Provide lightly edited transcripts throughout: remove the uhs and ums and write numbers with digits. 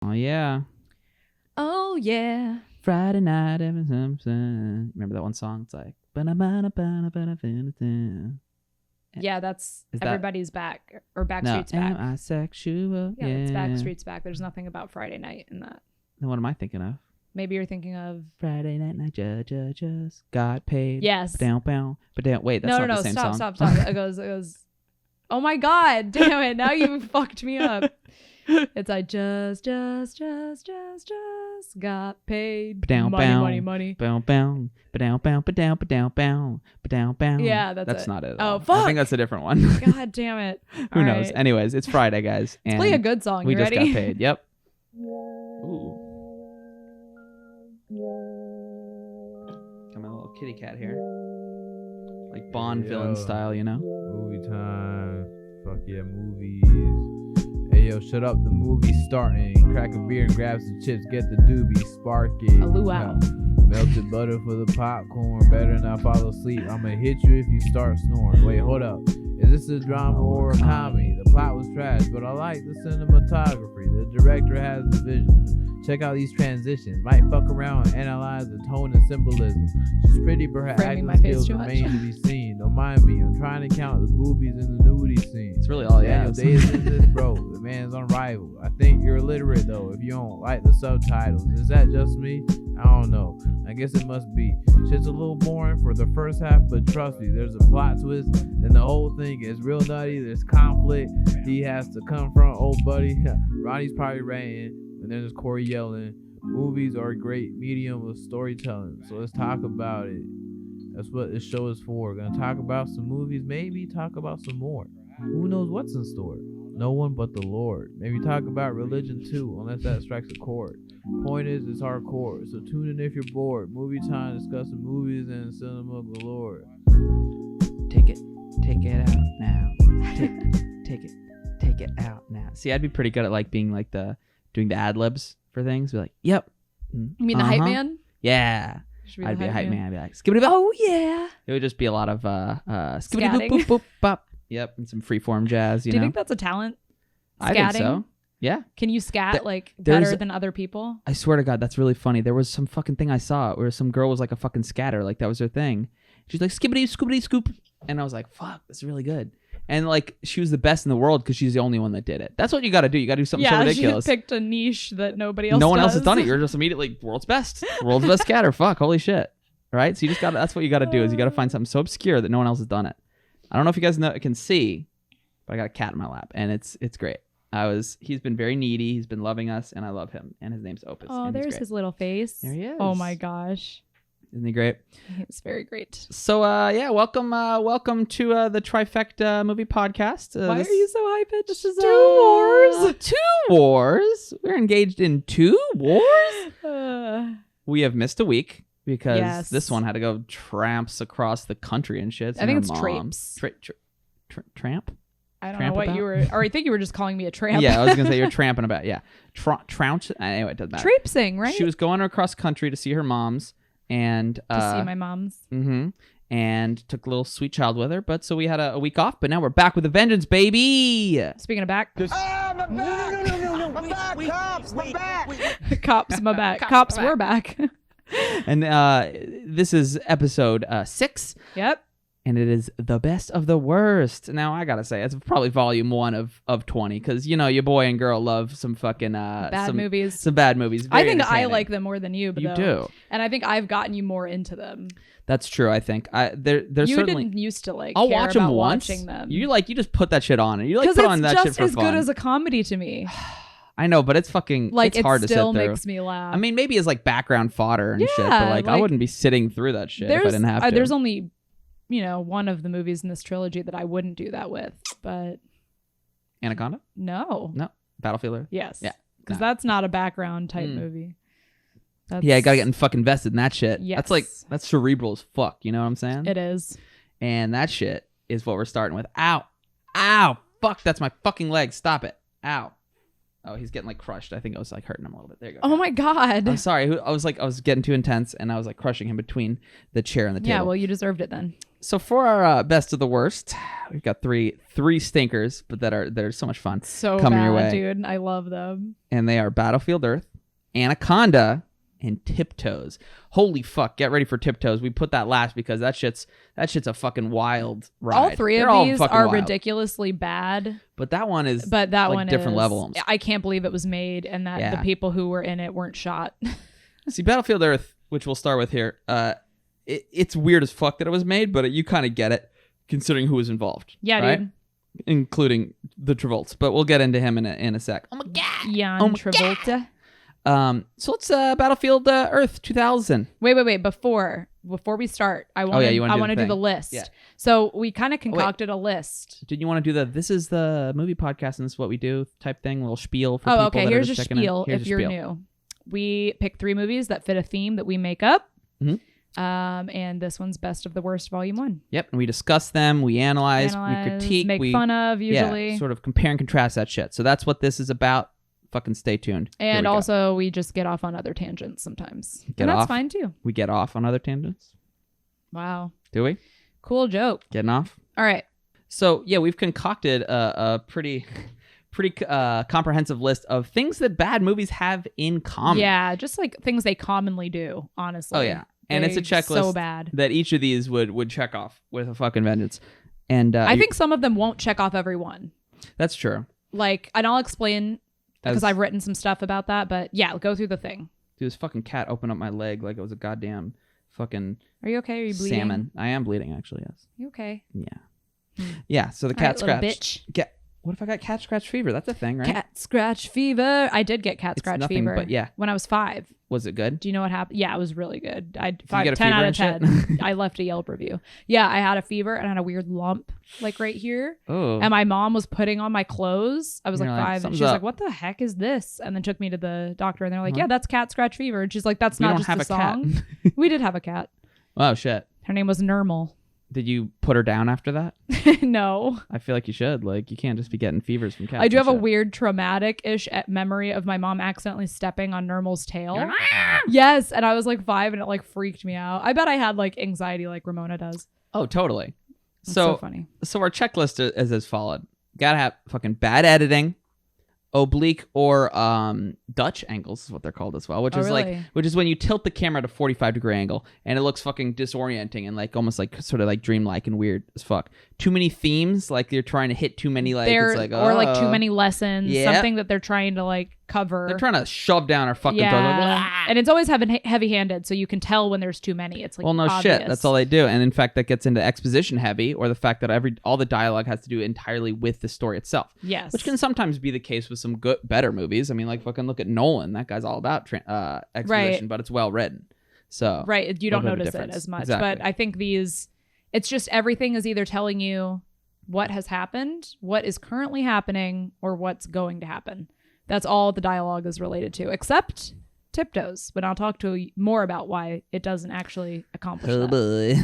Oh, yeah. Oh, yeah. Friday night. Remember that one song? It's like... Yeah, that's Is that- Everybody's Back. Or No, Backstreet's Back. am I sexual? Yeah, it's Backstreet's Back. There's nothing about Friday night in that. Then what am I thinking of? Maybe you're thinking of... Friday night, just got paid. Yes. Down. Wait, that's not the same song. Stop. It goes. Oh my God, damn it! Now you fucked me up. It's like just got paid. Money. Yeah, that's it. not it. Oh, I fuck. think that's a different one. God damn it. Who knows? Anyways, it's Friday, guys. And Play a good song. we You just ready? got paid. Yep. Ooh. Come on, a little kitty cat here. Like Bond villain style, you know? Movie time. Fuck yeah, movies. Hey yo, shut up, the movie's starting. Crack a beer and grab some chips, get the doobie, spark it. A luau. Melted butter for the popcorn, better not fall asleep. I'ma hit you if you start snoring. Wait, hold up. Is this a drama or a comedy? The plot was trash, but I like the cinematography. The director has the vision. Check out these transitions. Might fuck around and analyze the tone and symbolism. She's pretty, but her Framing my acting face skills too much. remain to be seen. Don't mind me, I'm trying to count the boobies in the nudity scene. It's really all he Daniel has. Day is in this, bro. The man's unrivaled. I think you're illiterate though if you don't like the subtitles. Is that just me? I don't know. I guess it must be. Shit's a little boring for the first half, but trust me, there's a plot twist. Then the whole thing is real nutty. There's conflict. He has to confront old buddy. Ronnie's probably ranting, and then there's Cory yelling. Movies are a great medium of storytelling, so let's talk about it. That's what this show is for. We're gonna talk about some movies, maybe talk about some more. Who knows what's in store? No one but the Lord. Maybe talk about religion too, unless that strikes a chord. Point is, it's hardcore, so tune in if you're bored. Movie time, discussing movies and cinema galore. Take it out now. Take it out now. See, I'd be pretty good at like being like doing the ad libs for things. Be like, yep. You mean the hype man? Yeah. Should we I'd the be a hype man. I'd be like, Oh yeah. it would just be a lot of skibbity boop boop boop bop. Yep, and some freeform jazz. You Do you know, think that's a talent? I think Scatting? so. Yeah, Can you scat there's- better than other people? I swear to God, that's really funny. There was some fucking thing I saw where some girl was like a fucking scatter, like that was her thing. She's like skibbity scoopity scoop, and I was like, fuck, that's really good. And like she was the best in the world because she's the only one that did it. That's what you got to do. You got to do something so ridiculous. She picked a niche that nobody else. No one does. else has done it. You're just immediately world's best scatter. Fuck, holy shit. Right? So you just got that's what you got to do is you got to find something so obscure that no one else has done it. I don't know if you guys can see, but I got a cat in my lap and it's great. He's been very needy. He's been loving us and I love him. And his name's Opus. Oh, and he's there's great. his little face. There he is. Oh my gosh, Isn't he great? it's very great. So welcome to the Trifecta movie podcast. Why This- are you so hyped? This is 2 wars. 2 wars. We're engaged in 2 wars. We have missed a week because Yes. this one had to go tramps across the country and shit. I think it's trapes. Tramp? I don't Tramp know what about? you were, or I think you were just calling me a tramp. Yeah, I was gonna say you're tramping about. Yeah, trounce. Anyway, it doesn't matter. Traipsing, right? She was going across country to see her mom's and to see my mom's. and took a little sweet child with her. But so we had a week off, but now we're back with a vengeance, baby. Speaking of back, I'm back! No. I'm back! Cops! I'm back! cops, my back. Cops, we're back. And this is episode 6. Yep. And it is the best of the worst. Now, I gotta say, it's probably volume 1 of 20, because, you know, your boy and girl love some fucking... Bad movies. Some bad movies. I Very think I entertaining. like them more than you, but You do. And I think I've gotten you more into them. That's true, I think. They're You certainly... didn't used to like I'll care watch them about once. watching them. You just put that shit on, and you like Because put it's on that shit just for as fun. good as a comedy to me. I know, but it's fucking... Like, it's hard it to sit still through. makes me laugh. I mean, maybe as like background fodder and shit, but Yeah, like I like, wouldn't be sitting through that shit if I didn't have to. There's only, one of the movies in this trilogy that I wouldn't do that with, but Anaconda? no. Battlefield Earth? Yes. Yeah. Because No. that's not a background type movie. That's, Yeah, you gotta get fucking invested in that shit. Yes. That's cerebral as fuck, you know what I'm saying? It is. And that shit is what we're starting with. Ow. Ow. Fuck, that's my fucking leg. Stop it. Ow. Oh, he's getting like crushed. I think I was like hurting him a little bit. There you go. Oh my God. I'm sorry. I was getting too intense and I was like crushing him between the chair and the table. Yeah, well, you deserved it then. So for our best of the worst, we've got three stinkers, but that are so much fun. So coming bad, your way. dude. I love them. And they are Battlefield Earth, Anaconda, and Tiptoes. Holy fuck, get ready for Tiptoes. We put that last because that shit's a fucking wild ride. All three They're of all these fucking are wild. ridiculously bad. But that one is But that like one different is levels. I can't believe it was made and that Yeah. the people who were in it weren't shot. See, Battlefield Earth, which we'll start with here, it's weird as fuck that it was made, but you kind of get it considering who was involved. Yeah, right? dude. Including the Travolts, but we'll get into him in a sec. Oh my god. Jan Oh my Travolta. So let's Battlefield Earth 2000. Wait. Before we start, I want you wanna to do do the the list. Yeah. So we kind of concocted a list. Did you want to do this is the movie podcast and this is what we do type thing, a little spiel for people Okay. that Here's are your just checking in? spiel Here's if your you're spiel. new. We pick 3 movies that fit a theme that we make up. Mhm. And this one's Best of the Worst, Volume 1. Yep, and we discuss them, we analyze, we critique, make we fun of usually. Yeah, sort of compare and contrast that shit. So that's what this is about. Fucking stay tuned. Here And we go. also, we just get off on other tangents sometimes. Get and that's off? fine too. We get off on other tangents. Wow. Do we? Cool joke. Getting off? All right. So yeah, we've concocted a pretty comprehensive list of things that bad movies have in common. Yeah, just like things they commonly do, honestly. Oh yeah, and it's a They're checklist so bad. that each of these would check off with a fucking vengeance. And I think some of them won't check off every one. that's true. Like, and I'll explain because As- I've written some stuff about that. But yeah, go through the thing. Dude, this fucking cat opened up my leg like it was a goddamn fucking Are you okay? Are you bleeding? salmon. I am bleeding actually. Yes. You okay? Yeah. Yeah. So the All right, cat little scratched. What if I got cat scratch fever? That's a thing, right? Cat scratch fever. I did get cat It's scratch nothing fever. but- yeah. When I was 5. Was it good? Do you know what happened? Yeah, it was really good. I you get a 10 fever out of and shit? 10. I left a Yelp review. Yeah, I had a fever and I had a weird lump like right here. Oh. And my mom was putting on my clothes. I was like You're like, 5 and "Something's she's up." like, "What the heck is this?" And then took me to the doctor and they're like, Uh-huh. "Yeah, that's cat scratch fever." And she's like, "That's We not don't just have a a cat. song." We did have a cat. Oh shit. Her name was Normal. Did you put her down after that? No. I feel like you should. Like you can't just be getting fevers from cats. I do and have a shit. weird traumatic-ish memory of my mom accidentally stepping on Normal's tail. Yes, and I was like 5 and it like freaked me out. I bet I had like anxiety like Ramona does. Oh, totally. That's so So funny. so our checklist is as followed. Gotta have fucking bad editing, oblique or Dutch angles is what they're called as well, which Oh, is really? which is when you tilt the camera at a 45-degree angle and it looks fucking disorienting and like almost like sort of like dreamlike and weird as fuck. Too many themes, like you're trying to hit too many like They're, it's like or like too oh. many lessons, Yeah. something that they're trying to like cover. They're trying to shove down our fucking throat. Like, yeah, "Blah." and it's always heavy-handed, so you can tell when there's too many. It's like Well, no obvious. shit. That's all they do. And in fact, that gets into exposition heavy, or the fact that all the dialogue has to do entirely with the story itself. Yes, Which can sometimes be the case with some better movies. I mean, like fucking look at Nolan. That guy's all about exposition, but it's well written. So right. You don't little bit of notice it difference. as much, Exactly. but I think it's just everything is either telling you what has happened, what is currently happening, or what's going to happen. That's all the dialogue is related to, except Tiptoes. But I'll talk to you more about why it doesn't actually accomplish Oh that. boy.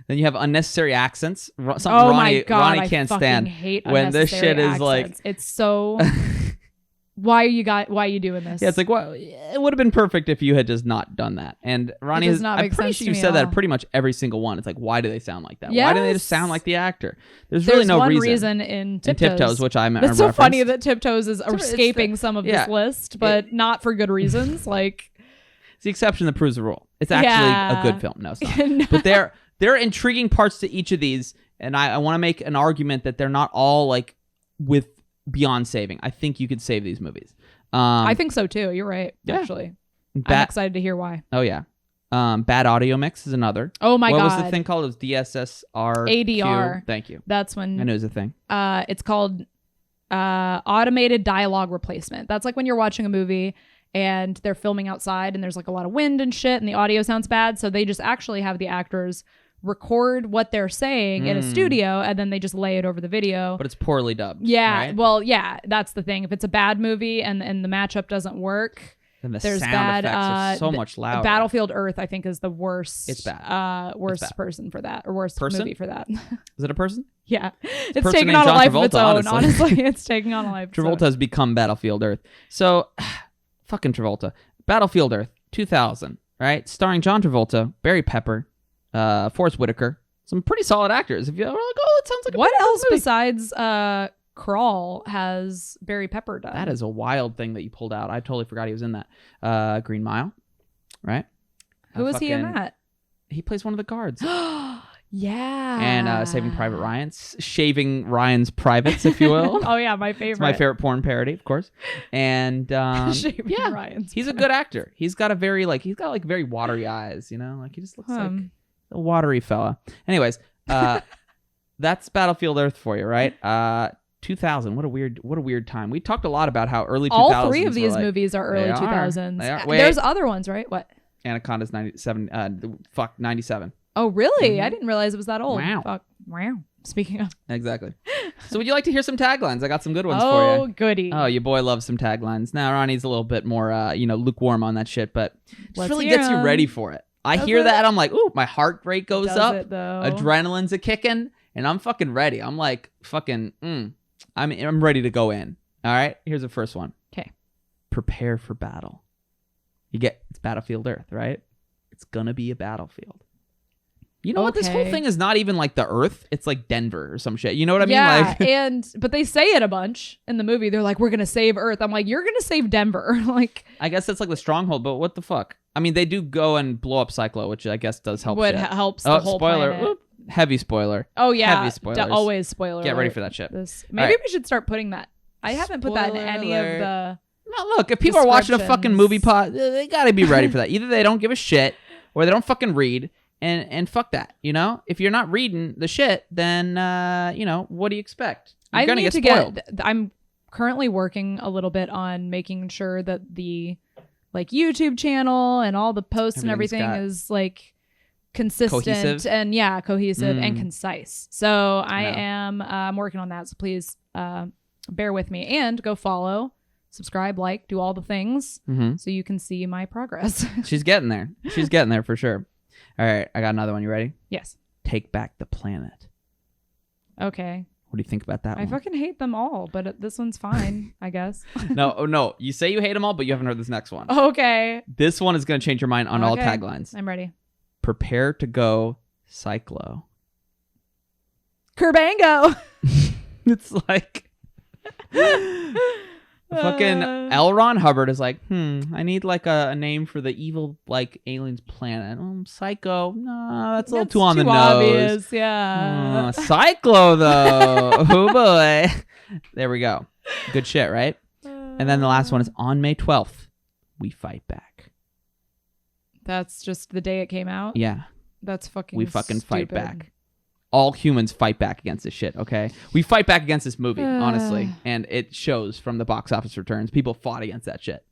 Then you have unnecessary accents. Something Oh Ronnie, my god, Ronnie I can't fucking stand hate when this unnecessary shit is like. accents. It's so. Why are you doing this? Yeah, it's like well, it would have been perfect if you had just not done that. And Ronnie does has. not I'm make pretty sense sure to you me said at that all. pretty much every single one. It's like, why do they sound like that? Why do they just Yes. sound like the actor? There's There's really no one reason. in In Tiptoes. Tiptoes, which I'm That's so funny that Tiptoes is it's escaping some of yeah. this list, but not for good reasons. Like, It's the exception that proves the rule. It's actually Yeah. a good film. No, it's not. But there are intriguing parts to each of these, and I want to make an argument that they're not all like with beyond saving. I think you could save these movies. I think so too. You're right. Yeah. Actually, I'm Bad, excited to hear why. oh yeah. Bad audio mix is another. Oh my what god, was the thing called? It was DSSR. ADR. Thank you. That's I when knew it was a thing. it's called automated dialogue replacement. That's like when you're watching a movie and they're filming outside and there's like a lot of wind and shit and the audio sounds bad, so they just actually have the actors record what they're saying in a studio and then they just lay it over the video. But it's poorly dubbed. Yeah, right? well, yeah, that's the thing. If it's a bad movie and the matchup doesn't work, And the there's sound bad. effects are so much louder. Battlefield Earth, I think, is the worst. It's bad. Worst It's bad. person for that, or worst Person? movie for that. Is it a person? Yeah, it's person taking named on a John life of its Travolta, own. honestly. Honestly, it's taking on a life. of its own. Travolta has become Battlefield Earth. So, fucking Travolta. Battlefield Earth 2000, right? Starring John Travolta, Barry Pepper, Forrest Whitaker, some pretty solid actors. If you're like, oh, that sounds like a What pretty good else movie. besides Crawl has Barry Pepper done? That is a wild thing that you pulled out. I totally forgot he was in that. Green Mile, right? Who was he in that? He plays one of the guards. Yeah. And Saving Private Ryan, shaving Ryan's privates, if you will. Oh yeah, my favorite. It's my favorite porn parody, of course. And Shaving yeah, Ryan's he's a good actor. He's got very watery eyes, you know, like he just looks like a watery fella. Anyways, that's Battlefield Earth for you, right? 2000. What a weird time. We talked a lot about how early 2000s. All three of these were like, movies are early 2000s. They are. Wait. There's other ones, right? What? Anaconda's 97. 97. Oh, really? Mhm. I didn't realize it was that old. Wow. Fuck. Wow. Speaking of. Exactly. So would you like to hear some taglines? I got some good ones for Oh, you. goody. Oh, your boy loves some taglines. Now, Ronnie's a little bit more, lukewarm on that shit, but just Let's really hear gets you 'em. ready for it. I Does hear it? that. I'm like, ooh, my heart rate goes Does up. it, though? Adrenaline's a kicking, and I'm fucking ready. I'm like, fucking, I'm ready to go in. All right, here's the first one. Okay. Prepare for battle. It's Battlefield Earth, right? It's gonna be a battlefield. You know what? This whole Okay. thing is not even like the Earth. It's like Denver or some shit. You know what I mean? Yeah, Like, but they say it a bunch in the movie. They're like, we're going to save Earth. I'm like, you're going to save Denver. Like, I guess that's like the stronghold, but what the fuck? I mean, they do go and blow up Cyclo, which I guess does help. what shit. helps the whole spoiler. planet. Whoop. Heavy spoiler. Oh, yeah. Heavy spoilers. Always spoiler Get ready alert. for that shit. Maybe right. we should start putting that. I haven't put that in Spoiler any alert. of the... No, look, if people are watching a fucking Descriptions. movie pod, they gotta be ready for that. Either they don't give a shit or they don't fucking read. And fuck that, you know? If you're not reading the shit, then, what do you expect? You're gonna get spoiled. I'm currently working a little bit on making sure that the YouTube channel and all the posts and Everything's everything got is consistent cohesive. and cohesive and concise. So I Yeah. am working on that. So please bear with me and go follow, subscribe, do all the things so you can see my progress. She's getting there. She's getting there for sure. All right, I got another one. You ready? Yes. Take back the planet. Okay. What do you think about that I one? fucking hate them all, but this one's fine, I guess. No. You say you hate them all, but you haven't heard this next one. Okay. This one is going to change your mind on all Okay. taglines. I'm ready. Prepare to go Cyclo. Kerbango. It's like fucking L. Ron Hubbard is like, I need a name for the evil aliens planet. Psycho. No, that's a little too on the nose. Obvious, yeah. Cyclo though. Oh boy. There we go. Good shit, right? And then the last one is on May 12th. We fight back. That's just the day it came out. Yeah. That's fucking. We fucking fight stupid. back. All humans fight back against this shit, okay? We fight back against this movie, honestly. And it shows from the box office returns. People fought against that shit.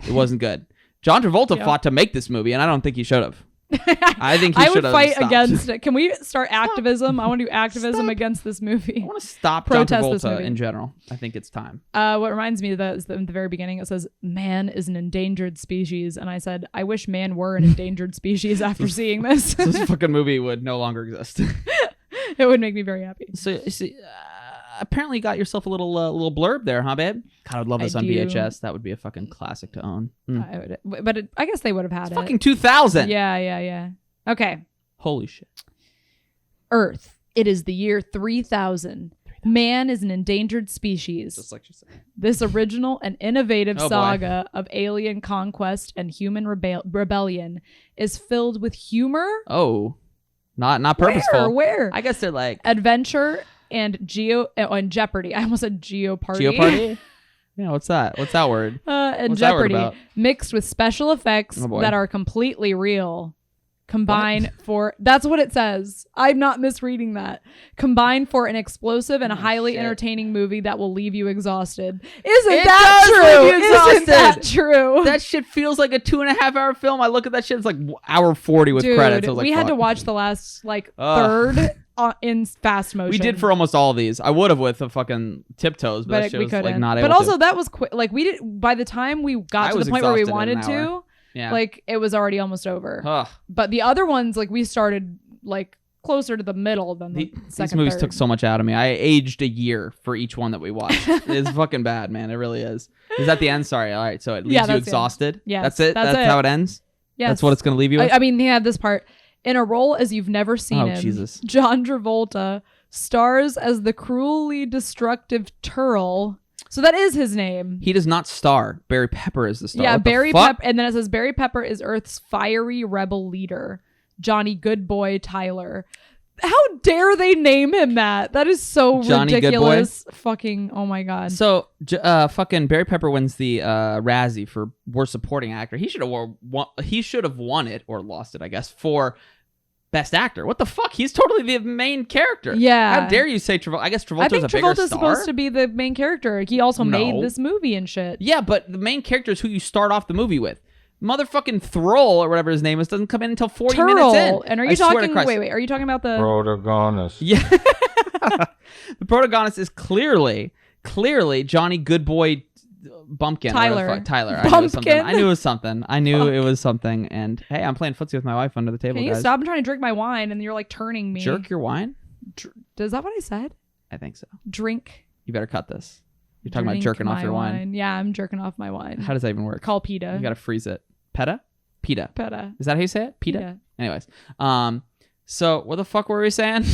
It wasn't good. John Travolta fought to make this movie, and I don't think he should have. I think he I should would have fight stopped. against it. Can we start activism? I want to do activism against this movie. I want to stop John Protest this Travolta movie. in general. I think it's time. What reminds me of that is that in the very beginning it says, man is an endangered species. And I said, I wish man were an endangered species after seeing this. This fucking movie would no longer exist. It would make me very happy. So, apparently you got yourself a little blurb there, huh, babe? God, I'd love this on do. VHS. That would be a fucking classic to own. I guess they would have had it. Fucking 2000. Yeah. Okay. Holy shit. Earth. It is the year 3000. Man is an endangered species. Just like you said. This original and innovative Oh, boy. saga of alien conquest and human rebellion is filled with humor. Oh, not purposeful. Where? I guess they're like Adventure and Jeopardy. I almost said Geopardy. Geopardy. Yeah, what's that? What's that word? And What's that word Jeopardy about? mixed with special effects Oh, boy. that are completely real. Combine for that's what it says. I'm not misreading that. Combine for an explosive and a highly shit. entertaining movie that will leave you exhausted. Isn't It that does true? leave you Isn't that exhausted. true? That shit feels like a 2.5 hour film. I look at that shit. It's like hour 40 with Dude, credits. I was like, we had to fuck. watch the last Ugh. third in fast motion. We did for almost all of these. I would have with the fucking Tiptoes, but that shit we was couldn't. not able but also to. that was quick. We did by the time we got I to was the point where we exhausted in wanted an to. hour. Yeah. It was already almost over. Ugh. But the other ones, we started closer to the middle than the These second. movies third. took so much out of me. I aged a year for each one that we watched. It's fucking bad, man. It really is. Is that the end? Sorry. All right. So it leaves Yeah, you that's the end. exhausted. Yes, That's it. that's That's it. how it ends. Yes. That's what it's gonna leave you with. I mean, they had this part. In a role as you've never seen him, Jesus. John Travolta stars as the cruelly destructive Turl. So that is his name. He does not star. Barry Pepper is the star. Yeah, What the Barry fuck? Pepper. And then it says Barry Pepper is Earth's fiery rebel leader, Johnny Goodboy Tyler. How dare they name him that? That is so Johnny ridiculous. Fucking, oh my God. So, fucking Barry Pepper wins the Razzie for worst supporting actor. He should have won it or lost it, I guess, for best actor. What the fuck? He's totally the main character. Yeah. How dare you say Travolta? I guess Travolta's I think a bigger Travolta's star. supposed to be the main character. He also No. made this movie and shit. Yeah, but the main character is who you start off the movie with. Motherfucking Thrall or whatever his name is doesn't come in until 40 minutes in. And are I you swear to talking? Christ. Wait. Are you talking about the? Protagonist. Yeah. The protagonist is clearly Johnny Goodboy Bumpkin. Tyler. Tyler. Bumpkin. I knew it was something. It was something. And hey, I'm playing footsie with my wife under the table, Can you guys. stop? I'm trying to drink my wine, and you're like turning me. Jerk your wine? Is that what I said? I think so. Drink. You better cut this. You're talking about Drink jerking off my your wine. Yeah, I'm jerking off my wine. How does that even work? Call PETA. You gotta freeze it. PETA? PETA. PETA. Is that how you say it? PETA? Yeah. Anyways. So what the fuck were we saying?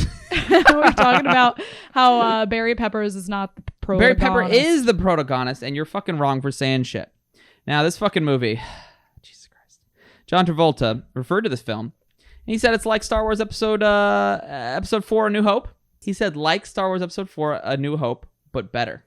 We're talking about how Barry Peppers is not the Barry protagonist. Pepper is the protagonist, and you're fucking wrong for saying shit. Now, this fucking movie, Jesus Christ. John Travolta referred to this film, and he said it's like Star Wars Episode 4, A New Hope. He said like Star Wars Episode 4, A New Hope, but better.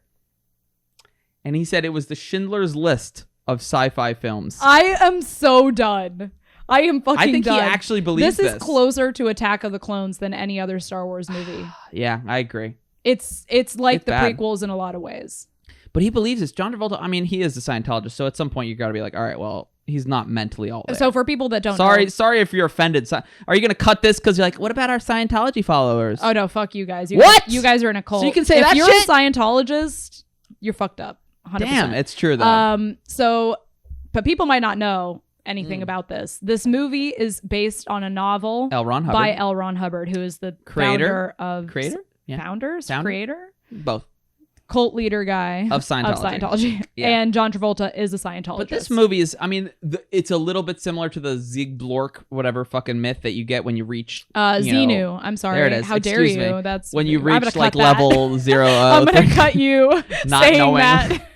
And he said it was the Schindler's List of sci-fi films. I am so done. I am fucking I think done. he actually believes this is closer to Attack of the Clones than any other Star Wars movie. Yeah, I agree. It's like It's the bad. prequels in a lot of ways. But he believes this. John Travolta, I mean, he is a Scientologist, so at some point you got to be like, all right, well, he's not mentally all there. So for people that don't know, Sorry if you're offended. Are you going to cut this because you're like, what about our Scientology followers? oh no, fuck you guys. What? You guys are in a cult. So you can say if that you're shit? a Scientologist, you're fucked up. 100%. Damn, it's true though. But people might not know anything about this. This movie is based on a novel L. Ron Hubbard. by L. Ron Hubbard, who is the Creator? founder of Creator? Yeah. Founder? Both. Cult leader guy Of Scientology. Yeah. And John Travolta is a Scientologist. But this movie is, I mean, it's a little bit similar to the Zig Blork, whatever fucking myth that you get when you reach. Xenu. I'm sorry. There it is. How dare Excuse you? me. That's When you I'm gonna reach cut like that. level 0 I'm gonna cut you Not saying knowing. that.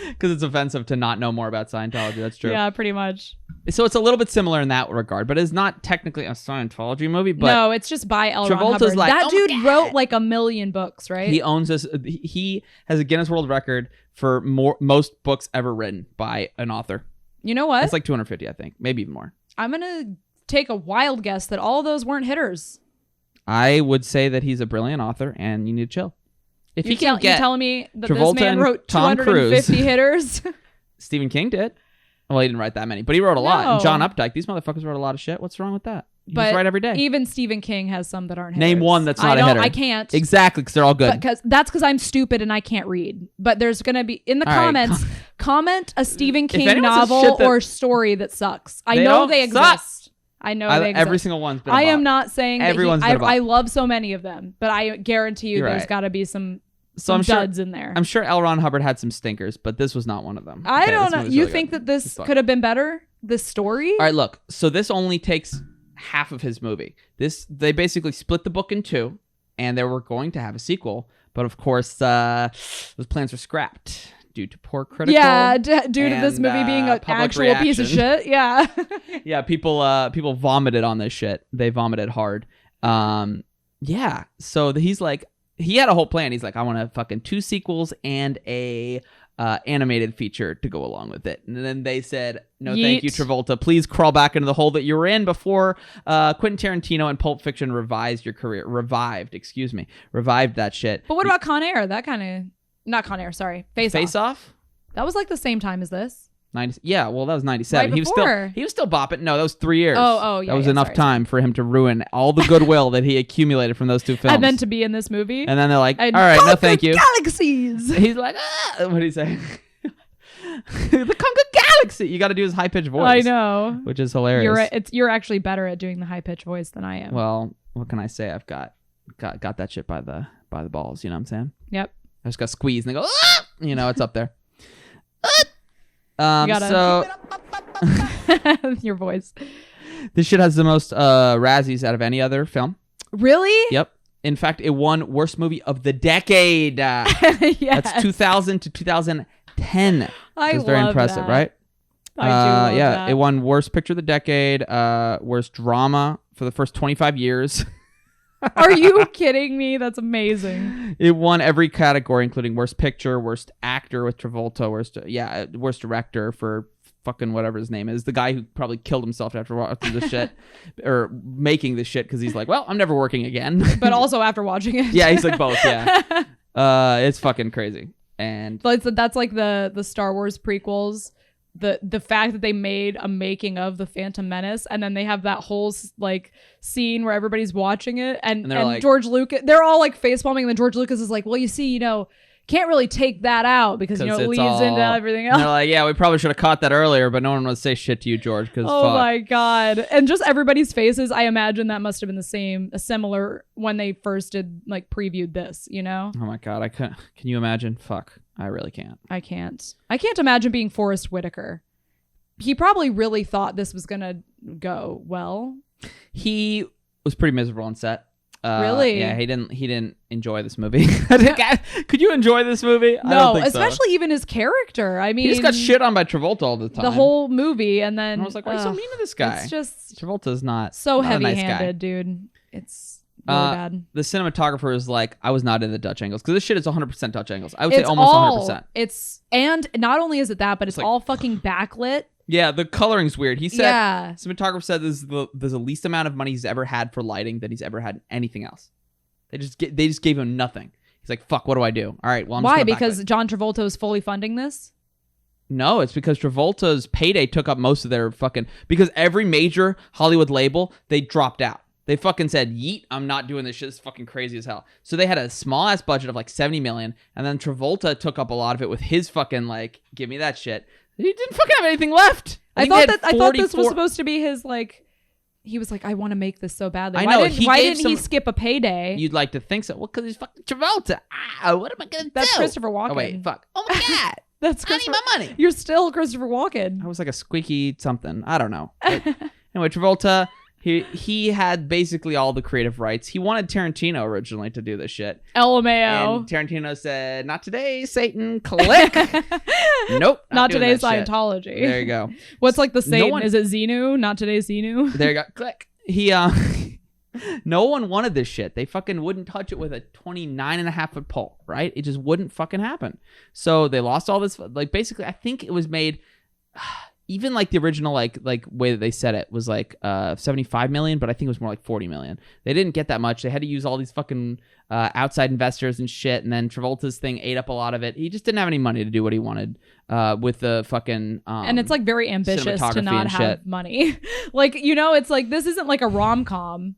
Because it's offensive to not know more about Scientology. That's true. Yeah, pretty much. So it's a little bit similar in that regard, but it's not technically a Scientology movie. But No, it's just by L. Ron Travolta's Hubbard. like, that "Oh dude my God." wrote like 1 million books, right? he owns this. He has a Guinness World Record for most books ever written by an author. You know what? It's like 250, I think, maybe even more. I'm gonna take a wild guess that all of those weren't hitters. I would say that he's a brilliant author, and you need to chill. If he You're can get telling me that Travolta this man and wrote Tom 250 Cruise. hitters? Stephen King did. Well, he didn't write that many, but he wrote a lot. And No. John Updike, these motherfuckers wrote a lot of shit. What's wrong with that? You just But write every day. Even Stephen King has some that aren't hitters. Name one that's not I a don't- hitter. I can't. Exactly, because they're all good. That's because I'm stupid and I can't read. But there's gonna be in the All right, comments, comment a Stephen King anyone says novel shit that- or story that sucks. I They know don't they suck. exist. I know they exist. Every single one's been a I am bop. not saying that Everyone's been a bop. I love so many of them, but I guarantee you You're there's right. got to be some So I'm duds in there. I'm sure L. Ron Hubbard had some stinkers, but this was not one of them. I Okay, don't this know. movie's You really think good. that this It's fun. could have been better? This story? All right, look. So this only takes half of his movie. They basically split the book in two, and they were going to have a sequel, but of course, those plans were scrapped due to poor critical. Yeah, due to this and, movie being an public actual piece of reaction. shit. Yeah. Yeah, people vomited on this shit. They vomited hard. Yeah. So he's like, he had a whole plan. He's like, I want to fucking 2 sequels and a animated feature to go along with it. And then they said, no, thank you, Yeet. Travolta. Please crawl back into the hole that you were in before Quentin Tarantino and Pulp Fiction revived that shit. But what about Con Air? That kind of not Con Air. Sorry, Face Face Off. Off? That was like the same time as this. 90, yeah, well, that was 97. Right before. He was still bopping. No, that was 3 years. Oh, yeah, That was yeah, enough sorry, time for him to ruin all the goodwill that he accumulated from those 2 films. And then to be in this movie. And then they're like, all And right, no, conquer thank you. Galaxies. He's like, what did he say? The Conquer Galaxy. You got to do his high pitched voice. I know. Which is hilarious. You're right. You're actually better at doing the high pitched voice than I am. Well, what can I say? I've got that shit by the balls. You know what I'm saying? Yep. I just got squeezed and they go, ah! You know, it's up there. gotta- So Your voice. This shit has the most Razzies out of any other film. Really? Yep. In fact, it won worst movie of the decade. Yes. That's 2000 to 2010. I It's very love impressive, that. right? I do love yeah, that. it won worst picture of the decade, worst drama for the first 25 years. Are you kidding me? That's amazing. It won every category, including worst picture, worst actor with Travolta, worst director for fucking whatever his name is. The guy who probably killed himself after watching this shit or making this shit because he's like, well, I'm never working again. But also after watching it. Yeah, he's like both. Yeah, it's fucking crazy. And That's like the Star Wars prequels. The fact that they made a making of the Phantom Menace, and then they have that whole like scene where everybody's watching it, and like, George Lucas, they're all like face palming, and then George Lucas is like, well, you see, can't really take that out because it leads into everything else. And they're like, yeah, we probably should have caught that earlier, but no one would say shit to you, George, because oh my god. And just everybody's faces, I imagine that must have been a similar when they first did like previewed this, Oh my god, I can't. Can you imagine? Fuck, I really can't. I can't imagine being Forrest Whitaker. He probably really thought this was gonna go well. He was pretty miserable on set. Really? Yeah, he didn't enjoy this movie. Could you enjoy this movie? I No, don't think especially even his character. I mean, he just got shit on by Travolta all the time. the whole movie, and then And I was like, why are you so mean to this guy? It's just Travolta's not so not a nice heavy-handed, guy. dude. It's really bad. The cinematographer is like, I was not in the Dutch angles because this shit is 100% Dutch angles. I would say almost 100%. It's and not only is it that, but it's like- all fucking backlit. Yeah, the coloring's weird. He said, Yeah. cinematographer said there's the least amount of money he's ever had for lighting than he's ever had in anything else. They just gave him nothing. He's like, fuck, what do I do? All right, well, I'm Why? just gonna Because backlight. John Travolta is fully funding this? No, it's because Travolta's payday took up most of their fucking... Because every major Hollywood label, they dropped out. They fucking said, yeet, I'm not doing this shit. It's fucking crazy as hell. So they had a small-ass budget of like $70 million, and then Travolta took up a lot of it with his fucking like, give me that shit. He didn't fucking have anything left. I think thought they had this was 44 supposed to be his like. He was like, I want to make this so badly. I Why know, didn't, he why gave didn't he some- skip a payday? You'd like to think so. Well, because he's fucking Travolta. What am I going to do? That's Christopher Walken. Oh, wait, fuck. Oh, my God. That's I need Christopher. my money. You're still Christopher Walken. I was like a squeaky something. I don't know. But anyway, Travolta, he had basically all the creative rights. He wanted Tarantino originally to do this shit. LMAO. And Tarantino said, not today, Satan. Click. Nope. Not doing today, that shit. Scientology. There you go. What's like the Satan? one- Is it Xenu? Not today, Xenu. There you go. Click. He, no one wanted this shit. They fucking wouldn't touch it with a 29.5 foot pole, right? It just wouldn't fucking happen. So they lost all this. Like, basically, I think it was made... Even like the original like way that they said it was like 75 million, but I think it was more like 40 million. They didn't get that much. They had to use all these fucking outside investors and shit. And then Travolta's thing ate up a lot of it. He just didn't have any money to do what he wanted with the fucking And it's like very ambitious to cinematography not and have shit. money. Like, it's like this isn't like a rom-com.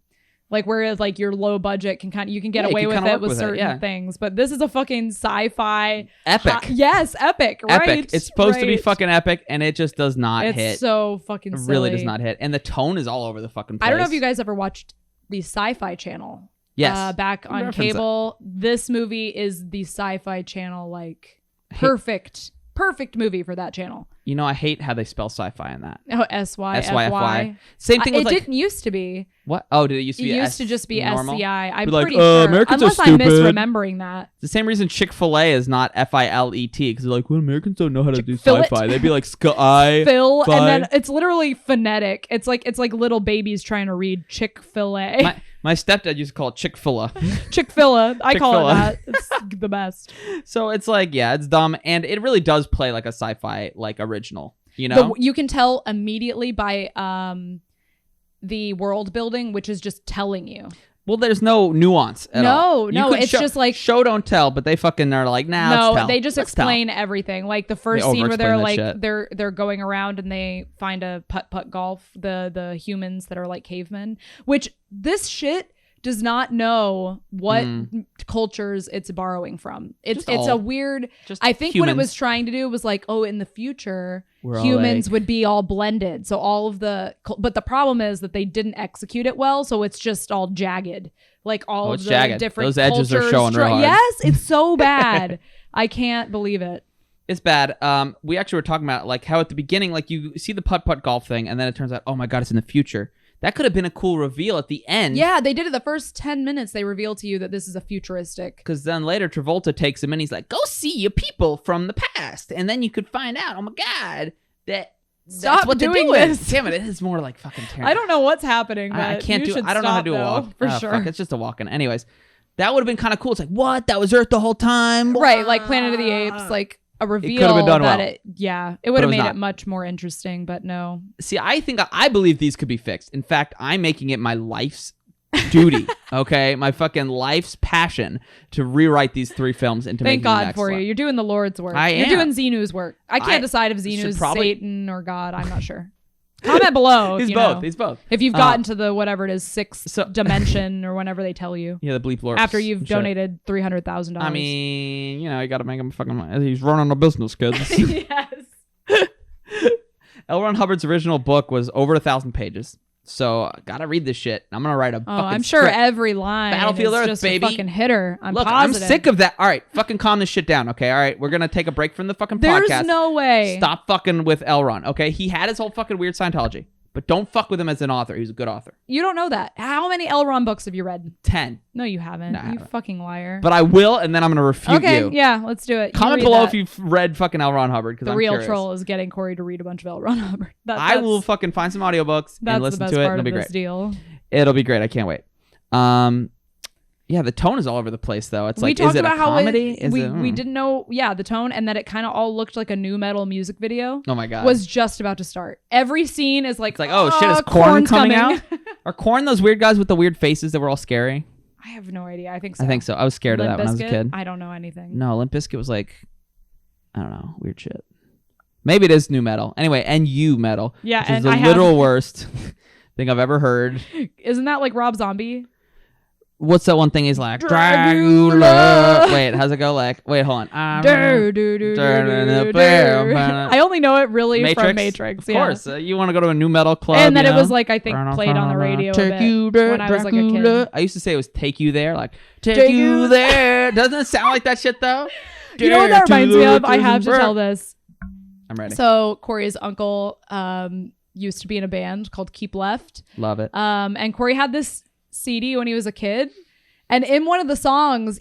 Like, whereas like your low budget can you can get Yeah, you away can with kinda it work with with it, certain yeah. things. But this is a fucking sci-fi epic. yes, epic, right? Epic. It's supposed to be right. fucking epic, and it just does not It's hit. so fucking It silly. really does not hit. And the tone is all over the fucking place. I don't know if you guys ever watched the Sci-Fi Channel. Yes. Back on Reference it. cable. This movie is the Sci-Fi Channel, like perfect movie for that channel. You know, I hate how they spell sci-fi in that. Oh, SYFY. SYFY. Same thing with It like... didn't used to be. What? Oh, did it used to It be used to just be normal? SCI. I'm Be like, pretty sure. Americans are Unless I'm stupid. misremembering that. The same reason Chick-fil-A is not FILET, because they're like, well, Americans don't know how to do Chick-fil-it. sci-fi. They'd be like, sky. Phil, Fi. and then it's literally phonetic. It's like little babies trying to read Chick-fil-A. My stepdad used to call it Chick-fil-A. Chick-fil-A. I call it Chick-fil-A. that. It's the best. So it's like, yeah, it's dumb. And it really does play like a sci-fi, like, original, you know? You can tell immediately by the world building, which is just telling you. Well, there's no nuance at all. You No, could it's just like... show, don't tell, but they fucking are like, nah, let's No, tell. they just Let's tell. explain everything. Like the first They scene where they're over-explain like that they're going around and they find a putt golf, the humans that are like cavemen, which this shit does not know what cultures it's borrowing from. It's a weird... Just I think what it humans. was trying to do was like, oh, in the future, We're all humans like- would be all blended. So all of the... But the problem is that they didn't execute it well, so it's just all jagged. Like all of it's the jagged. different Those edges are cultures showing real hard. Yes, it's so bad. I can't believe it. It's bad. We actually were talking about like how at the beginning, like you see the putt-putt golf thing, and then it turns out, oh my god, it's in the future. That could have been a cool reveal at the end. Yeah, they did it the first 10 minutes. They reveal to you that this is a futuristic. Because then later Travolta takes him and he's like, go see your people from the past. And then you could find out, oh my god, that's Stop what they're doing doing. this. Damn it is more like fucking terrible. I don't know what's happening, but I can't do it. I don't know how to do a walk. For Oh, sure. Fuck, it's just a walk-in. Anyways, that would have been kind of cool. It's like, what? That was Earth the whole time? Right, like Planet of the Apes, like a reveal been done that well. it would have was made not. it much more interesting, but no. See, I believe these could be fixed. In fact, I'm making it my life's duty, okay? My fucking life's passion to rewrite these 3 films into Thank making God them for you. excellent. You're doing the Lord's work. I You're am. doing Xenu's work. I can't decide if Xenu's probably- Satan or God. I'm not sure. Comment below. He's if you both. know. He's both. If you've gotten to the whatever it is, 6th dimension or whenever they tell you. Yeah, the bleep lorps. After you've and shit. donated $300,000. I mean, you know, you got to make him fucking. He's running a business, kids. yes. L. Ron Hubbard's original book was over 1,000 pages. So, gotta read this shit. I'm gonna write a Oh, fucking I'm sure script. every line Battlefield is Earth, just baby. a fucking hitter. I'm Look, positive. I'm sick of that. All right, fucking calm this shit down, okay? All right, we're gonna take a break from the fucking There's podcast. no way. Stop fucking with L. Ron, okay? He had his whole fucking weird Scientology, but don't fuck with him as an author. He's a good author. You don't know that. How many L. Ron books have you read? 10. No, you haven't. No, I you haven't. fucking liar. But I will, and then I'm gonna refute okay, you. yeah, let's do it. You Comment read below that. if you've read fucking L. Ron Hubbard, because The I'm real curious. troll is getting Cory to read a bunch of L. Ron Hubbard. I will fucking find some audiobooks That's and the listen best to it, part and it'll of be this great. deal. It'll be great. I can't wait. Yeah, the tone is all over the place, though. It's We like, talked is it about a how comedy? we didn't know, the tone, and that it kind of all looked like a new metal music video. Oh my god. Was just about to start. Every scene is like, It's like, oh shit, is Korn Korn's coming out? Are Korn those weird guys with the weird faces that were all scary? I have no idea. I think so. I think so. I was scared of Limp that when I was a Bizkit? kid. I don't know anything. No, Limp Bizkit was like, I don't know, weird shit. Maybe it is new metal. Anyway, NU metal. Yeah, which is and the I have- literal worst thing I've ever heard. Isn't that like Rob Zombie? What's that one thing he's like? Dracula. Wait, how's it go? Like, wait, hold on. I only know it really from Matrix. Of course. You want to go to a new metal club. And then you it was know? like, I think, played on the radio a Take bit you there, when I was like a Dracula. kid. I used to say it was Take You There. Like, Take You There. Doesn't it sound like that shit, though? You know what that Dare reminds me of? I to have to the tell this. I'm ready. So Cory's uncle used to be in a band called Keep Left. Love it. And Cory had this CD when he was a kid. And in one of the songs,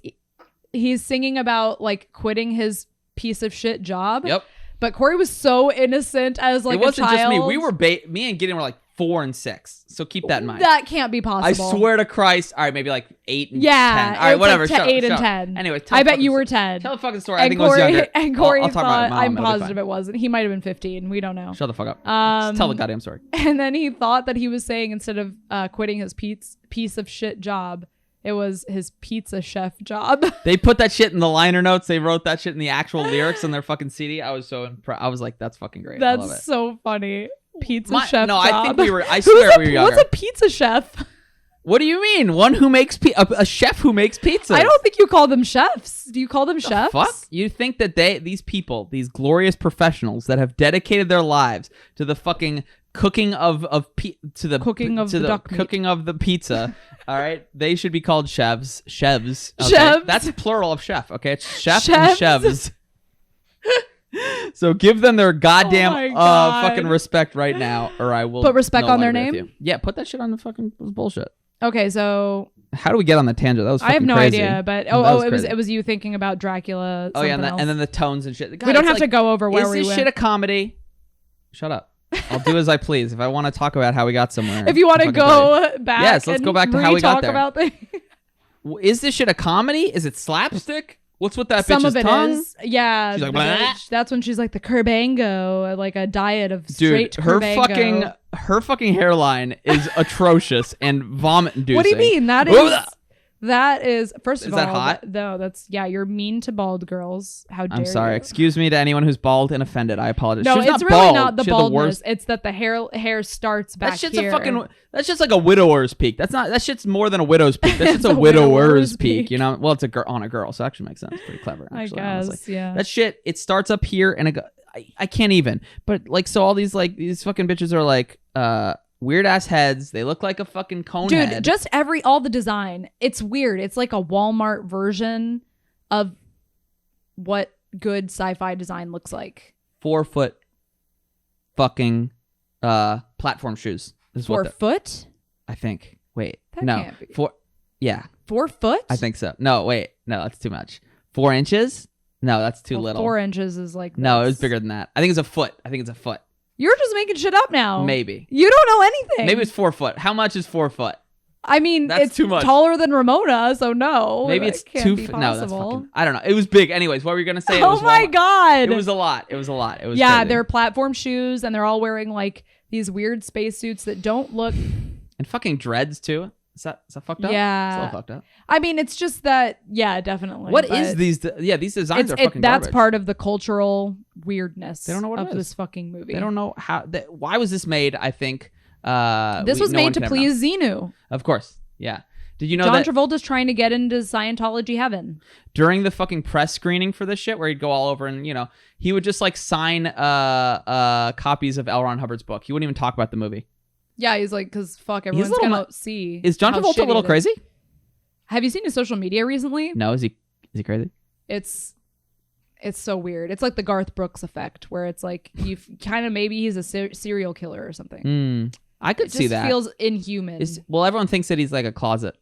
he's singing about like quitting his piece of shit job. Yep. But Cory was so innocent as like it wasn't a child. just me. We were me and Gideon were like 4 and 6. So keep that in mind. That can't be I possible. swear to Christ. All right, maybe like 8 and 10. Yeah. All right, it's whatever. Like shut up, 8 and shut up. 10. Anyway, tell I the bet fucking you were story. 10. Tell the fucking story. I And think it was younger. And Cory I'll talk about it. thought, I'm It'll be positive fine. it wasn't. He might have been 15. We don't know. Shut the fuck up. Just tell the goddamn story. And then he thought that he was saying, instead of quitting his piece of shit job, it was his pizza chef job. They put that shit in the liner notes. They wrote that shit in the actual lyrics on their fucking CD. I was so impressed. I was like, that's fucking great. I love That's it. so funny. Pizza chef No, job. I think we were. I swear we were younger. What's a pizza chef? What do you mean? One who makes a chef who makes pizza. I don't think you call them chefs. Do you call them chefs? Fuck. You think that these people, these glorious professionals that have dedicated their lives to the fucking cooking of Cooking of the duck meat. cooking of the pizza, all right? They should be called chefs. Chefs. Okay? Chefs. That's plural of chef. Okay, it's chef Chefs. and chefs. So give them their goddamn Oh my God. fucking respect right now, or I will Put respect no on their longer be name? with you. Yeah, put that shit on the fucking bullshit. Okay, so How do we get on the tangent? That was fucking I have no crazy. idea, but That was it was crazy. it was you thinking about Dracula. Oh yeah, something else. and then the tones and shit. God, we don't it's have to like, go over where is we this went. shit a comedy? Shut up. I'll do as I please. If I want to talk about how we got somewhere. if you want to I'll fucking tell you. go back, Yes, let's and go back to how we got re-talk there. about things. Is this shit a comedy? Is it slapstick? What's with that Some bitch's of it tongue? is, yeah. She's like, the "Blah." bitch. That's when she's like the curbango, like a diet of Dude, straight curbango. her fucking hairline is atrocious and vomit inducing. What do you mean? That is first of Is all, that hot? No, that's you're mean to bald girls. How dare I'm sorry. you? Excuse me to anyone who's bald and offended. I apologize. No, She was it's not really bald. not the She had baldness. worst- It's that the hair starts back That shit's here. a fucking. That's just like a widower's peak. That shit's more than a widow's peak. That's just It's a a widower's widower's peak. peak. You know. Well, it's a girl on a girl, so it actually makes sense. Pretty clever. I Actually, guess, honestly. yeah. That shit. It starts up here, and I can't even. But like, so all these these fucking bitches are like weird ass heads. They look like a fucking cone Dude, head. just all the design. It's weird. It's like a Walmart version of what good sci-fi design looks like. 4 foot fucking platform shoes. This is 4 what the- foot? I think. Wait. That no. can't be. 4. Yeah. 4 foot? I think so. No, wait. No, that's too much. 4 inches? No, that's too Well, little. 4 inches is like No, it was this. bigger than that. I think it's a foot. You're just making shit up now. Maybe. You don't know anything. Maybe it's 4 foot. How much is 4 foot? I mean, That's it's too much. taller than Ramona, so no. Maybe that it's can't 2 be foot. No, that's possible. fucking. I don't know. It was big. Anyways, what were you gonna say? It Oh was my Walmart. god. It was a lot. It was Yeah, crazy. they're platform shoes, and they're all wearing like these weird spacesuits that don't look. and fucking dreads too. Is that fucked up? Yeah. It's a little fucked up. I mean, it's just that. Yeah, definitely. What but is these? Yeah, these designs are fucking that's garbage. part of the cultural weirdness. They don't know what it of is. this fucking movie. They don't know how. Why was this made? I think. This was no made one to can ever know. please Xenu. Of course. Yeah. Did you know John that Travolta's trying to get into Scientology heaven? during the fucking press screening for this shit, where he'd go all over and he would just like sign copies of L. Ron Hubbard's book. He wouldn't even talk about the movie. Yeah, he's like, because fuck, everyone's a little gonna see. Is John how Travolta a shitty little it is. crazy? Have you seen his social media recently? No, is he crazy? It's so weird. It's like the Garth Brooks effect, where it's like you kind of maybe he's a serial killer or something. I could It see just that. feels inhuman. Well, everyone thinks that he's like a closeted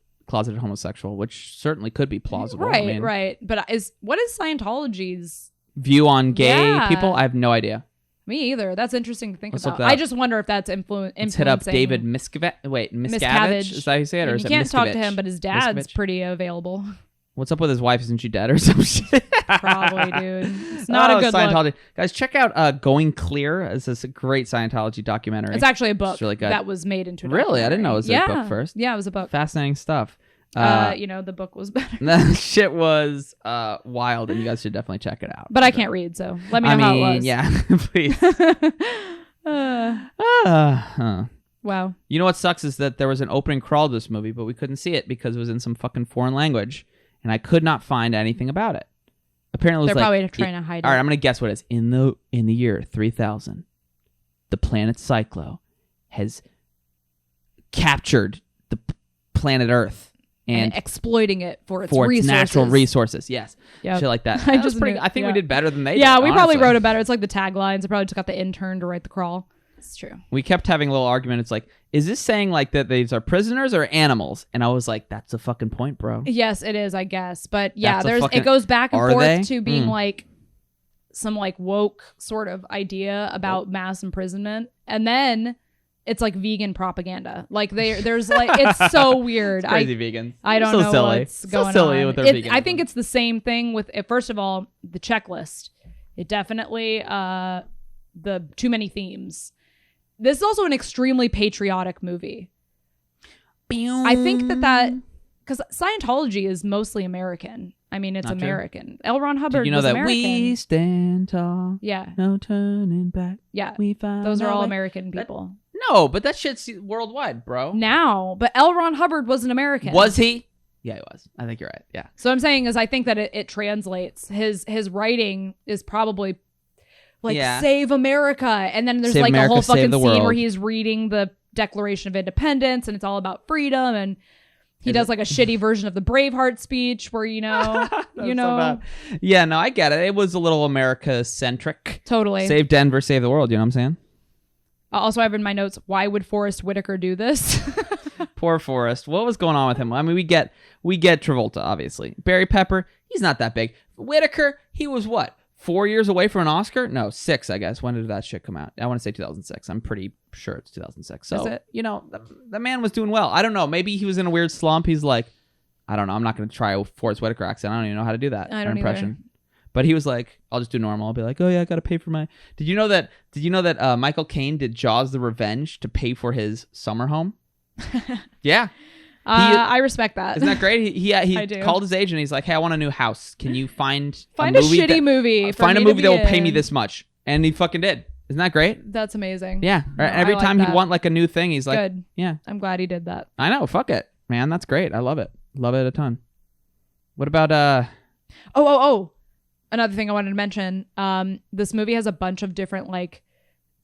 homosexual, which certainly could be plausible. Right, I mean, right. But what is Scientology's? View on gay Yeah. people? I have no idea. Me either. That's interesting to think Let's look about. that I up. just wonder if that's influencing. Let's hit up David Miscavige. Wait, Miscavige? Is that how you say it? Or You is it can't talk to Miscavige? him, but his dad's Miscavige? pretty available. What's up with his wife? Isn't she dead or some shit? Probably, dude. It's not a good Scientology. look. Guys, check out Going Clear. This is a great Scientology documentary. It's actually a book It's really good. that was made into a Really? I didn't know it was a documentary. book first. Yeah, it was a book. Fascinating stuff. The book was better. That shit was wild, and you guys should definitely check it out. But I can't read, so let me know how it was. Yeah, please. Wow. You know what sucks is that there was an opening crawl to this movie, but we couldn't see it because it was in some fucking foreign language, and I could not find anything about it. Apparently, it was They're like, probably trying to hide All right, it. I'm gonna guess what it is. In the year 3000, the planet Cyclo has captured the planet Earth and exploiting it for its resources. natural resources. Yes, Yep. shit like that. I That was just pretty. knew- I think we yeah. did better than they did. Yeah, we probably honestly. wrote it better. It's like the taglines. I probably just got the intern to write the crawl. It's true. We kept having a little argument. It's like, is this saying like that these are prisoners or animals? And I was like, that's the fucking point, bro. Yes, it is, I guess. But yeah, That's a fucking- it goes back and Are forth they? to being Mm. like some like woke sort of idea about mass imprisonment, and then it's like vegan propaganda. Like there's like it's so weird. It's crazy vegans. I don't so know silly. what's So going silly on. with their I veganism. think it's the same thing with first of all the checklist. It definitely the too many themes. This is also an extremely patriotic movie. I think that because Scientology is mostly American. I mean, it's Not true. American. L. Ron Hubbard Did you know was that American. we stand tall, Yeah, no turning back. yeah. We find Those are our all way. American people. No, but that shit's worldwide, bro. Now, but L. Ron Hubbard was an American. Was he? Yeah, he was. I think you're right. Yeah. So what I'm saying is I think that it translates. His writing is probably like Yeah. save America. And then there's Save like America, a whole save fucking the scene where world. he's reading the Declaration of Independence and it's all about freedom, and he Is does it? like a shitty version of the Braveheart speech where That's you so know bad. Yeah, no, I get it. It was a little America centric. totally. Save Denver, save the world. You know what I'm saying? Also, I have in my notes, why would Forrest Whitaker do this? Poor Forrest. What was going on with him? I mean, we get Travolta, obviously. Barry Pepper, he's not that big. Whitaker, he was what? 4 years away from an Oscar? No, 6, I guess. When did that shit come out? I want to say 2006. I'm pretty sure it's 2006. So, Is it? you know, the man was doing well. I don't know. Maybe he was in a weird slump. He's like, I don't know. I'm not going to try a Forrest Whitaker accent. I don't even know how to do that. I or don't impression. But he was like, I'll just do normal. I'll be like, oh yeah, I got to pay for my... Did you know that Michael Caine did Jaws the Revenge to pay for his summer home? Yeah. I respect that. Isn't that great? He I do. called his agent. He's like, "Hey, I want a new house. Can you find a movie shitty movie. for Find a me to movie be that will pay me in. this much." And he fucking did. Isn't that great? That's amazing. Yeah. No, Every I like time he'd that. want like a new thing, he's like, Good. "Yeah, I'm glad he did that. I know. Fuck it, man. That's great. I love it. Love it a ton." What about Oh. Another thing I wanted to mention. This movie has a bunch of different like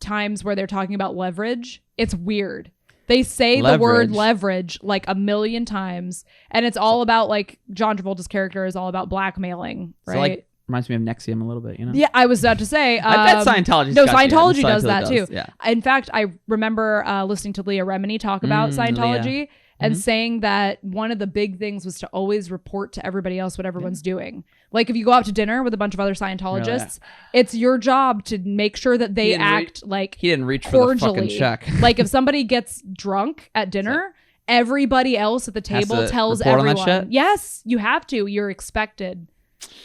times where they're talking about leverage. It's weird. They say the word leverage like a million times, and it's all about like John Travolta's character is all about blackmailing, right? So, like, Reminds me of Nexium a little bit, you know? Yeah, I was about to say. I bet Scientology. No, Scientology does that too. Yeah. In fact, I remember listening to Leah Remini talk about Scientology and saying that one of the big things was to always report to everybody else what everyone's doing. Like if you go out to dinner with a bunch of other Scientologists, it's your job to make sure that they act like he didn't reach for the fucking check. Like if somebody gets drunk at dinner, everybody else at the table tells everyone. Yes, you have to. You're expected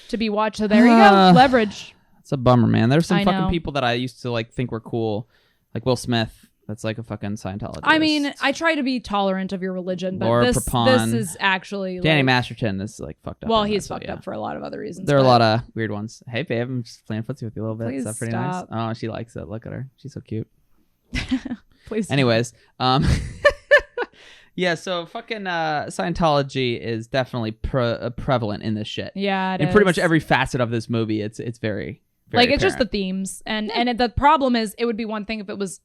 to be watched. So there you go. Leverage. It's a bummer, man. There's some I fucking know. people that I used to like think were cool, like Will Smith. That's like a fucking Scientologist. I mean, I try to be tolerant of your religion, but Laura this Prepon. is actually Danny like, Masterton is like fucked up. well, on he's that, so, fucked yeah. up for a lot of other reasons. There are a but lot of weird ones. Hey, babe, I'm just playing footsie with you a little bit. Please Is that pretty stop. nice? Oh, she likes it. Look at her. She's so cute. Please stop. Anyways, yeah, so fucking Scientology is definitely prevalent in this shit. Yeah, it in is. pretty much every facet of this movie, it's very, very like it's just the apparent. themes, and the problem is it would be one thing if it was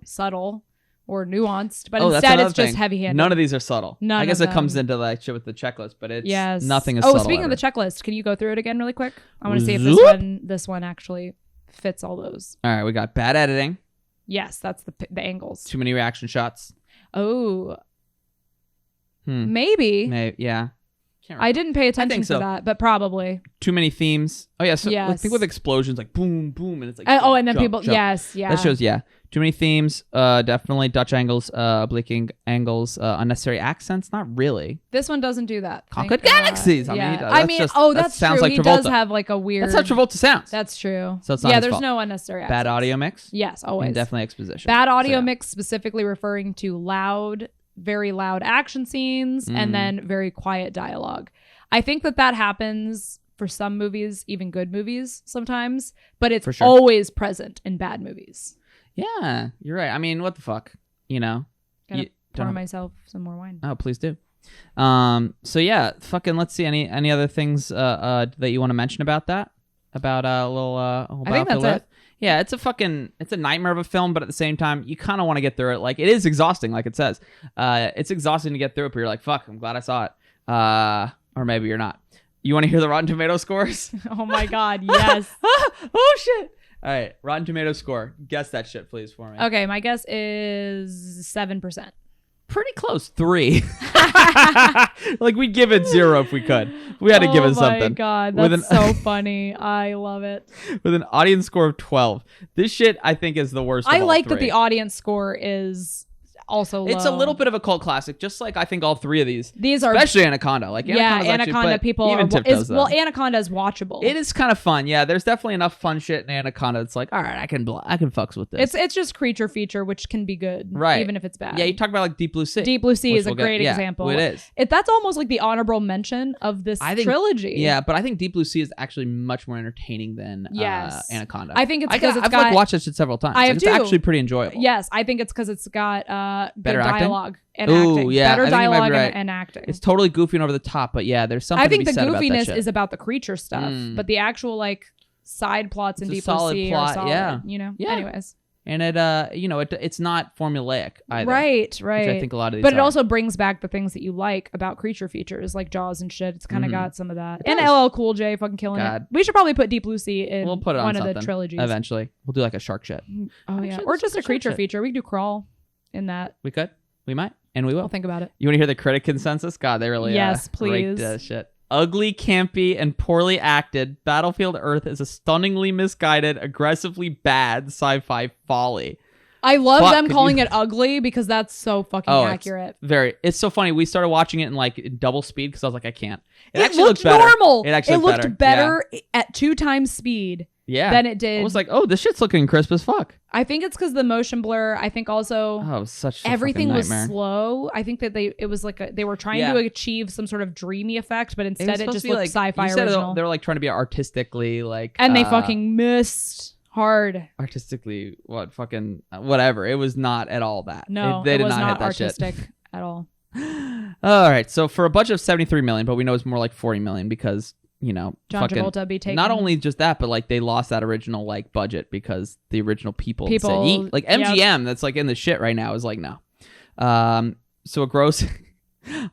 subtle or nuanced, but that's instead another it's just thing. heavy-handed. None of these are subtle. None I guess of it comes them. into like shit with the checklist, but it's Yes. nothing is Oh, subtle. speaking of ever. the checklist, can you go through it again really quick? I want to see if this one actually fits all those. All right, we got bad editing, Yes, that's the angles. too many reaction shots. Oh, Hmm. maybe. Yeah. Can't I didn't pay attention think to so. that, but probably. Too many themes. Oh yeah, so like, Yes. think with explosions, like boom, boom, and it's like And then jump, people. jump. Yes, yeah. That shows too many themes. Definitely Dutch angles, obliquing angles, unnecessary accents. Not really. This one doesn't do that. Conquered Thank God. galaxies. I mean, Yeah. he does. That's just- that that's sounds true. like He does Travolta. have like a weird. That's how Travolta sounds. That's true. So it's not yeah. his There's fault. no unnecessary. Bad accents. audio mix. Yes, always. And definitely exposition. Bad audio So, yeah. mix, specifically referring to loud, very loud action scenes, Mm. and then very quiet dialogue. I think that happens for some movies, even good movies sometimes, but it's For sure. always present in bad movies. Yeah, you're right. I mean, what the fuck, you know? Gotta You pour don't- myself some more wine. Oh, please do. So yeah, fucking. Let's see any other things that you want to mention about that? About a little I think Battlefield that's Earth? Yeah, it's a nightmare of a film, but at the same time, you kind of want to get through it. Like it is exhausting, like it says. It's exhausting to get through it, but you're like, fuck, I'm glad I saw it. Or maybe you're not. You want to hear the Rotten Tomato scores? Oh my God, yes. Oh shit! All right, Rotten Tomato score. Guess that shit, please, for me. Okay, my guess is 7%. Pretty close, 3. Like we'd give it 0 if we could. We had to give it something. Oh my God, With that's so funny. I love it. With an audience score of 12. This shit, I think, is the worst. I of all like three. that the audience score is also low. It's a little bit of a cult classic, just like I think all 3 of these. These are Especially Anaconda. Like Anaconda's Anaconda actually, but people even are Tiptoes, though. Anaconda is watchable. It is kind of fun. Yeah, there's definitely enough fun shit in Anaconda. It's like, all right, I can fucks with this. It's just creature feature, which can be good, Right. even if it's bad. Yeah, you talk about like Deep Blue Sea. Deep Blue Sea which is a we'll get- great yeah, example. It is. That's almost like the honorable mention of this I think- trilogy. Yeah, but I think Deep Blue Sea is actually much more entertaining than Yes. Anaconda. I think it's because it's I've got. like watched that shit several times. I Like, have it's too. actually pretty enjoyable. Yes, I think it's because it's got Better good acting? dialogue and Ooh, acting. yeah, Better I think you might be dialogue right. and acting. It's totally goofy and over the top, but yeah, there's something I think to be the said about that goofiness shit. is about the creature stuff, Mm. but the actual like side plots in It's a Deep Blue solid Sea plot, are solid. yeah. You know. Yeah. Anyways. And it it's not formulaic either. Right. Which I think a lot of these But it are. also brings back the things that you like about creature features, like Jaws and shit. It's kind of got some of that. It And does. LL Cool J fucking killing God. it. We should probably put Deep Blue Sea in We'll put it on one of something the trilogies. eventually. We'll do like a shark shit. Oh yeah, Actually, or let's just do a shark creature shit. feature. We could do Crawl in that. We could. We might. And we will. I'll think about it. You want to hear the critic consensus? God, they really Yes, raked please. shit. Ugly, campy, and poorly acted, Battlefield Earth is a stunningly misguided, aggressively bad sci-fi folly. I love Fuck, them could calling you- it ugly because that's so fucking Oh, accurate. It's so funny. We started watching it in like double speed because I was like, I can't. It It actually looked looked better. normal. It actually looked better at 2 times speed Yeah. than it did. I was like, oh, this shit's looking crisp as fuck. I think it's because the motion blur. I think also Oh, it was such a everything fucking was nightmare. slow. I think that they were trying Yeah. to achieve some sort of dreamy effect, but It was instead it supposed just to be looked like, sci-fi you said original. they were like trying to be artistically like, And they fucking missed hard. artistically fucking whatever. It was not at all that. No, they it did was not not hit that artistic at all. shit. All right, so for a budget of 73 million, but we know it's more like 40 million because John fucking, Travolta be taking not only just that, but like they lost that original like budget because the original people said, People, "Yeet." Like yep. MGM that's like in the shit right now is like no. So a gross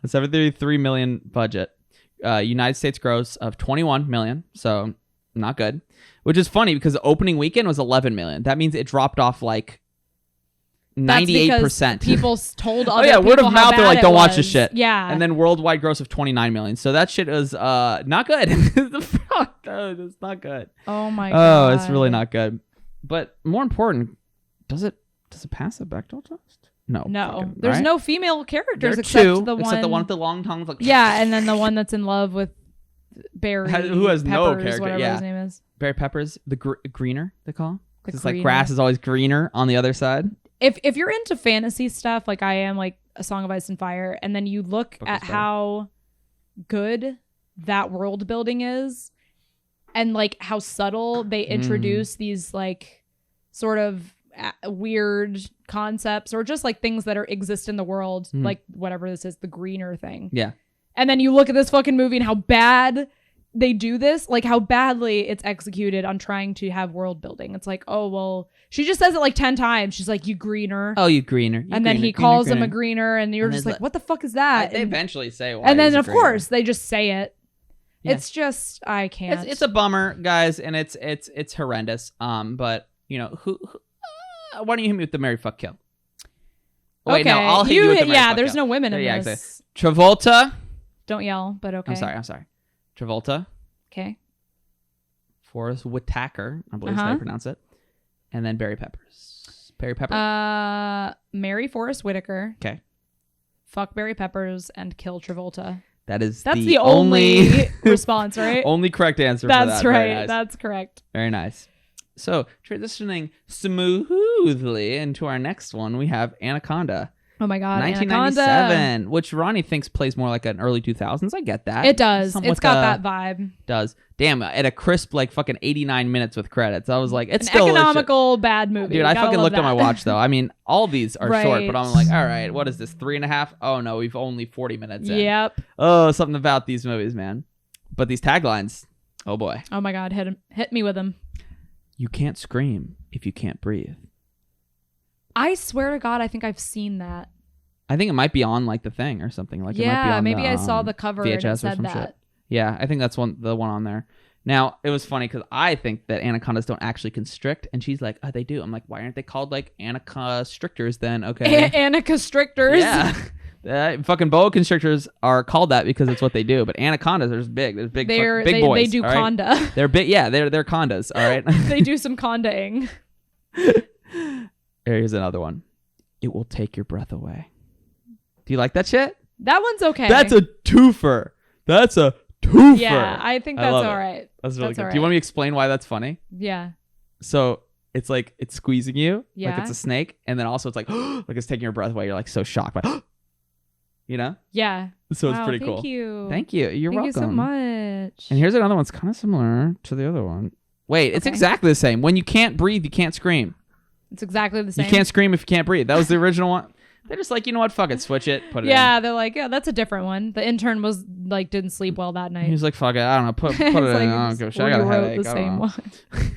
a 73 million budget, United States gross of 21 million. So Not good. Which is funny because the opening weekend was 11 million. That means it dropped off like 98%. People told other word people of how mouth. They're bad like, it don't watch this was. shit. Yeah. And then worldwide gross of 29 million. So that shit is not good. It's not good. Oh my god. Oh, it's really not good. But more important, does it pass the Bechdel test? No. Fucking, There's right? no female characters There are except two, the one. except the one with the long tongue. Like, Yeah, and then the one that's in love with Barry. Who has Peppers, no character, whatever yeah. his name is. Barry Peppers, the greener they call him. The It's like greener. grass is always greener on the other side. If you're into fantasy stuff like I am, like A Song of Ice and Fire, and then you look Book at of Fire. how good that world building is, and like how subtle they introduce these like sort of weird concepts or just like things that exist in the world, like whatever this is, the greener thing. Yeah. And then you look at this fucking movie and how bad they do this, like how badly it's executed on trying to have world building. It's like, oh, well, she just says it like 10 times. She's like, you greener. Oh, you greener. And then he calls him a greener, and you're And just it's like, what the fuck is that? They And, eventually say why. and then, he's a of greener. course, they just say it. Yeah. It's just, I can't. It's a bummer, guys, and it's horrendous. But you know who why don't you hit me with the Marry Fuck Kill? Wait, okay. no, I'll hit you with the Marry Fuck there's Kill. no women in Yeah, this. exactly. Travolta. Don't yell, but okay. I'm sorry. Travolta. Okay. Forrest Whitaker, I believe is how you pronounce it. And then Barry Peppers. Barry Pepper. Marry Forrest Whitaker. Okay. Fuck Barry Peppers and kill Travolta. That's the only response, right? Only correct answer for That's that. right. Very nice. That's correct. Very nice. So, transitioning smoothly into our next one, we have Anaconda. Oh my god, 1997, Anaconda. which Ronnie thinks plays more like an early 2000s. I get that. It does. Somewhat, It's got that vibe. Does. Damn, at a crisp like fucking 89 minutes with credits. I was like, it's An still economical bad movie. Dude, I Gotta fucking love looked at my that. watch though. I mean, all these are short, but Right. I'm like, all right, what is this? 3.5? Oh no, we've only 40 minutes in. Yep. Oh, something about these movies, man. But these taglines, oh boy. Oh my god, hit me with him. You can't scream if you can't breathe. I swear to God, I think I've seen that. I think it might be on like the thing or something. Like it might be Yeah, on maybe the, I saw the cover and VHS it or said some that. shit. Yeah, I think that's the one on there. Now, it was funny because I think that anacondas don't actually constrict, and she's like, oh, they do. I'm like, why aren't they called like anaconstrictors then? Okay. Anaconstrictors. Yeah. Fucking boa constrictors are called that because it's what they do, but anacondas are just big. There's big, big boys. They do all right? conda. They're big. Yeah, they're condas. All right. They do some condaing. Here's another one. It will take your breath away. Do you like that shit? That one's okay. That's a twofer. That's a twofer. Yeah, I think that's love it. all right. That's really good. all Do you want right. me to explain why that's funny? Yeah. So it's like it's squeezing you, like Yeah. it's a snake, and then also it's like like it's taking your breath away. You're like so shocked by, you know. Yeah. So it's Wow, pretty thank cool. you. Thank you. You're Thank welcome. you so much. And here's another one that's kind of similar to the other one. Wait, it's Okay. exactly the same. When you can't breathe, you can't scream. It's exactly the same. You can't scream if you can't breathe. That was the original one. They're just like, you know what? Fuck it. Switch it. Put it in. Yeah, they're like, yeah, that's a different one. The intern was like, didn't sleep well that night. He was like, fuck it. I don't know. Put it It's in. like, I don't give a shit. I got a rewrote headache. the I don't same know. one.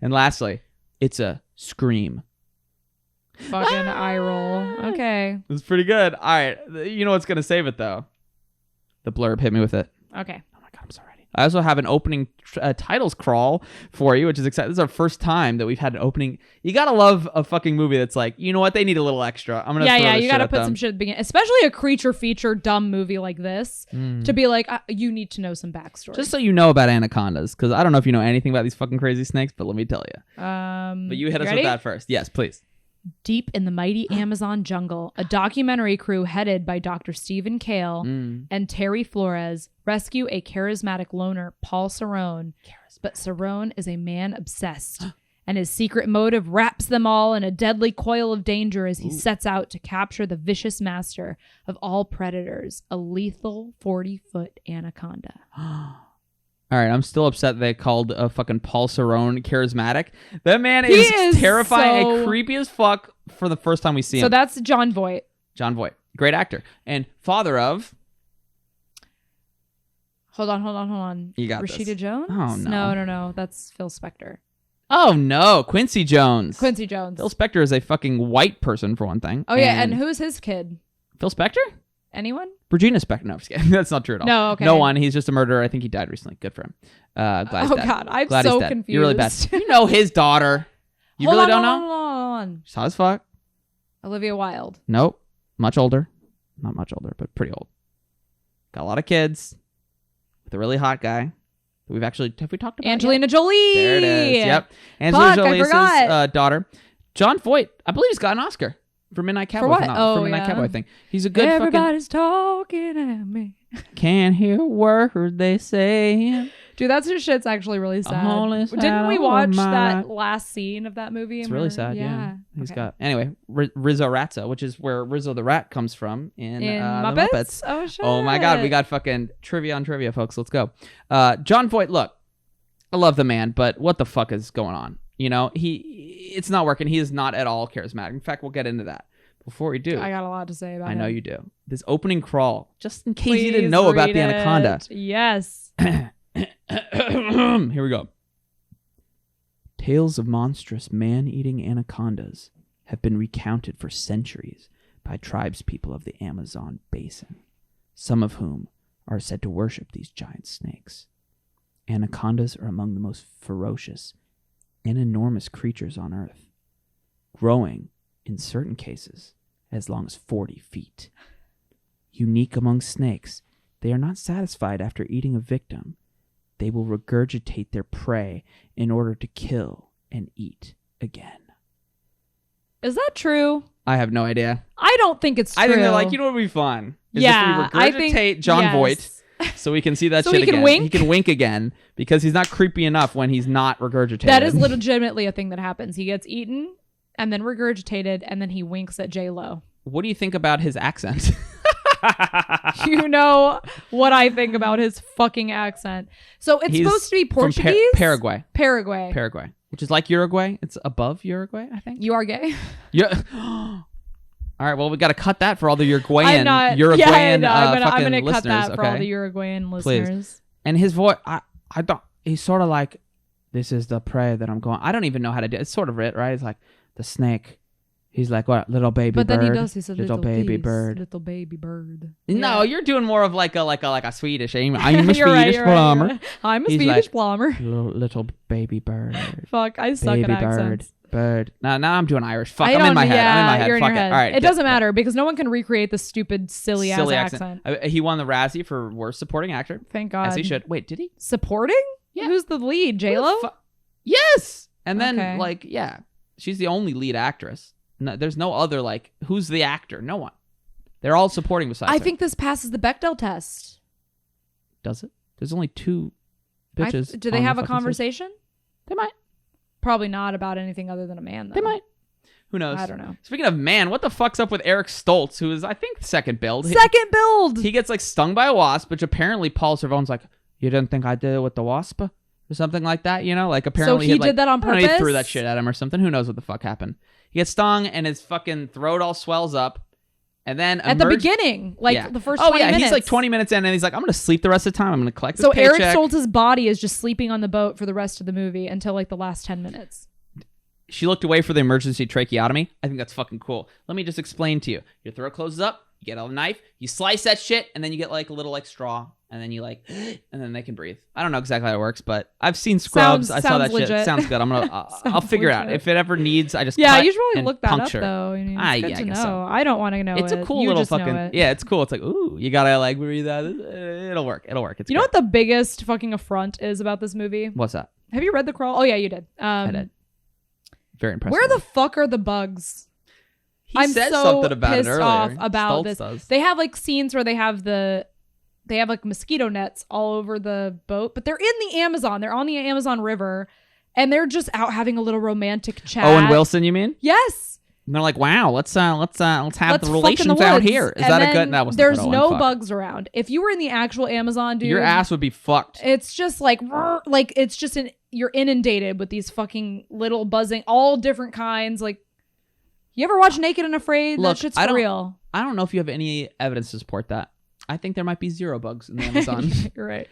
And lastly, it's a scream. Fucking eye roll. Okay. It's pretty good. All right. You know what's going to save it, though? The blurb. Hit me with it. Okay. Oh my God, I'm so ready. I also have an opening titles crawl for you, which is exciting. This is our first time that we've had an opening. You got to love a fucking movie that's like, you know what? They need a little extra. I'm going to Yeah, this you got to shit put at some them. shit at the beginning, especially a creature feature dumb movie like this, to be like, you need to know some backstory. Just so you know about anacondas, because I don't know if you know anything about these fucking crazy snakes, but let me tell you. But But you hit us ready? with that first. Yes, please. Deep in the mighty Amazon jungle, a documentary crew headed by Dr. Stephen Cale and Terry Flores rescue a charismatic loner, Paul Cerrone. But Cerrone is a man obsessed, and his secret motive wraps them all in a deadly coil of danger as he sets out to capture the vicious master of all predators, a lethal 40-foot anaconda. All right, I'm still upset they called fucking Paul Cerrone charismatic. That man He is is terrifying so- and creepy as fuck for the first time we see So him. that's John Voight. John Voight, great actor. And father of... Hold on. You got Rashida this. Jones? Oh, no. No. That's Phil Spector. Oh, no, Quincy Jones. Quincy Jones. Phil Spector is a fucking white person, for one thing. Oh, yeah. And who's his kid? Phil Spector? Anyone? Regina Spektor. No, I'm just kidding. That's not true at all. No, okay. No one. He's just a murderer. I think he died recently. Good for him. Glad he's dead. God, I'm Glad so he's dead. confused. You're really bad. You know his daughter. You really don't know? Hold on. She's hot as fuck. Olivia Wilde. Nope. Much older. Not much older, but pretty old. Got a lot of kids. With a really hot guy. Have we talked about Angelina Jolie. There it is. Yep. Angelina Fuck, I Jolie's forgot. daughter. John Voight. I believe he's got an Oscar for Midnight Cowboy. For what? For Midnight Cowboy, I think. He's a good Everybody's talking at me. Can't hear a word they say. Dude, that shit's actually really sad. Didn't we watch that last scene of that movie? It's really sad, yeah. He's Okay. got... Anyway, Rizzo Ratzo, which is where Rizzo the Rat comes from in the Muppets? Muppets. Oh, shit. Oh my God, we got fucking trivia on trivia, folks. Let's go. John Voight, look, I love the man, but what the fuck is going on? You know, it's not working. He is not at all charismatic. In fact, we'll get into that. Before we do, I got a lot to say about it. I know you do. This opening crawl, just in case you didn't know about the Anaconda. Yes. Here we go. Tales of monstrous man-eating anacondas have been recounted for centuries by tribespeople of the Amazon basin, some of whom are said to worship these giant snakes. Anacondas are among the most ferocious and enormous creatures on Earth, growing, in certain cases, as long as 40 feet. Unique among snakes, they are not satisfied after eating a victim. They will regurgitate their prey in order to kill and eat again. Is that true? I have no idea. I don't think it's true. I think they're like, you know what would be fun? Is Yeah, if we I regurgitate think John yes. Voight so we can see that So shit he can again. wink? He can wink again because he's not creepy enough when he's not regurgitated. That is legitimately a thing that happens. He gets eaten and then regurgitated and then he winks at J-Lo. What do you think about his accent? You know what I think about his fucking accent. So it's He's supposed to be from Portuguese? Paraguay. Paraguay. Which is like Uruguay. It's above Uruguay, I think. You are gay? Yeah. All right. Well, we got to cut that for all the Uruguayan, I'm not. I'm fucking gonna cut listeners. that for all okay? the Uruguayan Please. listeners. And his voice, I thought he's sort of like, this is the prey that I'm going. I don't even know how to do it. It's sort of it, right? It's like the snake. He's like, what? Little baby bird. But then he does. He said, little baby geese, bird. Little baby bird. No, Yeah. you're doing more of like a Swedish. I'm a You're Swedish right, plumber. Right. I'm a He's Swedish like, plumber. Little baby bird. Fuck, I suck baby at accents. bird. Now I'm doing Irish. Fuck, I I'm in don't- my head. yeah, I'm in my head. You're in Fuck your it. head. All right. It doesn't matter because no one can recreate the stupid silly ass accent. He won the Razzie for worst supporting actor. Thank God. As he should. Wait, did he? Supporting? Yeah. Who's the lead? J-Lo? Yes. And then Okay. she's the only lead actress. No, there's no other who's the actor? No one. They're all supporting besides I her. think this passes the Bechdel test. Does it? There's only two bitches. Do they on have the a fucking conversation? stage. They might. Probably not about anything other than a man, though. They might. Who knows? I don't know. Speaking of man, what the fuck's up with Eric Stoltz, who is I think second build? Second build. He gets stung by a wasp, which apparently Paul Servone's like, you didn't think I did it with the wasp? Or something like that, you know? Apparently So he did that on I don't know, he purpose? threw that shit at him or something. Who knows what the fuck happened? He gets stung and his fucking throat all swells up. And then At the beginning, the first 20 minutes. he's 20 minutes in and he's like, I'm going to sleep the rest of the time. I'm going to collect this So paycheck. Eric Stoltz's body is just sleeping on the boat for the rest of the movie until the last 10 minutes. She looked away for the emergency tracheotomy. I think that's fucking cool. Let me just explain to you. Your throat closes up. You get a knife. You slice that shit. And then you get a little straw. And then you and then they can breathe. I don't know exactly how it works, but I've seen Scrubs. I saw that legit. shit. Sounds good. I'll figure it out. legit. If it ever needs, I just Yeah, cut you should really and look that puncture. up, though. I mean, it's I good to know. guess so. I don't want to know It's it. a cool You little just know fucking... it. Yeah, it's cool. It's like, ooh, you gotta breathe out. It'll work. It's You know great. what the biggest fucking affront is about this movie? What's that? Have you read The Crawl? Oh, yeah, you did. I did. Very impressive. Where the fuck are the bugs? He I'm says so something about pissed it earlier. off about Stoltz this. does. They have scenes where they have mosquito nets all over the boat, but they're in the Amazon. They're on the Amazon River, and they're just out having a little romantic chat. Owen Wilson, you mean? Yes. And they're like, wow, let's have Let's the fuck in relations the out woods. here. Is And that a then good? That was there's no bugs around. If you were in the actual Amazon, dude, Your ass would be fucked. it's just it's just you're inundated with these fucking little buzzing, all different kinds. You ever watch Naked and Afraid? Look, that shit's I for don't- real. I don't know if you have any evidence to support that. I think there might be 0 bugs in the Amazon. You're right.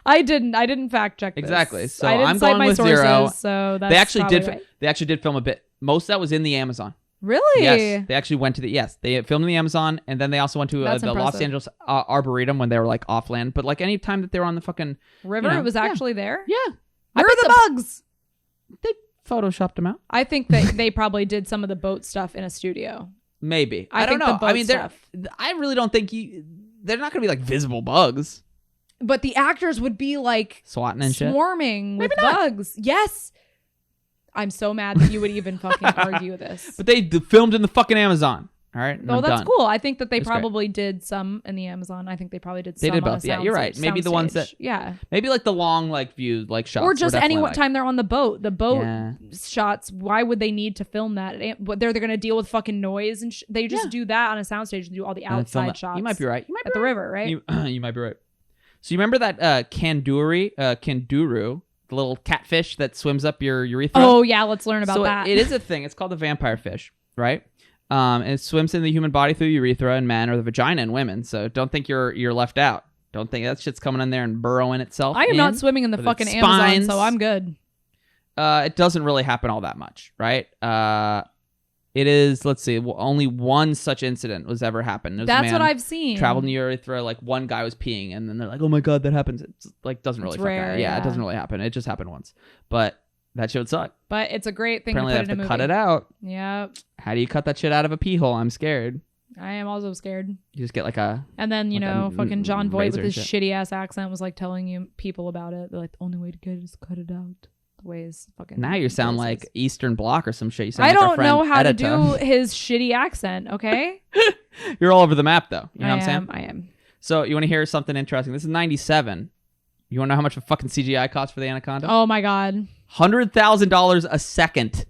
I didn't fact check this. Exactly. So I didn't I'm cite going my with sources, 0. So that's They actually probably did. right. They actually did film a bit. Most of that was in the Amazon. Really? Yes, they actually went to they filmed in the Amazon, and then they also went to That's the Los impressive. Angeles Arboretum when they were like off land. But like any time that they were on the fucking River, it was actually there? yeah, Where are the bugs? they photoshopped them out. I think that they probably did some of the boat stuff in a studio. Maybe I don't think the know. boat I mean, stuff. I really don't think they're not gonna be like visible bugs But the actors would be like swatting and shit. swarming with bugs. Yes. I'm so mad that you would even fucking argue this. But they filmed in the fucking Amazon. All right. Oh, that's done. cool. I think that they It's great. probably did some in the Amazon. I think they probably did some. They did on both. a Yeah, you're right. Maybe the ones that. Yeah. Maybe like the long like view like shots. Or just any like, time they're on the boat. The boat Yeah. shots. Why would they need to film that? But they're going to deal with fucking noise and they just do that on a soundstage and do all the and then film outside it. shots. You might be right. You might be At the right. river, right? You might be right. So you remember that kanduru, the little catfish that swims up your urethra? Oh yeah, let's learn about so that. it is a thing. It's called the vampire fish, right? And it swims in the human body through the urethra in men or the vagina in women. So don't think you're left out. Don't think that shit's coming in there and burrowing itself. I am in not swimming in the with fucking its Amazon, spines. so I'm good. It doesn't really happen all that much, right? It is. Let's see. Only one such incident was ever happened. That's what I've seen. Traveled in the urethra. Like one guy was peeing, and then they're like, "Oh my god, that happens." It's like doesn't really. It's fucking rare, happen. Yeah, yeah. it doesn't really happen. It just happened once, but that shit would suck. But it's a great thing Apparently, to they put have in a to movie. cut it out. Yep. How do you cut that shit out of a pee hole? I'm scared. I am also scared. You just get like a. And then, you Like know, a fucking John Voight razor with his and shit. shitty ass accent was like telling you people about it. They're like, the only way to get it is cut it out. The ways fucking. Now you sound voices. like Eastern Bloc or some shit. You sound I like our don't friend know how to Edita. do his shitty accent, okay? You're all over the map, though. You know what I'm saying? I am. So you want to hear something interesting? This is '97. You want to know how much a fucking CGI cost for the Anaconda? Oh my God. $100,000 a second.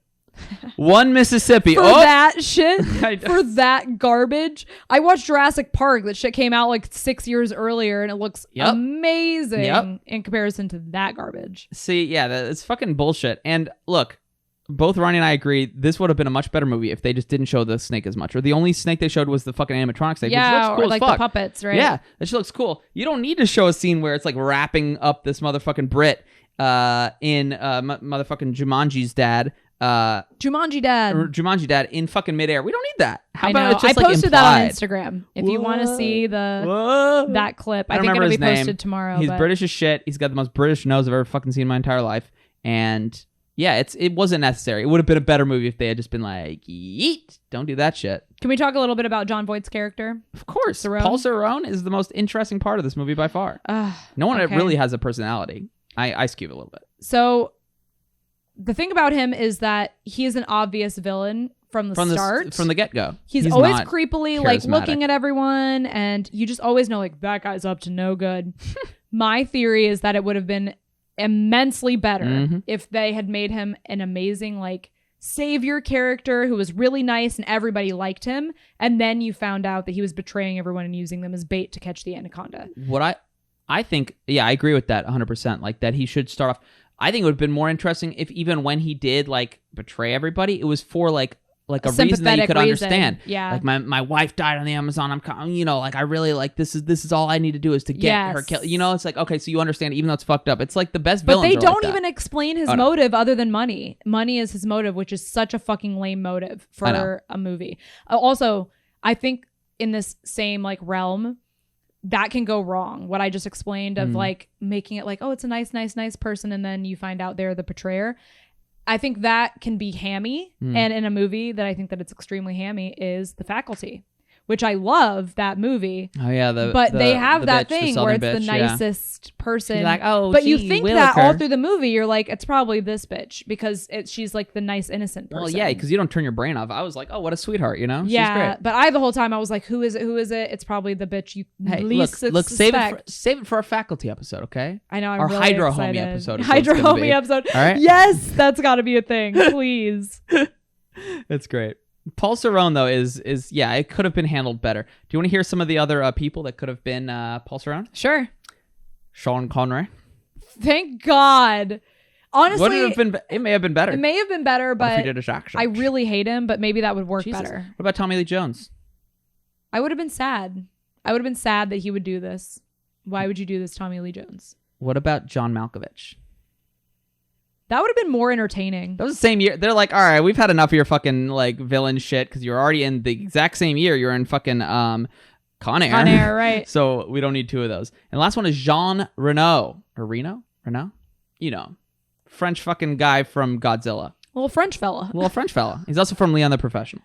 One Mississippi. For oh, that shit, I know. for that garbage. I watched Jurassic Park. That shit came out like 6 years earlier and it looks Yep. amazing Yep. in comparison to that garbage. See, yeah, it's fucking bullshit. And look, both Ronnie and I agree this would have been a much better movie if they just didn't show the snake as much. Or the only snake they showed was the fucking animatronic snake, which Yeah, looks cool or as like fuck. the puppets, right? Yeah, that shit looks cool. You don't need to show a scene where it's like wrapping up this motherfucking Brit in motherfucking Jumanji's dad. Jumanji Dad. Or Jumanji dad in fucking midair. We don't need that. How I about know. it just I like posted implied? that on Instagram. If you want to Whoa. see Whoa. that clip, I don't think remember it'll be his name. posted tomorrow. He's but British as shit. He's got the most British nose I've ever fucking seen in my entire life. And yeah, it wasn't necessary. It would have been a better movie if they had just been like, yeet, don't do that shit. Can we talk a little bit about John Voight's character? Of course. Cerrone? Paul Cerrone is the most interesting part of this movie by far. No one okay. really has a personality. I Ice Cube a little bit. So the thing about him is that he is an obvious villain from the start. From the get-go. He's always not creepily like charismatic. looking at everyone, and you just always know like that guy's up to no good. My theory is that it would have been immensely better Mhm. if they had made him an amazing like savior character who was really nice and everybody liked him, and then you found out that he was betraying everyone and using them as bait to catch the anaconda. What I think, yeah, I agree with that 100%. Like that he should start off. I think it would have been more interesting if even when he did like betray everybody, it was for like a reason that you sympathetic could reason. understand. Yeah. Like my wife died on the Amazon. Like I really like this is all I need to do is to get her Yes. killed. You know, it's like, okay, so you understand even though it's fucked up. It's like the best But villains they are don't like that. even explain his Oh, no. motive other than money. Money is his motive, which is such a fucking lame motive I know. for a movie. Also, I think in this same like realm, that can go wrong. What I just explained of like making it like, oh, it's a nice person, and then you find out they're the betrayer. I think that can be hammy. And in a movie that I think that it's extremely hammy is The Faculty, which I love that movie. Oh yeah, But they have the that bitch, the thing where Southern it's the bitch, yeah. nicest person. You're like, oh, but you gee, think that Williker. all through the movie, you're like, it's probably this bitch because she's like the nice innocent person. Well, yeah, because you don't turn your brain off. I was like, oh, what a sweetheart, you know? yeah, She's great. but the whole time I was like, who is it? Who is it? It's probably the bitch you Hey, least look, suspect. save it for our faculty episode, okay? I know. I'm our really Hydro excited. Homie episode is what it's Hydro gonna be. Homie episode. All right? Yes, that's got to be a thing. Please. It's great. Paul Cerrone, though, is yeah, it could have been handled better. Do you want to hear some of the other people that could have been Paul Cerrone? Sure. Sean Connery. Thank God. Honestly, Would it have been? It may have been better. it may have been better, What if but he did a shock? I really hate him. But maybe that would work Jesus. better. What about Tommy Lee Jones? I would have been sad. I would have been sad that he would do this. Why would you do this, Tommy Lee Jones? What about John Malkovich? That would have been more entertaining. That was the same year. They're like, all right, we've had enough of your fucking like villain shit because you're already in the exact same year. You're in fucking Con Air. Con Air, right. So we don't need 2 of those. And the last one is Jean Reno. Or Reno? You know. French fucking guy from Godzilla. Little French fella. Little French fella. He's also from Leon the Professional.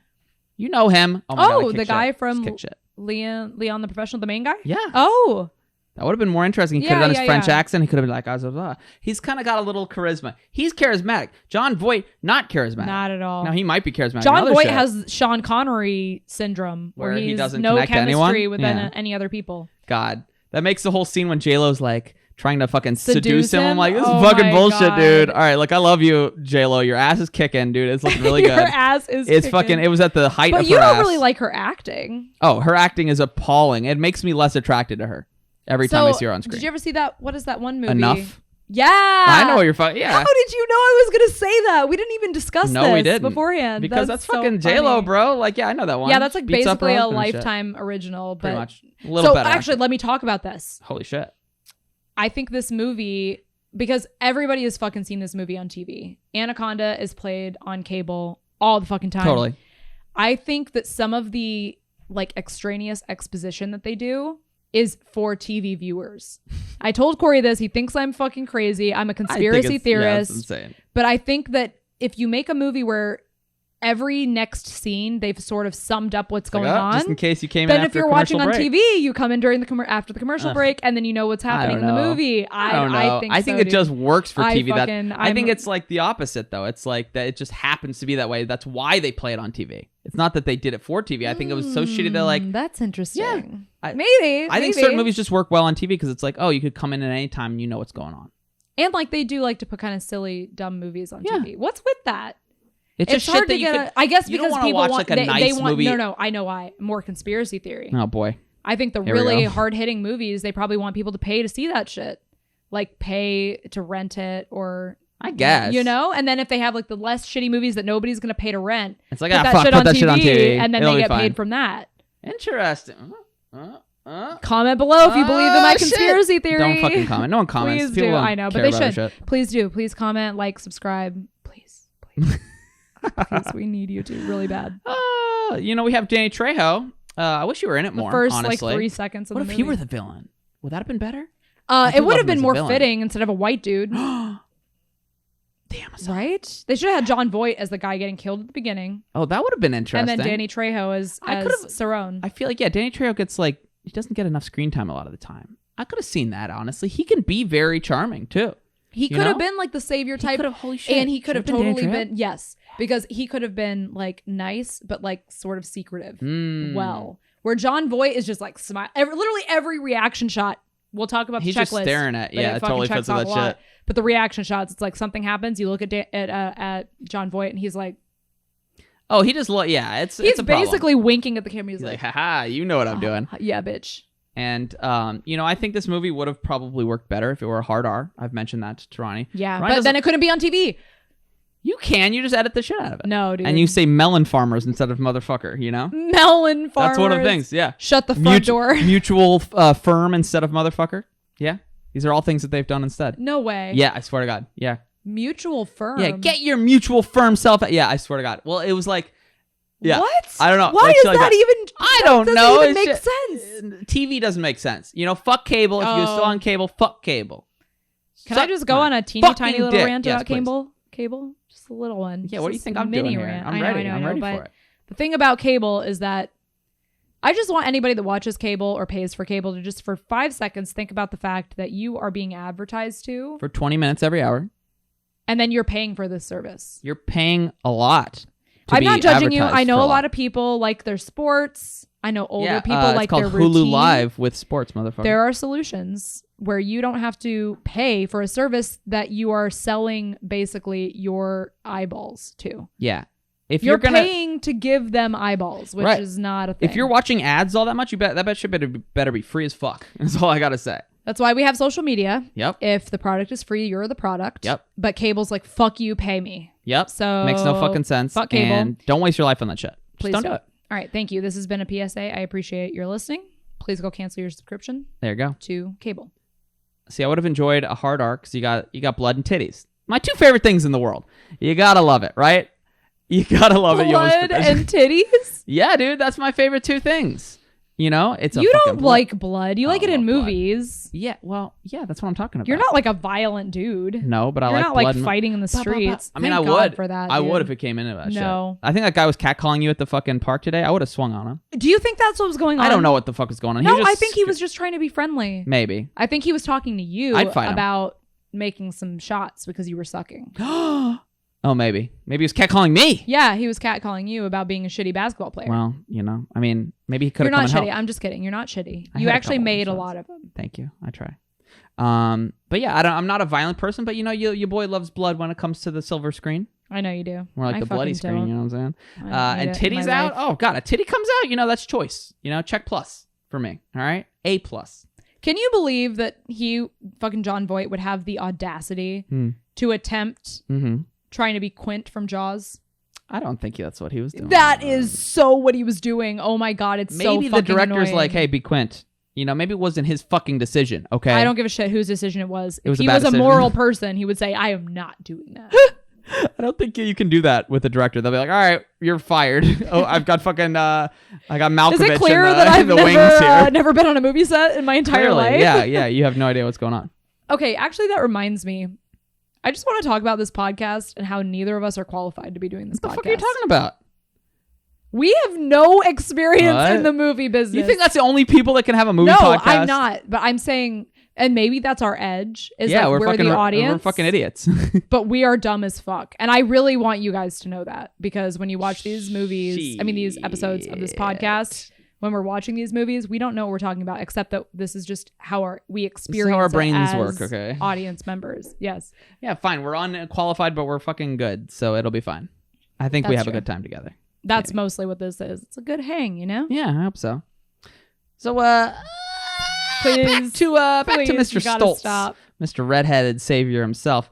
You know him. Oh, my God, I kick the guy shit. from Just kick shit. Leon the Professional, the main guy? Yeah. Oh. That would have been more interesting. He could have Yeah, done his yeah, French yeah. accent. He could have been like, blah, blah, blah. He's kind of got a little charisma. He's charismatic. John Voight, not charismatic. Not at all. Now, he might be charismatic. in John other Voight shit. has Sean Connery syndrome Where where he he's doesn't no connect to chemistry anyone? with Yeah. any other people. God. That makes the whole scene when J-Lo's like trying to fucking seduce him. I'm him? like, this Oh is fucking my bullshit, God. dude. All right, look, I love you, J-Lo. Your ass is kicking, dude. It's looking really Your good. ass is It's kicking. fucking, it was at the height But of you her don't ass. really like her acting. Oh, her acting is appalling. It makes me less attracted to her every time I see her on screen. Did you ever see that? What is that one movie? Enough? Yeah. I know what you're fucking, yeah. How did you know I was going to say that? We didn't even discuss No, this we didn't. beforehand. Because that's so fucking funny. J-Lo, bro. Like, yeah, I know that one. Yeah, that's like Beats up basically her a husband and shit. Lifetime original. Pretty But much. A little so better. actually, let me talk about this. Holy shit. I think this movie, because everybody has fucking seen this movie on TV. Anaconda is played on cable all the fucking time. Totally. I think that some of the like extraneous exposition that they do is for TV viewers. I told Cory this. He thinks I'm fucking crazy. I'm a conspiracy theorist. Yeah, it's insane. But I think that if you make a movie where every next scene they've sort of summed up what's going on, Just in case you came in then after if you're a watching commercial on break. TV, you come in during the after the commercial break, and then you know what's happening in the know. movie. I don't know. I think it so, just dude. works for I TV. I think I'm- it's like the opposite, though. It's like that it just happens to be that way. That's why they play it on TV. It's not that they did it for TV. I think it was so shitty that like That's interesting. Yeah. Maybe. I think certain movies just work well on TV because it's like, oh, you could come in at any time and you know what's going on. And like they do like to put kind of silly, dumb movies on Yeah. TV. What's with that? It's just hard shit that to you get. could. I guess you don't because wanna people watch, want like, a they nice want. movie. No, I know why. More conspiracy theory. Oh boy. I think the Here we really go. hard hitting movies, they probably want people to pay to see that shit, like pay to rent it or. I guess. You know, and then if they have like the less shitty movies that nobody's gonna pay to rent, It's like, put ah, that fuck, shit put on that TV, shit on TV. and then It'll they be get fine. paid from that. Interesting. Comment below if you believe in my Oh, shit. conspiracy theory. Don't fucking comment. No one comments. Please People do. don't I know, but care they about our should. shit. Please do. Please comment, like, subscribe. Please. Please, we need you to really bad. You know, we have Danny Trejo. I wish you were in it The more. first honestly. like 3 seconds of What the if movie. he were the villain? Would that have been better? I It would love have him been as a more villain. fitting instead of a white dude, The Amazon. right? They should have had John Voight as the guy getting killed at the beginning, Oh, that would have been interesting. and then Danny Trejo as I could've- Cerrone. I feel like, yeah, Danny Trejo gets like, he doesn't get enough screen time a lot of the time. I could have seen that, honestly. He can be very charming, too. He you could have know? been like the savior He type, could have, holy shit. and he could have Should've been totally Danny Trejo. been yes, because he could have been like nice but like sort of secretive. Mm. Well, where John Voight is just like smile. Literally every reaction shot. We'll talk about He's the just checklist. staring at, but yeah, it fucking totally checks fits with off that a lot. shit. But the reaction shots, it's like something happens. You look at John Voight, and he's like, Oh, he just, yeah, it's he's a problem. basically winking at the camera. He's He's like, like, haha, you know what I'm doing. yeah, bitch. And, you know, I think this movie would have probably worked better if it were a hard R. I've mentioned that to Ronnie. Yeah, Ryan but doesn't- then it couldn't be on TV. You just edit the shit out of it. No, dude. And you say melon farmers instead of motherfucker, you know? Melon farmers. That's one of the things, yeah. Shut the front door. Mutual firm instead of motherfucker. Yeah. These are all things that they've done instead. No way. Yeah, I swear to God. Yeah. Mutual firm. Yeah, get your mutual firm self. Yeah, I swear to God. Well, it was like, yeah. What? I don't know. Why Like is shit like that even? I don't that know. doesn't even It's make just- sense. TV doesn't make sense. You know, fuck cable. If you're still Oh. on cable, fuck cable. Can I Suck just go my on a teeny tiny fucking little dick. rant Yes, about please. cable? Just a little one. Yeah, what do you Just think a I'm mini doing here? rant. I'm I know, ready. I know, I'm I know, ready but for it. the thing about cable is that I just want anybody that watches cable or pays for cable to just for 5 seconds think about the fact that you are being advertised to, For 20 minutes every hour, and then you're paying for this service. you're paying a lot. to I'm be not judging you. advertised I know for a lot of people like their sports. I know older Yeah, people it's like called their Hulu routine. Live with sports, motherfucker. There are solutions where you don't have to pay for a service that you are selling basically your eyeballs to. Yeah. If You're gonna, paying to give them eyeballs, which Right. is not a thing. if you're watching ads all that much, that shit better be free as fuck. That's all I gotta say. That's why we have social media. Yep. If the product is free, you're the product. Yep. But cable's like, fuck you, pay me. Yep. So Makes no fucking sense. fuck cable. And don't waste your life on that shit. Please Just don't do it. All right. Thank you. This has been a PSA. I appreciate your listening. Please go cancel your subscription There you go. to cable. See, I would have enjoyed a hard arc because you got blood and titties. My two favorite things in the world. You gotta love it, right? You gotta love it. Blood and titties? Yeah, dude, that's my favorite two things. You know, it's a You fucking don't like blood. You like it in love blood. movies. Yeah, well, yeah, that's what I'm talking about. You're not like a violent dude. No, but I You're like not blood like and- fighting in the Bah, bah, bah. streets. I mean, Thank I God would. for that. I dude. would if it came into that shit. No. I think that guy was catcalling you at the fucking park today. I would have swung on him. Do you think that's what was going on? I don't know what the fuck was going on. No, was I think he was just trying to be friendly. maybe. I think he was talking to you I'd fight him. about making some shots because you were sucking. Oh, maybe. Maybe he was catcalling me. Yeah, he was catcalling you about being a shitty basketball player. Well, you know, I mean, maybe he could You're have come not and shitty. helped. I'm just kidding. You're not shitty. I You had a actually couple made a shots. lot of them. Thank you. I try. But yeah, I'm not a violent person, but you know, your boy loves blood when it comes to the silver screen. I know you do. More like I the bloody fucking screen, don't. you know what I'm saying? I don't need And it in titties my out. life. Oh god, a titty comes out. You know, that's choice. You know, check plus for me. All right, A plus. Can you believe that fucking John Voight would have the audacity to attempt trying to be Quint from Jaws? I don't think that's what he was doing. That is so what he was doing. Oh my god, it's so maybe fucking the director's annoying. like, hey, be Quint. You know, maybe it wasn't his fucking decision. Okay, I don't give a shit whose decision it was. was If a he bad was a decision. moral person, he would say, I am not doing that. I don't think you can do that with the director. They'll be like, all right, you're fired. Oh, I've got fucking, I got Malkovich Is it clear in the, that I've in the wings here. never been on a movie set in my entire Clearly, life? yeah, you have no idea what's going on. Okay, actually, that reminds me. I just want to talk about this podcast and how neither of us are qualified to be doing this What the podcast. fuck are you talking about? We have no experience What? in the movie business. You think that's the only people that can have a movie no, podcast? I'm not. But I'm saying, and maybe that's our edge, is Yeah, that we're fucking the audience. We're fucking idiots. But we are dumb as fuck. And I really want you guys to know that. Because when you watch these movies, these episodes of this podcast, when we're watching these movies, we don't know what we're talking about, except that this is just how we experience our it brains as work, okay? audience members. Yes. Yeah, fine. We're unqualified, but we're fucking good, so it'll be fine. I think we That's have a true. good time together. That's mostly what this is. It's a good hang, you know? Yeah, I hope so. So, Please, back to please, Mr. you gotta Stoltz, stop. Mr. Redheaded Savior himself.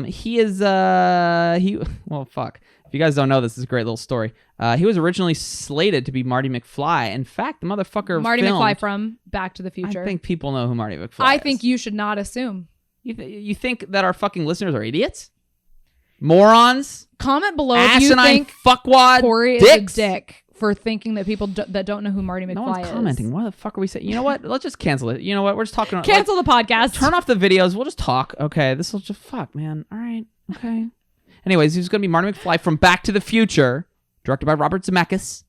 He is well, fuck. If you guys don't know, this is a great little story. He was originally slated to be Marty McFly. In fact, the motherfucker Marty filmed, McFly from Back to the Future. I think people know who Marty McFly is. I think you should not assume. You think that our fucking listeners are idiots? Morons? Comment below if you Asinine think fuckwad Cory dicks? is a dick for thinking that people that don't know who Marty McFly No one's is. commenting. What the fuck are we saying? You know what? Let's just cancel it. You know what? We're just talking. Cancel the podcast. Turn off the videos. We'll just talk. Okay. This will just fuck, man. All right. Okay. Anyways, he's gonna be Marty McFly from Back to the Future, directed by Robert Zemeckis.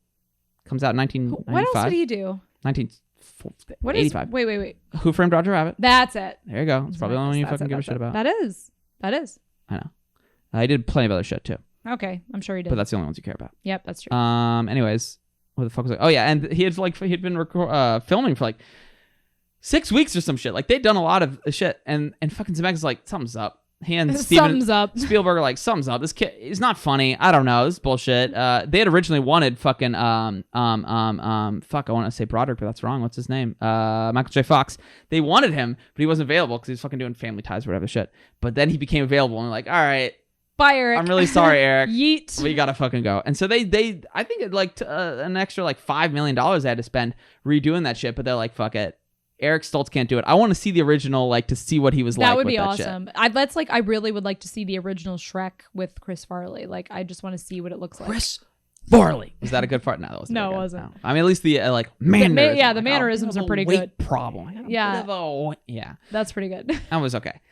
Comes out in 1995. What else did he do? 1985. Wait. Who Framed Roger Rabbit? That's it. There you go. It's probably the only one you fucking give a shit about. That is. I know. He did plenty of other shit too, Okay, I'm sure he did. but that's the only ones you care about. Yep, that's true. Anyways, what the fuck was it? Oh yeah, and he'd been filming for like 6 weeks or some shit. Like they'd done a lot of shit, and fucking Zemeckis like something's up. He and Thumbs up. Spielberg are like something's up. This kid is not funny. I don't know. This is bullshit. They had originally wanted fucking fuck. I want to say Broderick, but that's wrong. What's his name? Michael J. Fox. They wanted him, but he wasn't available because he was fucking doing Family Ties or whatever shit. But then he became available, and we're like, all right. Bye, Eric. I'm really sorry, Eric. Yeet. We gotta fucking go. And so they I think it like an extra like $5 million they had to spend redoing that shit. But they're like, fuck it. Eric Stoltz can't do it. I want to see the original, like to see what he was like. That would with be that awesome. Shit. I really would like to see the original Shrek with Chris Farley. Like, I just want to see what it looks like. Chris Farley. Was that a good part? No, that wasn't. No, very it good. wasn't. No. I mean, at least the like mannerisms. the mannerisms are pretty good. Problem. Yeah. Yeah. That's pretty good. That was okay.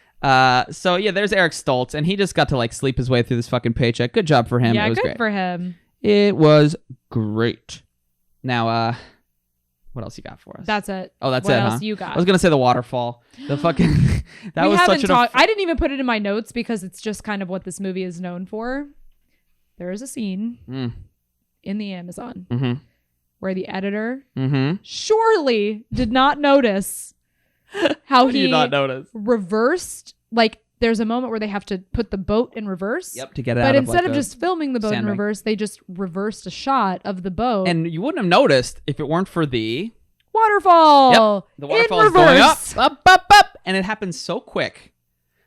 So yeah, there's Eric Stoltz, and he just got to like sleep his way through this fucking paycheck. Good job for him. Yeah, it was good great. for him. It was great. Now, what else you got for us? That's it. Oh, that's what it, else huh? you got? I was gonna say the waterfall. The fucking that we was haven't such talked. I didn't even put it in my notes because it's just kind of what this movie is known for. There is a scene in the Amazon where the editor surely did not notice how What he did you not notice? reversed. Like, there's a moment where they have to put the boat in reverse. Yep, to get it But out instead of, of like, just filming the boat in sandbag. reverse, they just reversed a shot of the boat. and you wouldn't have noticed if it weren't for the waterfall. the waterfall in is going up, reverse. up, and it happens so quick.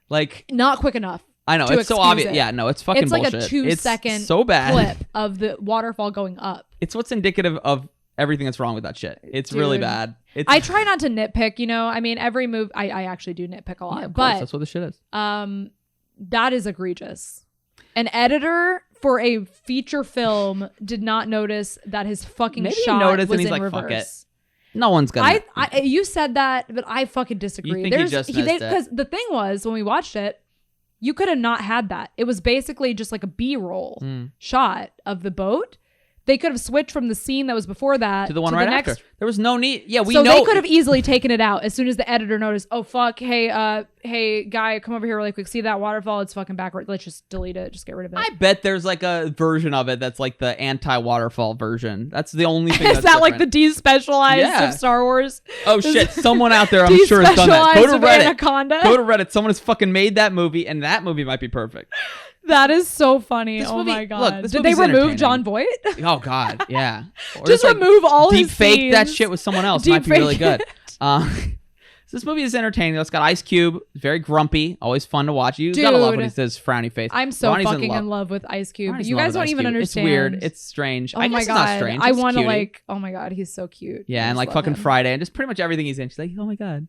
Like Not quick enough. I know to it's so excuse obvious. it. Yeah, no, it's fucking It's like bullshit. a 2-second It's so bad. clip of the waterfall going up. It's what's indicative of everything that's wrong with that shit. It's really Dude. bad. It's, I try not to nitpick, you know. I mean, every move I actually do nitpick a lot. yeah, of course, but that's what this shit is. That is egregious. An editor for a feature film did not notice that his fucking Maybe shot he noticed was and he's in like, reverse. fuck it. No one's gonna. You said that, but I fucking disagree. You think he just missed it? Because the thing was, when we watched it, you could have not had that. It was basically just like a B-roll shot of the boat. They could have switched from the scene that was before that to the one right after. There was no need. Yeah, we so know. they could have easily taken it out as soon as the editor noticed. Oh fuck! Hey, guy, come over here really quick. See that waterfall? It's fucking backward. Let's just delete it. Just get rid of it. I bet there's like a version of it that's like the anti-waterfall version. That's the only thing. Is that's that like different. the despecialized of Star Wars? Oh shit! Someone out there, I'm sure, has done that. Go to Despecialized of Reddit. Anaconda. Go to Reddit. Someone has fucking made that movie, and that movie might be perfect. That is so funny. This Oh movie- my god! look, this Did they movie's remove entertaining. John Voight? Oh god, yeah. Or Just like remove all deep his fake that scenes. shit with someone else. Deep Might be really fake good. So this movie is entertaining. It's got Ice Cube, very grumpy, always fun to watch. You gotta love Dude. when he says frowny face. I'm so Ronnie's fucking in love with Ice Cube. Ronnie's You in love guys with don't Ice even Cube. understand. It's weird. It's strange. Oh I my guess god! it's not strange. I It's want to cutie. like. Oh my god, he's so cute. Yeah, I and just like love fucking him. Friday, and just pretty much everything he's in. She's like, oh my god.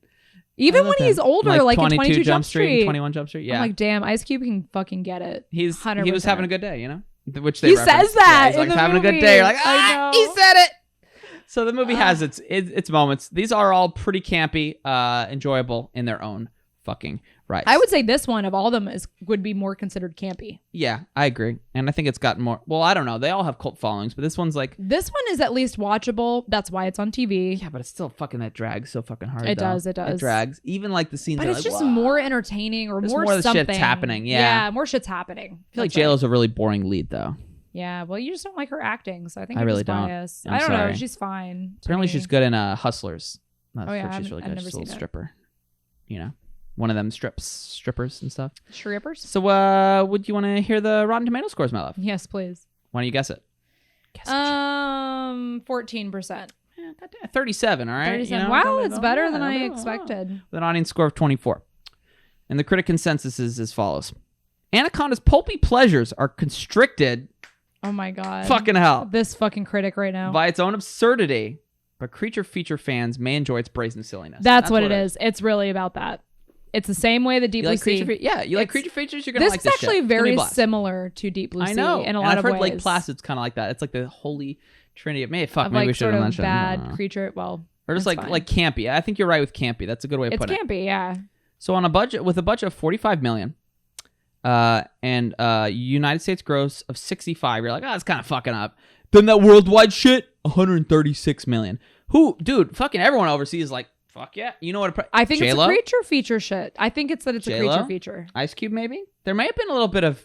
Even I love when he's him. older, like in 22 Jump Street, Street, 21 Jump Street. Yeah, I'm like, damn, Ice Cube can fucking get it. he was 100%. having a good day, you know. Which they He reference. says that Yeah, he's in like the having a good movie. day. You're like, I ah, know. he said it. So the movie has its moments. These are all pretty campy, enjoyable in their own fucking right. I would say this one of all of them would be more considered campy. Yeah, I agree. And I think it's gotten more. Well, I don't know. They all have cult followings, but this one's like. This one is at least watchable. That's why it's on TV. Yeah, but it's still fucking that drags so fucking hard. It though. does. It drags. Even like the scenes. But are it's like, just "Whoa." more entertaining or There's more more of the shit's something. happening, yeah. more shit's happening. I feel like That's right. JLo's a really boring lead though. Yeah, well, you just don't like her acting, so I think I you're really just don't. biased. I'm I don't know. sorry. She's fine. to Apparently, me. she's good in Hustlers. That's Oh, yeah, where she's really I've good. never She's a seen little it. stripper. You know, one of them strippers and stuff. Strippers? So, would you want to hear the Rotten Tomato scores, my love? Yes, please. Why don't you guess it? 14%. 37. All right. 37. You know, Wow, it's better than I yeah. expected. With an audience score of 24. And the critic consensus is as follows: Anaconda's pulpy pleasures are constricted. Oh my god. Fucking hell. This fucking critic right now. By its own absurdity, but creature feature fans may enjoy its brazen silliness. That's what it is. It's really about that. It's the same way that Deep You Blue like Sea. you like creature features. You're gonna This like is this actually shit. It's gonna be very blast. similar to Deep Blue Sea I know. in a And lot I've of heard ways. Lake Placid's kind of like that. It's like the holy trinity. Maybe Of maybe we like should sort have of mentioned. bad creature. Well, or just that's fine. like campy. I think you're right with campy. That's a good way of It's putting it. campy, yeah. So on a budget of $45 million, and United States gross of 65, you're like, oh, it's kind of fucking up. Then that worldwide shit, 136 million. Who, dude? Fucking everyone overseas is like, fuck yeah. You know what? I think J-Lo? it's a creature feature shit. I think it's that it's a J-Lo? creature feature. Ice Cube, maybe. There may have been a little bit of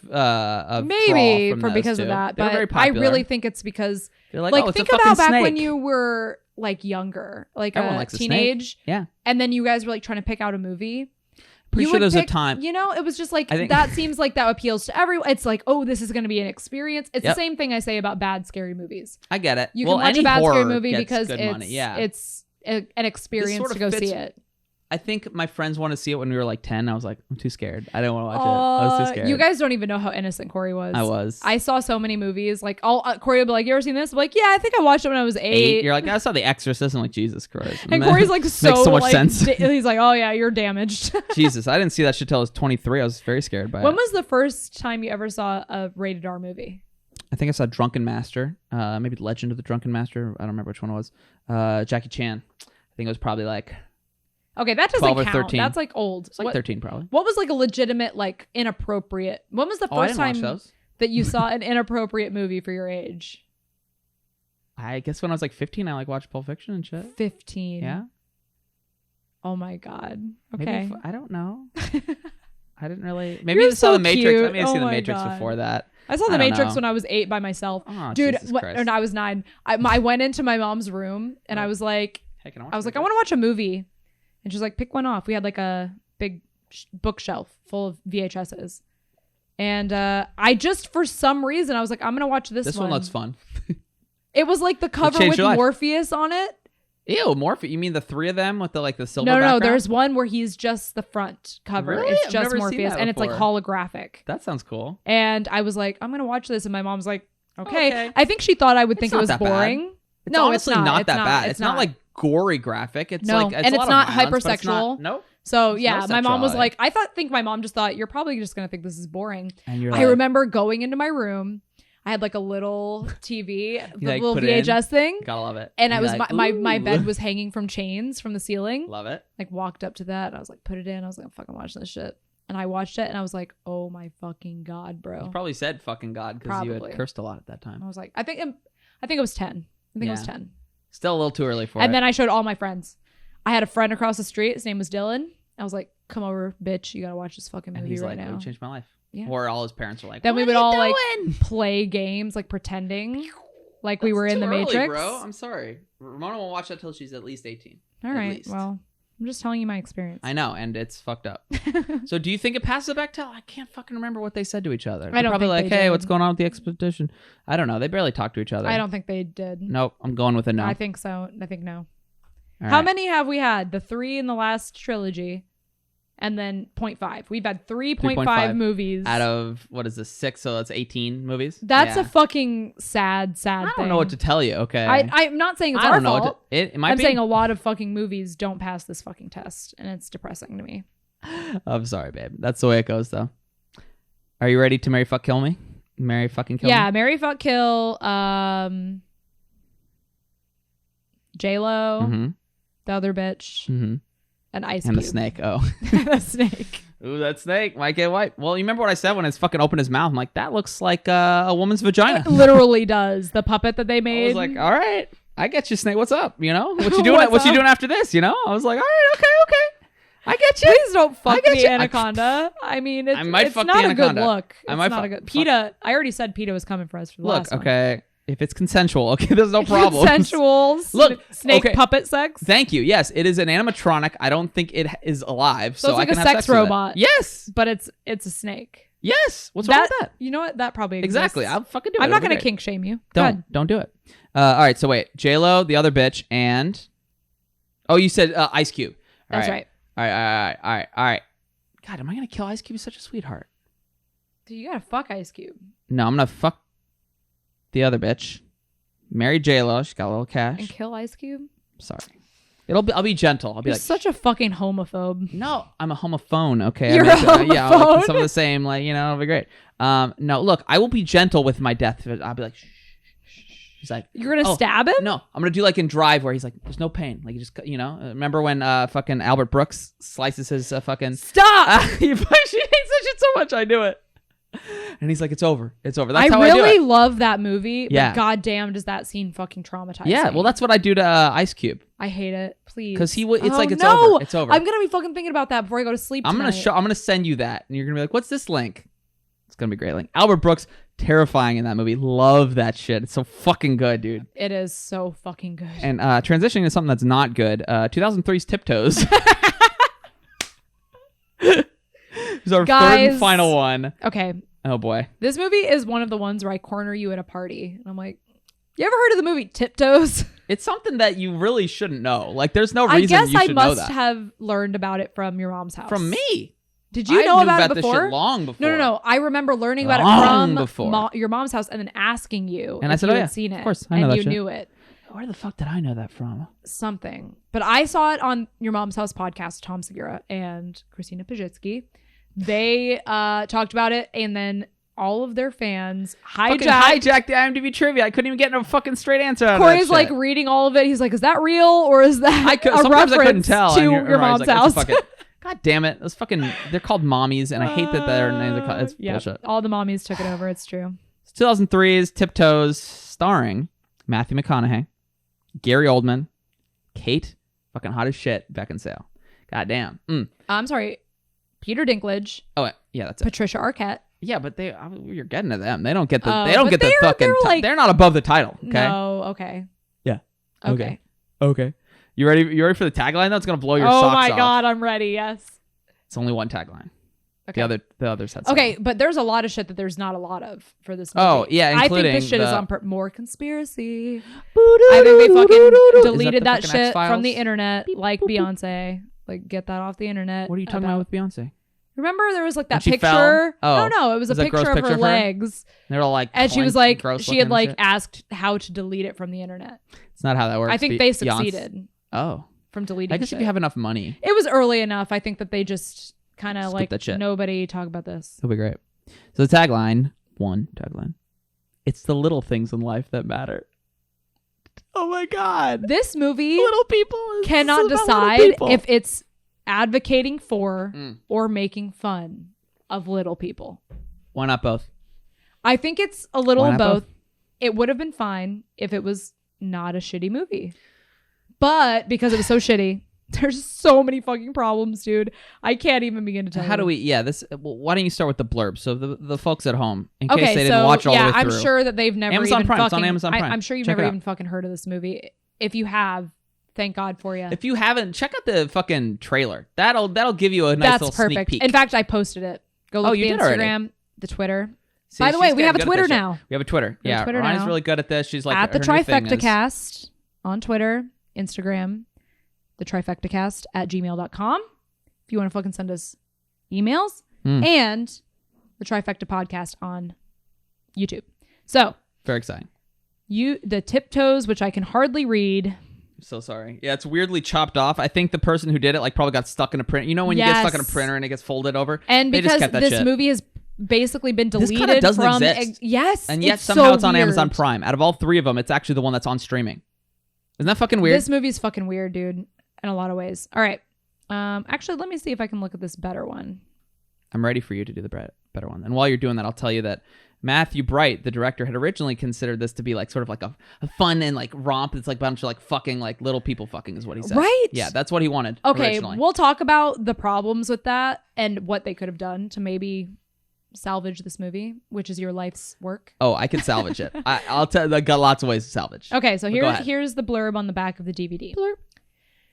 Maybe draw from those because two. of that, They were very but I popular. really think it's because They're like, like oh, it's think a about fucking back snake. when you were like younger, like Everyone a likes a snake. teenage, Yeah. and then you guys were like trying to pick out a movie. Pretty You sure would there's a pick- time. You know, it was just like I think- that seems like that appeals to everyone. It's like, oh, this is going to be an experience. It's Yep. the same thing I say about bad scary movies. I get it. You well, can watch any a bad scary horror movie gets because good it's money. Yeah. an experience sort to of go fits- see it. I think my friends want to see it when we were like 10. I was like, I'm too scared. I don't want to watch it. I was too scared. You guys don't even know how innocent Cory was. I was. I saw so many movies. Like, Cory would be like, "You ever seen this?" I'm like, yeah, I think I watched it when I was 8. You're like, I saw The Exorcist. I'm like, Jesus Christ. And Cory's like, so makes so much like, sense. He's like, oh yeah, you're damaged. Jesus, I didn't see that shit till I was 23. I was very scared by When it. was the first time you ever saw a rated R movie? I think I saw Drunken Master. Maybe Legend of the Drunken Master. I don't remember which one it was. Jackie Chan. I think it was probably like Okay, that doesn't 12 or count. 13. That's like old. it's like 13 probably. What was like a legitimate, like inappropriate? When was the Oh, I first didn't watch time those. that you saw an inappropriate movie for your age? I guess when I was like 15, I like watched Pulp Fiction and shit. 15. Yeah. Oh my god. Maybe Okay. I don't know. I didn't really. Maybe You're I saw so The Matrix. cute. I may have Oh seen The my Matrix God. before that. I saw I The don't Matrix know. when I was 8 by myself. Oh, Dude, Jesus Christ. or no, I was 9. I went into my mom's room and I was like, Hey, can I was like, I want to watch a movie. And she's like, pick one off. We had like a big bookshelf full of VHSs. And I just, for some reason, I was like, I'm going to watch this one. This one looks fun. It was like the cover changed with your life. Morpheus on it. Ew, Morpheus. You mean the three of them with the silver No, background? there's one where he's just the front cover. Really? It's I've just never seen Morpheus. that And it's like before. holographic. That sounds cool. And I was like, I'm going to watch this. And my mom's like, okay. Okay. I think she thought I would think it not was that bad. boring. It's No, honestly it's not. not It's that not. bad. It's It's not not. like gory graphic. It's No, like and a it's lot of not violence, but it's hypersexual. Nope. So There's yeah, no my mom was sexuality. like, think my mom just thought you're probably just gonna think this is boring. And you're I like, remember going into my room. I had like a little TV, the like, little put it in? VHS thing, gotta love it. and I You're was like, my ooh. bed was hanging from chains from the ceiling. Love it. Like walked up to that, and I was like, put it in. I was like, I'm fucking watching this shit, and I watched it, and I was like, oh my fucking god, bro. You probably said fucking God because you Probably. had cursed a lot at that time. I was like, I think it was 10. I think it was Yeah. 10. Still a little too early for it. And then I showed all my friends. I had a friend across the street. His name was Dylan. I was like, come over, bitch. You gotta watch this fucking movie and he's right like, now. "You changed my life." Yeah. Or all his parents were like, Then we "What would are you all like doing?" play games, like pretending like we That's were in too the early, Matrix. bro. I'm sorry. Ramona won't watch that till she's at least 18. All at right. least. Well, I'm just telling you my experience. I know, and it's fucked up. So do you think it passes back to? I can't fucking remember what they said to each other. I They're don't probably think like, they "Hey, did. what's going on with the expedition?" I don't know. They barely talk to each other. I don't think they did. Nope. I'm going with a no. I think so. I think no. All How right. many have we had? The 3 in the last trilogy, and then 0.5. We've had 3.5 movies out of what is this 6? So that's 18 movies. That's Yeah. a fucking sad I thing. don't know what to tell you. Okay. I'm not saying it's I our don't know. fault. It might I'm be. saying a lot of fucking movies don't pass this fucking test, and it's depressing to me. I'm sorry, babe. That's the way it goes, though. Are you ready to marry, fuck, kill me? Marry, fucking kill Yeah, me? marry, fuck, kill. J-Lo, Mm-hmm. the other bitch, Mm-hmm. and Ice And the Cube. snake. Oh. The snake. Ooh, that snake might get white. Well, you remember what I said when it's fucking opened his mouth? I'm like, that looks like a woman's vagina. It literally does. The puppet that they I made. was like, all right, I get you, snake. What's up? You know, what you doing? What's what you up? doing after this? You know, I was like, all right, okay, I get you. Please don't fuck get the you. anaconda. I mean, it's, I might it's fuck not the a good anaconda. look. I It's might not fuck- a good. PETA. I already said PETA was coming for us for the Look, last one. okay, if it's consensual, okay, there's no problem. Consensual. Look, snake okay. puppet sex. Thank you. Yes, it is an animatronic. I don't think it is alive, So so it's like I a can have sex with it. robot. Yes, But it's a snake. yes. What's wrong with that? You know what? That probably exists. Exactly. I'll fucking do it. I'm not It'll be gonna great. kink shame you. Go ahead. Don't do it. All right. So wait, J-Lo, the other bitch, and oh, you said Ice Cube. All That's right. All right. God, am I gonna kill Ice Cube? He's such a sweetheart. Dude, you gotta fuck Ice Cube. No, I'm gonna fuck the other bitch. Marry J-Lo. She's got a little cash. And kill Ice Cube? Sorry. I'll be gentle. I'll be You're like, such a fucking homophobe. no, I'm a homophone. Okay, You're I'm a yeah, like homophone? some of the same. Like, you know, it'll be great. No, look, I will be gentle with my death. I'll be like, shh. He's like, You're gonna oh, stab him? no, I'm gonna do like in Drive where he's like, there's no pain. Like, you just, you know, remember when fucking Albert Brooks slices his fucking. Stop! She hates that shit so much. I do it. And he's like, it's over. It's over. That's I how I do really it. love that movie, Yeah. but goddamn does that scene fucking traumatize Yeah, me. well, that's what I do to Ice Cube. I hate it. Please. Because it's Oh, like, it's no! over. It's over. I'm gonna be fucking thinking about that before I go to sleep I'm tonight. gonna send you that, and you're gonna be like, "What's this link?" It's gonna be a great link. Albert Brooks, terrifying in that movie. Love that shit. It's so fucking good, dude. It is so fucking good. And transitioning to something that's not good. 2003's Tiptoes. It's our third Guys. and final one. Okay, Oh boy. this movie is one of the ones where I corner you at a party, and I'm like, "You ever heard of the movie Tiptoes?" It's something that you really shouldn't know. Like, there's no I reason guess you I should know must that. have learned about it from your mom's house. From me. Did you I know knew about it this before? shit long before. No. I remember learning about Long it from before. your mom's house and then asking you And I if said, you "Oh, had yeah, seen it. of course, I know and that you shit." knew it. Where the fuck did I know that from? Something. But I saw it on your mom's house podcast, Tom Segura and Christina Pajitsky. They talked about it, and then all of their fans Fucking hijacked. hijacked the IMDb trivia. I couldn't even get no fucking straight answer out of Corey's that like shit. reading all of it. He's like, "Is that real or is that I could, a sometimes I couldn't reference tell. to and your I was mom's like, it's a house?" fucking- God damn it! Those fucking, they're called mommies, and I hate that their names are called. It's yeah, bullshit. all the mommies took it over. It's true. It's 2003's Tiptoes, starring Matthew McConaughey, Gary Oldman, Kate, fucking hot as shit, Beckinsale. God damn. I'm sorry, Peter Dinklage, Oh yeah, that's it. Patricia Arquette. Yeah, but you're getting to them. They don't get the. Oh, they don't but get the they're- fucking. they're like- they're not above the title. Okay. No, okay. Yeah. Okay. Okay. You ready? You ready for the tagline? Though it's gonna blow your Oh socks my off. god, I'm ready. Yes. It's only one tagline. Okay. The others had. Okay, several. but there's a lot of shit that there's not a lot of for this movie. Oh, yeah, I think including this shit is the- on more conspiracy. I think they fucking deleted the that fucking shit X-Files? from the internet, like Beyonce. Like, get that off the internet. What are you talking about with Beyonce? Remember, there was like When that she picture. fell? Oh. No, it was a Was that a picture gross of picture her of her? legs, They're all like. and she was clank- like, gross she had looking like shit. asked how to delete it from the internet. It's not how that works. I think they Beyonce- succeeded. Oh, from deleting I guess shit. if you have enough money, It was early enough. I think that they just kind of Skip like that shit. nobody talk about this. it'll be great. So the tagline, it's the little things in life that matter. Oh my God. This movie Little people cannot decide if it's advocating for or making fun of little people. Why not both? I think it's a little Why of not both. It would have been fine if it was not a shitty movie. But because it was so shitty, there's so many fucking problems, dude. I can't even begin to tell you. How do we? Yeah, this. Well, why don't you start with the blurb? So the folks at home, in Okay, case they so didn't watch all the way through. I'm sure that they've never Amazon even Prime. fucking. It's on Amazon Prime. I'm sure you've Check it never out. even fucking heard of this movie. If you have, thank God for you. If you haven't, check out the fucking trailer. That'll give you a nice That's little perfect. sneak peek. In fact, I posted it. Go look at you the did already. Instagram, the Twitter. See, By the way, she's we have a good at Twitter this shit. now. We have a Twitter. We have Yeah, a Twitter Ryan's now. really good at this. She's like At the her new thing is- Trifectacast on Twitter, Instagram, the Trifectacast at gmail.com. If you want to fucking send us emails, and the Trifecta podcast on YouTube. So Very exciting. the Tiptoes, which I can hardly read. I'm so sorry. Yeah, it's weirdly chopped off. I think the person who did it like probably got stuck in a print. You know when you get stuck in a Yes. printer and it gets folded over? And They just because kept that this shit. movie has basically been This kinda deleted doesn't from exist. yes, And yet it's somehow so it's on weird. Amazon Prime. Out of all three of them, it's actually the one that's on streaming. Isn't that fucking weird? This movie's fucking weird, dude, in a lot of ways. All right. Actually, let me see if I can look at this better one. I'm ready for you to do the better one. And while you're doing that, I'll tell you that Matthew Bright, the director, had originally considered this to be like sort of like a fun and like romp. It's like a bunch of like fucking like little people fucking is what he said. Right? Yeah, that's what he wanted. Okay, originally. we'll talk about the problems with that and what they could have done to maybe salvage this movie, which is your life's work. Oh, I can salvage it. I'll tell. I got lots of ways to salvage. Okay, so Go ahead. here's the blurb on the back of the DVD. Blurb.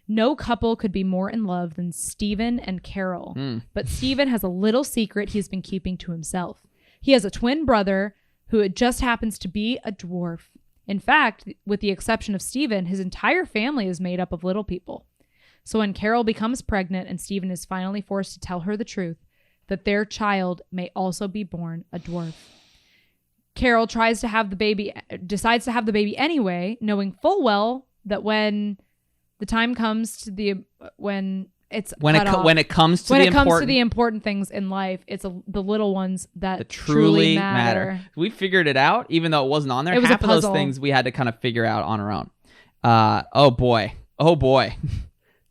No couple could be more in love than Stephen and Carol, but Stephen has a little secret he's been keeping to himself. He has a twin brother who just happens to be a dwarf. In fact, with the exception of Stephen, his entire family is made up of little people. So when Carol becomes pregnant and Stephen is finally forced to tell her the truth, that their child may also be born a dwarf. Carol decides to have the baby anyway, knowing full well that when the time comes to when it comes to the important things in life, it's the little ones that truly matter. We figured it out, even though it wasn't on there. It was Half a of those puzzle. things we had to kind of figure out on our own. Oh boy.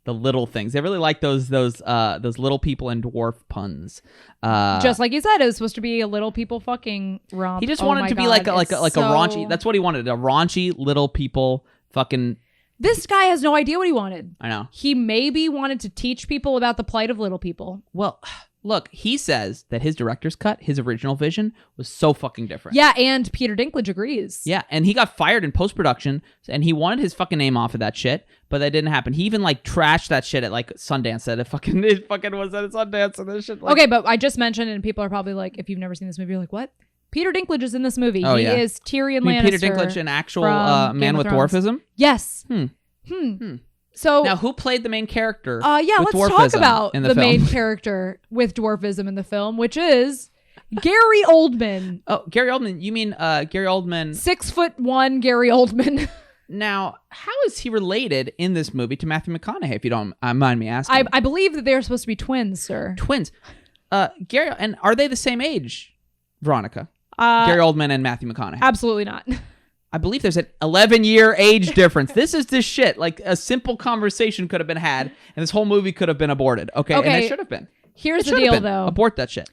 The little things. They really like those little people and dwarf puns. Just like you said, it was supposed to be a little people fucking romp. He just Oh wanted my to be God, like a it's raunchy. so- That's what he wanted. A raunchy little people fucking. This guy has no idea what he wanted. I know. He maybe wanted to teach people about the plight of little people. Well, look, he says that his director's cut, his original vision, was so fucking different. Yeah, and Peter Dinklage agrees. Yeah, and he got fired in post-production, and he wanted his fucking name off of that shit, but that didn't happen. He even like trashed that shit at like Sundance. That it fucking was at Sundance and this shit. Like, Okay, but I just mentioned it, and people are probably like, if you've never seen this movie, you're like, what? Peter Dinklage is in this movie. Oh, He yeah. is Tyrion I mean, Lannister. Peter Dinklage, an actual from man Game with of Thrones. dwarfism. Yes. So Now, who played the main character? yeah, with let's dwarfism talk about in the the film? main character with dwarfism in the film, which is Gary Oldman. Oh, Gary Oldman. You mean Gary Oldman? 6'1" Gary Oldman. Now, how is he related in this movie to Matthew McConaughey? If you don't mind me asking. I believe that they're supposed to be twins, sir. Twins. Gary, and are they the same age, Veronica? Uh, Gary Oldman and Matthew McConaughey. Absolutely not. I believe there's an 11-year age difference. This is this shit. Like a simple conversation could have been had, and this whole movie could have been aborted. Okay, and it should have been. Here's It the should have deal, been. though. Abort that shit.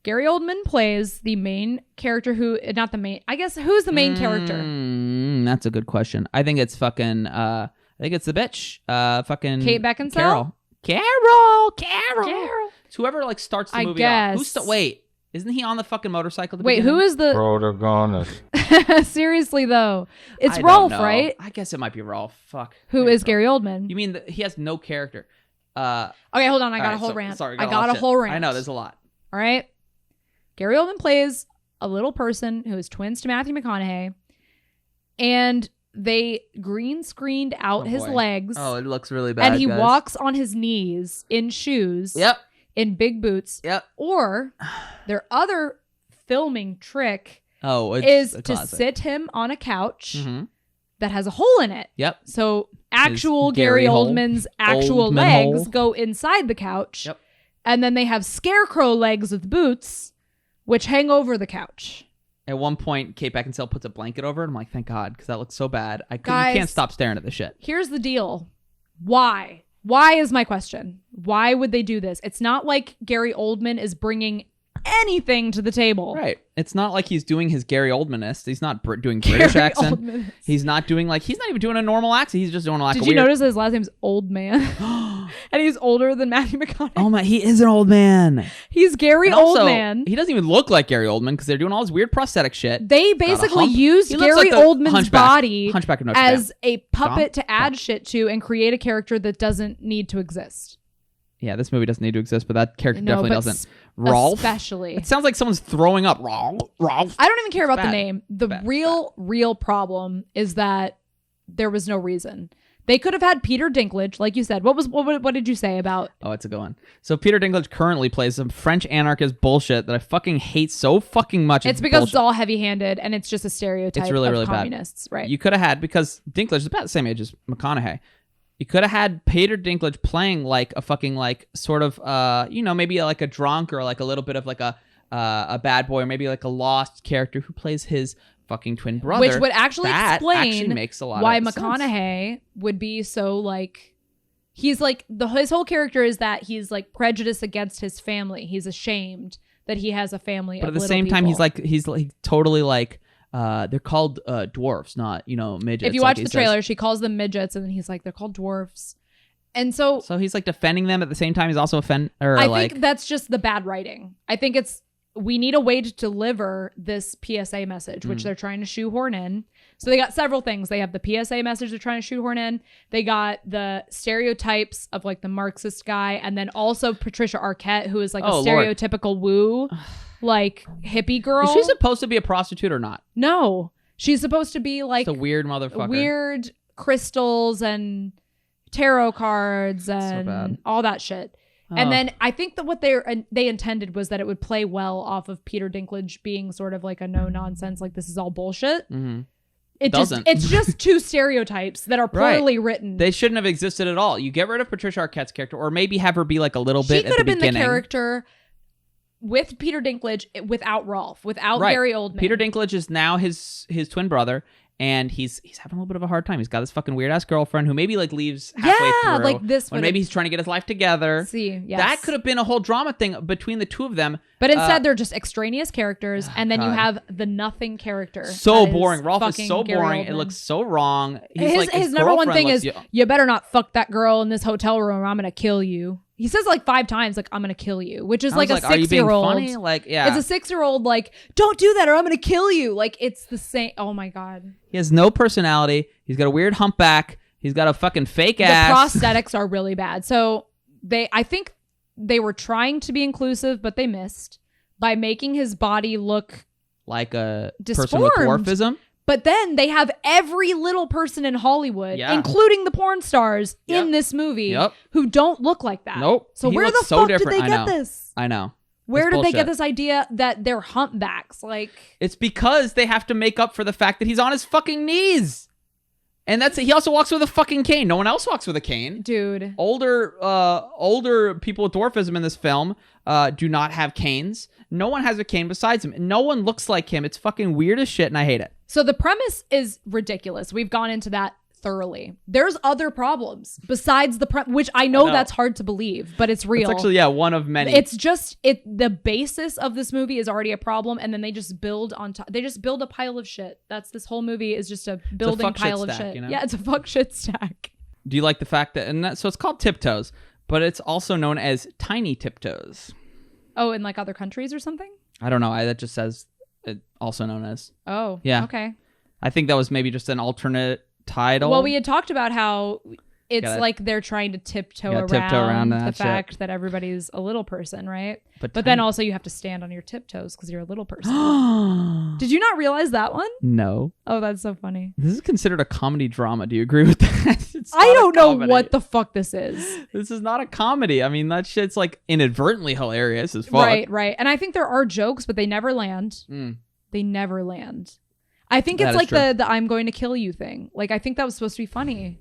Gary Oldman plays the main character not the main. I guess who's the main character? That's a good question. I think it's fucking. I think it's the bitch. Fucking Kate Beckinsale? Carol. It's whoever like starts the I movie guess. off. Wait, isn't he on the fucking motorcycle? At the Wait, beginning? who is the? Protagonist. Seriously though, it's I don't Rolf, know. right? I guess it might be Rolf. Fuck. Who Maybe is it's Gary Rolf. Oldman? You mean he has no character? Okay, hold on. I got All a right, whole so- rant. Sorry, I got a shit. whole rant. I know there's a lot. All right. Gary Oldman plays a little person who is twins to Matthew McConaughey, and they green screened out his boy. legs. Oh, it looks really bad. and he guys. walks on his knees in shoes. Yep. In big boots. Yep. Or their other filming trick Oh, it's is a to classic. sit him on a couch. Mhm. that has a hole in it. Yep. So actual Gary Gary hole. Oldman's actual Oldman legs hole. go inside the couch. Yep. And then they have scarecrow legs with boots, which hang over the couch. At one point, Kate Beckinsale puts a blanket over it. I'm like, thank God, because that looks so bad. You Guys, can't stop staring at this shit. Here's the deal. Why? Why is my question. Why would they do this? It's not like Gary Oldman is bringing anything to the table. Right. It's not like he's doing his Gary Oldmanist. He's not doing British accent. Oldman. He's not even doing a normal accent. He's just doing like Did a you weird... notice his last name's Old Man? And he's older than Matthew McConaughey. Oh my, he is an old man. He's Gary And also, Oldman. He doesn't even look like Gary Oldman because they're doing all this weird prosthetic shit. They basically hump. used He looks Gary like the Oldman's Hunchback body of Notre Dame. as a puppet to add Dom. shit to and create a character that doesn't need to exist. Yeah, this movie doesn't need to exist, but that character No, definitely but doesn't. Rolf? Especially. It sounds like someone's throwing up. Rolf. I don't even care about the bad. name. The Bad. real problem is that there was no reason. They could have had Peter Dinklage, like you said. What did you say about? Oh, it's a good one. So Peter Dinklage currently plays some French anarchist bullshit that I fucking hate so fucking much. It's because bullshit. it's all heavy-handed and it's just a stereotype It's really, of really bad. communists, right? You could have had, because Dinklage is about the same age as McConaughey. You could have had Peter Dinklage playing like a fucking like sort of maybe like a drunk or like a little bit of like a bad boy or maybe like a lost character who plays his fucking twin brother, which would actually that explain actually makes a lot why of sense. McConaughey would be so like he's like his whole character is that he's like prejudiced against his family. He's ashamed that he has a family. But of at the little same time, people. he's like totally like they're called dwarfs, not midgets. If you like watch he the says. trailer, she calls them midgets, and then he's like, they're called dwarfs. And so he's like defending them at the same time. He's also I like think that's just the bad writing. I think we need a way to deliver this PSA message, which they're trying to shoehorn in. So they got several things. They have the PSA message they're trying to shoehorn in. They got the stereotypes of like the Marxist guy, and then also Patricia Arquette, who is like a stereotypical woo, like hippie girl. Is she supposed to be a prostitute or not? No, she's supposed to be like It's a weird motherfucker. weird crystals and tarot cards and bad. all that shit. Oh. And then I think that what they intended was that it would play well off of Peter Dinklage being sort of like a no nonsense, like this is all bullshit. Mm-hmm. It's just two stereotypes that are poorly written. They shouldn't have existed at all. You get rid of Patricia Arquette's character, or maybe have her be like a little bit. She could have been beginning. the character with Peter Dinklage without Rolf, without Gary Oldman. Peter Dinklage is now his twin brother. And he's having a little bit of a hard time. He's got this fucking weird ass girlfriend who maybe like leaves halfway through. Like this. When maybe he's trying to get his life together. See, yes. That could have been a whole drama thing between the two of them. But instead, they're just extraneous characters, and then you have the nothing character. So that boring. Rolf is fucking so Gary boring. It Oldman. looks so wrong. He's His number one thing is, looks- you better not fuck that girl in this hotel room or I'm going to kill you. He says like 5 times, like, I'm going to kill you, which is I like was a are you being 6-year-old. funny? Like, yeah. It's a 6-year-old, like, don't do that or I'm going to kill you. Like, it's the same. Oh my God. He has no personality. He's got a weird humpback. He's got a fucking fake ass. The prosthetics are really bad. So I think they were trying to be inclusive, but they missed by making his body look like a disformed. person with dwarfism. But then they have every little person in Hollywood, including the porn stars in this movie, who don't look like that. Nope. So He where looks the so fuck different. did they I get know. this? I know. Where It's did they get bullshit. this idea that they're humpbacks? Like, It's because they have to make up for the fact that he's on his fucking knees. And that's it. He also walks with a fucking cane. No one else walks with a cane. dude. Older people with dwarfism in this film do not have canes. No one has a cane besides him. No one looks like him. It's fucking weird as shit, and I hate it. So the premise is ridiculous. We've gone into that thoroughly. There's other problems besides which I know that's hard to believe, but it's real. It's actually, one of many. It's just the basis of this movie is already a problem, and then they just build on top. They just build a pile of shit. That's this whole movie is just a building fuck pile shit of stack, shit. you know? Yeah, it's a fuck shit stack. Do you like the fact that, so it's called Tiptoes, but it's also known as Tiny Tiptoes. Oh, in like other countries or something? I don't know. That just says it also known as. Oh, Yeah. Okay. I think that was maybe just an alternate title. Well, we had talked about how it's like they're trying to tiptoe around the that fact shit. that everybody's a little person, right? But then also you have to stand on your tiptoes because you're a little person. Did you not realize that one? No. Oh, that's so funny. This is considered a comedy drama. Do you agree with that? It's I not don't a know comedy. what the fuck this is. This is not a comedy. I mean, that shit's like inadvertently hilarious as fuck. Right. And I think there are jokes, but they never land. Mm. They never land. I think That it's is like true. the I'm going to kill you thing. Like, I think that was supposed to be funny.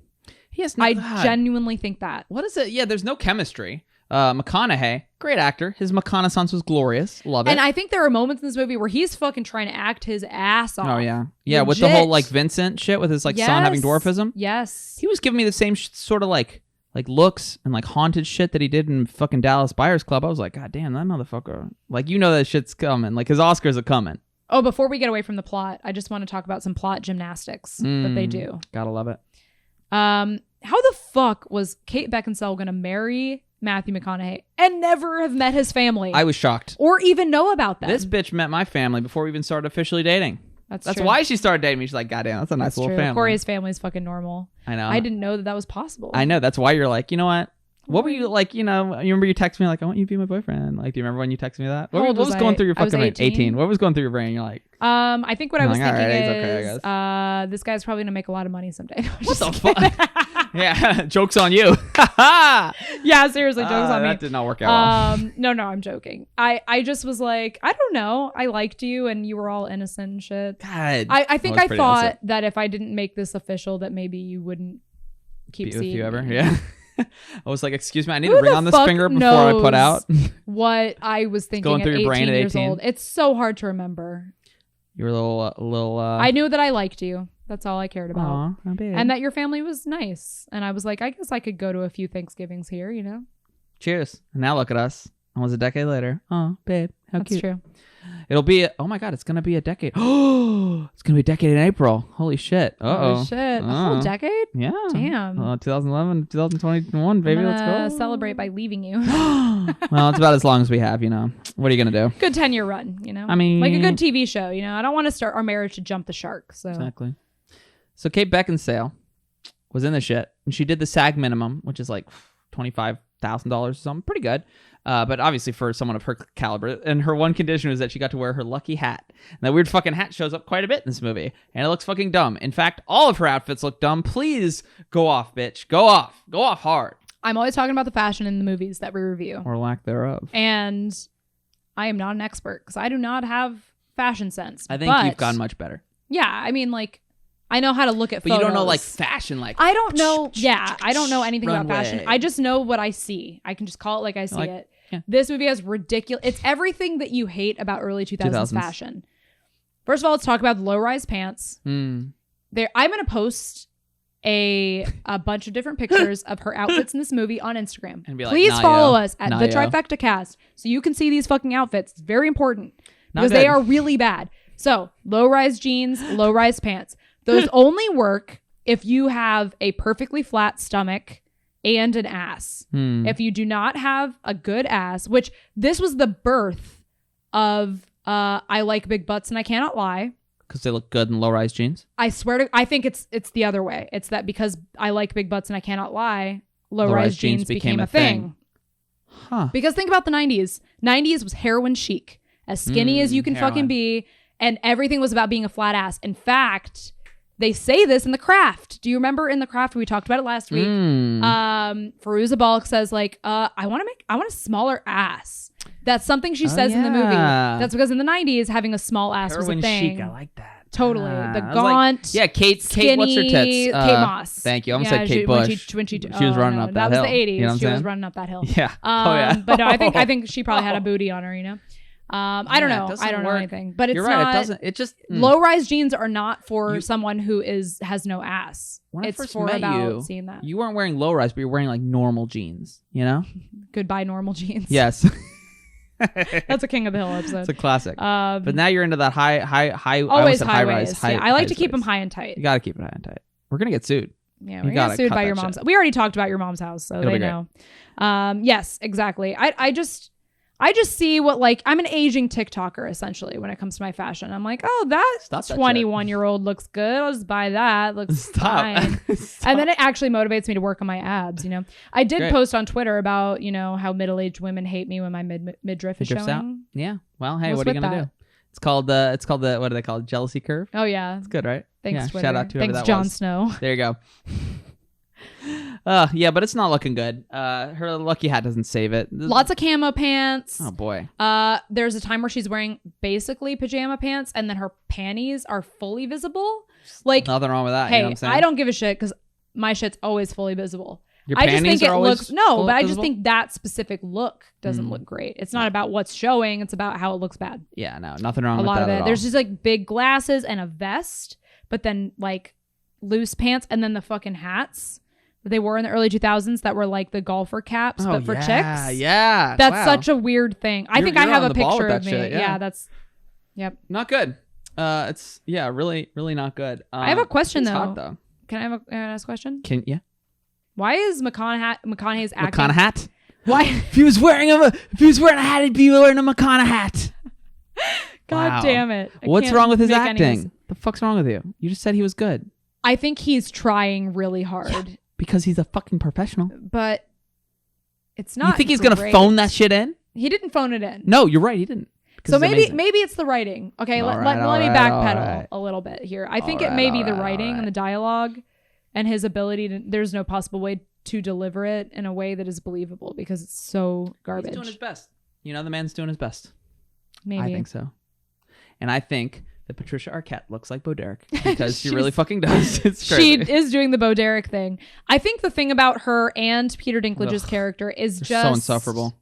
He has no, I God. genuinely think that. What is it? Yeah, there's no chemistry. McConaughey, great actor. His reconnaissance was glorious. Love it. And I think there are moments in this movie where he's fucking trying to act his ass off. Oh yeah, yeah. With the whole Legit. like Vincent shit with his like son having dwarfism. Yes. He was giving me the same sort of like looks and like haunted shit that he did in fucking Dallas Buyers Club. I was like, God damn, that motherfucker. Like, you know that shit's coming. Like his Oscars are coming. Oh, before we get away from the plot, I just want to talk about some plot gymnastics that they do. Gotta love it. How the fuck was Kate Beckinsale going to marry Matthew McConaughey and never have met his family? I was shocked. Or even know about them. This bitch met my family before we even started officially dating. That's That's true. why she started dating me. She's like, God damn, that's a nice That's little true. family. Corey's family is fucking normal. I know. I didn't know that was possible. I know. That's why you're like, you know what? What were you like? You know, you remember you text me like, I want you to be my boyfriend. Like, do you remember when you texted me that? How old What was was going I? through your I was fucking 18. What was going through your brain? You're like, I think what I was Like, all thinking right, it's okay, I is this guy's probably gonna make a lot of money someday. what the fuck? Yeah, joke's on you. Yeah, seriously, jokes on me. That did not work out well. No, I'm joking. I just was like, I don't know. I liked you and you were all innocent and shit. God. I think was I pretty thought innocent. that if I didn't make this official, that maybe you wouldn't keep Be with seeing you ever? me. Yeah. I was like, excuse me, I need Who to ring the on this fuck finger before I put out. what I was thinking going at through 18 your brain at years 18? old. It's so hard to remember. You were a little. I knew that I liked you. That's all I cared about. Aw, not bad. And that your family was nice. And I was like, I guess I could go to a few Thanksgivings here, you know? Cheers. And now look at us. Almost a decade later. Oh, babe. How That's cute. true. It'll be, oh my God, it's going to be a decade. Oh, it's going to be a decade in April. Holy shit. Uh-oh. Oh, shit. A whole decade? Yeah. Damn. 2011, 2021, baby. I'm Let's gonna go. celebrate by leaving you. Well, it's about as long as we have, you know. What are you going to do? Good 10-year run, you know? I mean- like a good TV show, you know? I don't want to start our marriage to jump the shark, so. Exactly. So Kate Beckinsale was in the shit, and she did the SAG minimum, which is like $25,000 or something. Pretty good. But obviously for someone of her caliber. And her one condition was that she got to wear her lucky hat. And that weird fucking hat shows up quite a bit in this movie. And it looks fucking dumb. In fact, all of her outfits look dumb. Please go off, bitch. Go off. Go off hard. I'm always talking about the fashion in the movies that we review. Or lack thereof. And I am not an expert because I do not have fashion sense. I think but, you've gotten much better. Yeah, I mean, like, I know how to look at But photos. you don't know, like, fashion, like... I don't know. Yeah, I don't know anything about Runway. fashion. I just know what I see. I can just call it like I see Like, it. yeah. This movie has ridiculous... It's everything that you hate about early 2000s 2000s. fashion. First of all, let's talk about the low-rise pants. Mm. I'm going to post a bunch of different pictures of her outfits in this movie on Instagram. And be like, Please nah, follow yo. us at Nah, the yo. Trifecta cast so you can see these fucking outfits. It's very important Not because they good. are really bad. So low-rise jeans, low-rise pants. Those only work if you have a perfectly flat stomach and an ass. If you do not have a good ass, which this was the birth of I like big butts and I cannot lie. Because they look good in low-rise jeans. I swear to I think it's the other way. It's that because I like big butts and I cannot lie, low-rise jeans became a thing. Huh. Because think about the 90s. 90s was heroin chic. As skinny as you can heroin. fucking be. And everything was about being a flat ass. In fact, they say this in The Craft. Do you remember in The Craft? We talked about it last week. Fairuza Balk says like, I want a smaller ass. That's something she says in the movie. yeah. That's because in the 90s, having a small ass Heroin was a thing. chic. I like that. Totally. Ah, The I was gaunt. Like, yeah, Kate, what's her tits? Kate Moss. Thank you. I almost Yeah, said Kate Bush. When she was running up that was hill. the 80s. You know what I'm she was saying? running up that hill. Yeah. Oh, yeah. But no, I think she probably had a booty on her, you know? I don't Yeah, it know. doesn't I don't know work. anything. But it's You're right. not. It doesn't. It just... Low-rise jeans are not for someone who has no ass. When I It's first for met about you, seeing that. you weren't wearing low-rise, but you're wearing, like, normal jeans, you know? Goodbye, normal jeans. Yes. That's a King of the Hill episode. It's a classic. But now you're into that high I always almost said high rise. waist. High, Yeah, I like to high keep them waist. high and tight. You got to keep it high and tight. We're going to get sued. Yeah, You we're gotta gonna sued cut by that your mom's. shit. We already talked about your mom's house, so It'll they be know. Yes, exactly. I just see what, like, I'm an aging TikToker essentially when it comes to my fashion. I'm like, oh, that Stop that 21-year-old looks good. I'll just buy that. Looks fine. And then it actually motivates me to work on my abs. You know, I did Great. post on Twitter about how middle-aged women hate me when my midriff is Midriff's showing. out? Yeah. Well, hey, What's what are you with gonna that? do? It's called the what do they call it? Jealousy curve. Oh yeah, It's good, right? thanks yeah, Twitter. Shout out to whoever thanks that Jon was. Snow. There you go. Yeah, but it's not looking good. Her lucky hat doesn't save it. Lots of camo pants. Oh boy. There's a time where she's wearing basically pajama pants, and then her panties are fully visible. Like, nothing wrong with that. hey, You know what I'm saying? I don't give a shit because my shit's always fully visible. Your I just panties think are it always looks no, but I just visible? think that specific look doesn't look great. It's not about what's showing; it's about how it looks bad. Yeah, no, nothing wrong A with lot that of at it. all. There's just like big glasses and a vest, but then like loose pants, and then the fucking hats that they wore in the early 2000s that were like the golfer caps, but for chicks. Yeah, That's wow. such a weird thing. I think I you're have on a the ball picture with of that me. shit, yeah. That's. Yep. Not good. It's really, really not good. I have a question he's though. hot, though. Can I ask a question? Yeah. Why is McConaughey's acting? McConaughey hat. Why? If he was wearing a hat, he'd be wearing a McConaughey hat. God Wow. damn it! I What's can't wrong with his make any of this. acting? The fuck's wrong with you? You just said he was good. I think he's trying really hard, Because he's a fucking professional. but it's not. You think he's gonna great. phone that shit in? He didn't phone it in. No, you're right. He didn't. 'Cause So it's maybe amazing. maybe it's the writing. Okay, All let right, me all backpedal right. a little bit here. I think All it may right, be the all right, writing all and the dialogue and his ability to. There's no possible way to deliver it in a way that is believable because it's so garbage. He's doing his best. You know, the man's doing his best. Maybe. I think so. And I think that Patricia Arquette looks like Bo Derek because she really fucking does. It's She crazy. is doing the Bo Derek thing. I think the thing about her and Peter Dinklage's character is They're just so insufferable.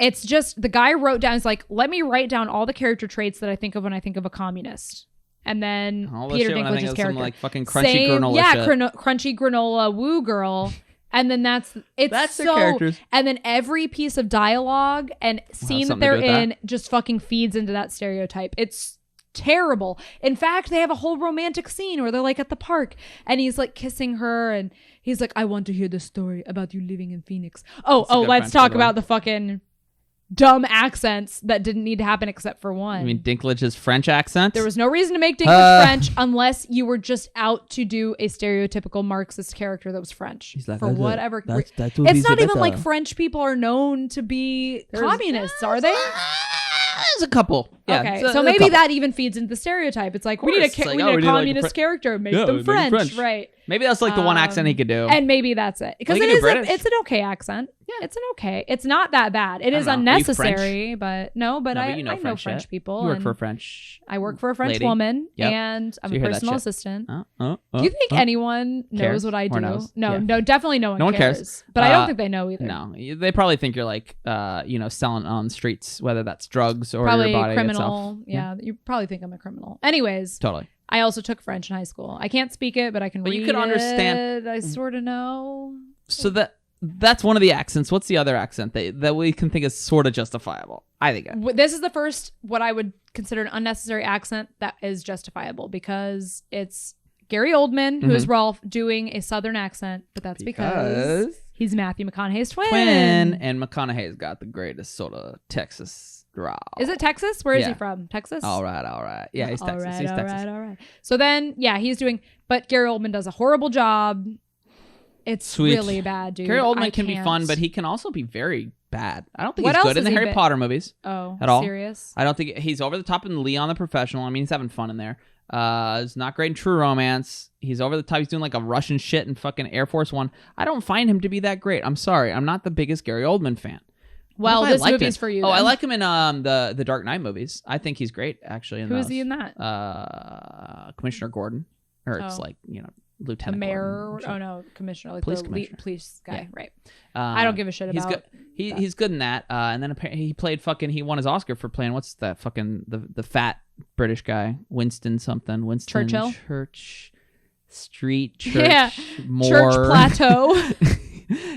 It's just the guy wrote down. He's like, let me write down all the character traits that I think of when I think of a communist. And then All this Peter shit when I think Dinklage's of character, some like fucking crunchy granola yeah, shit. crunchy granola woo girl. And then that's That's so. their characters. And then every piece of dialogue and scene that something to they're do with in just fucking feeds into that stereotype. It's terrible. In fact, they have a whole romantic scene where they're like at the park and he's like kissing her and he's like, I want to hear the story about you living in Phoenix. Oh, That's a good let's French, by talk the way. about the fucking dumb accents that didn't need to happen except for one. I mean, Dinklage's French accent. There was no reason to make Dinklage French unless you were just out to do a stereotypical Marxist character that was French. He's like, for "That's it. whatever. That's It's not even like French people are known to be There's- communists, are they? There's a couple. Yeah, Okay, it's so a maybe couple. that even feeds into the stereotype. It's like we need a, course. It's like, we oh, need we a need like a communist Fre- character, make Yeah, them make them French, French. right? Maybe that's like the one accent he could do. And maybe that's it. Because Well, it he is could do British. it's an okay accent. Yeah, it's an okay. It's not that bad. It I is don't know. Are you unnecessary, but no, but No, I but you know know French French shit. people. You work and for a French. I work for a French lady. woman, Yep. and I'm So a you heard that personal shit. assistant. Do Do you think anyone knows cares what I or do? knows? No, Yeah. no, definitely no one No one cares. cares. But I don't think they know either. No, they probably think you're like, selling on the streets, whether that's drugs or Probably your body criminal. itself. Yeah, you probably think I'm a criminal. Anyways, Totally. I also took French in high school. I can't speak it, but I can But read you could understand- it. I sort of know. So that's one of the accents. What's the other accent that we can think is sort of justifiable? I think. This is the first what I would consider an unnecessary accent that is justifiable because it's Gary Oldman, who is Rolf, doing a Southern accent, but that's because he's Matthew McConaughey's twin. And McConaughey's got the greatest sort of Texas drawl. Is it Texas? Where is he Yeah. from? Texas? All right. Yeah, he's Texas. He's Texas. All right. So then, yeah, he's doing, but Gary Oldman does a horrible job. It's Sweet. really bad, dude. Gary Oldman I can be can't. fun, but he can also be very bad. I don't think What he's else good in has the he Harry been- Potter movies Oh, at all. serious? I don't think he's over the top in Leon the Professional. I mean, he's having fun in there. He's not great in True Romance. He's over the top. He's doing like a Russian shit in fucking Air Force One. I don't find him to be that great. I'm sorry. I'm not the biggest Gary Oldman fan. Well, What if I this liked movie's him? for you. Oh, I then. like him in the Dark Knight movies. I think he's great actually. In Who is those. he in that? Commissioner Gordon, or it's Oh. like The Lieutenant mayor? Gordon. Oh no, commissioner, like Police the commissioner. police guy, Yeah. right? I don't give a shit He's about. good. He's good in that. And then apparently he played fucking. He won his Oscar for playing what's that fucking the fat British guy, Winston something. Winston Churchill? Church Street Church Yeah. Moore. Church Plateau,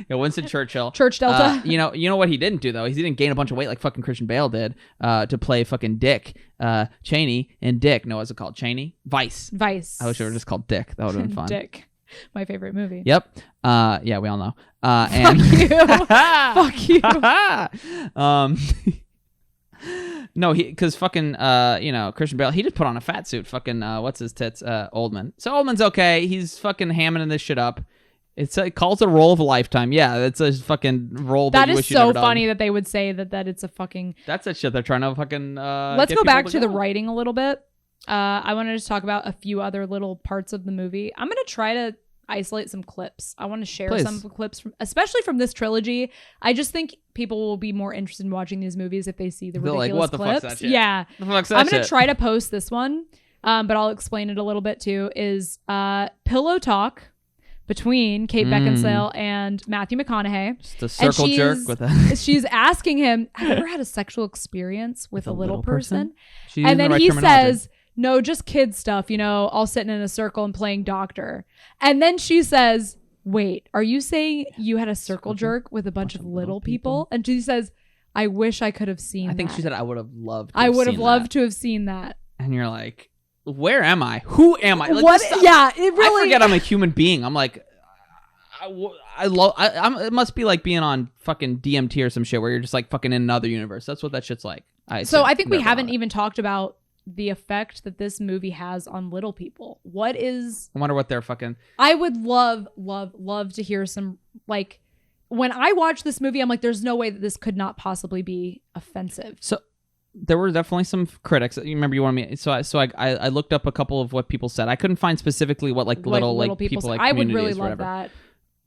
Yeah, Winston Churchill. Church Delta. You know what he didn't do though? He didn't gain a bunch of weight like fucking Christian Bale did to play fucking Dick Cheney in Dick. No, what's it called? Cheney? Vice. Vice. I wish it were just called Dick. That would have been fun. Dick, my favorite movie. Yep. Yeah, we all know. And Fuck you. No, because fucking Christian Bale, he just put on a fat suit. Fucking what's his tits? Oldman. So Oldman's okay. He's fucking hamming this shit up. It calls a role of a lifetime. Yeah, it's a fucking role that you That is wish you'd so never done. funny that they would say that it's a fucking. That's that shit they're trying to fucking. Let's get go people back to the go. writing a little bit. I wanted to talk about a few other little parts of the movie. I'm gonna try to. isolate some clips. I want to share Please. some of the clips especially from this trilogy. I just think people will be more interested in watching these movies if they see the They're like, ridiculous what the fuck's clips. that shit? Yeah. The fuck's that I'm going to shit? try to post this one, but I'll explain it a little bit too, is pillow talk between Kate Beckinsale and Matthew McConaughey. Just a circle jerk with a She's asking him, have you ever had a sexual experience with a little person? She's using And the then right he terminology. says, no, just kid stuff, all sitting in a circle and playing doctor. And then she says, wait, are you saying you had a circle jerk with a bunch of little people? And she says, I wish I could have seen that. I think she said, I would have loved to I have would have seen loved that. to have seen that. And you're like, where am I? Who am I? Like, What? this- Yeah, it really. I forget I'm a human being. I'm like, it must be like being on fucking DMT or some shit where you're just like fucking in another universe. That's what that shit's like. So I think we haven't even talked about the effect that this movie has on little people. What is... I wonder what they're fucking... I would love to hear some, like, when I watch this movie, I'm like, there's no way that this could not possibly be offensive. So there were definitely some critics. You remember you wanted me... So I looked up a couple of what people said. I couldn't find specifically what like little people like I would communities really or love whatever. that.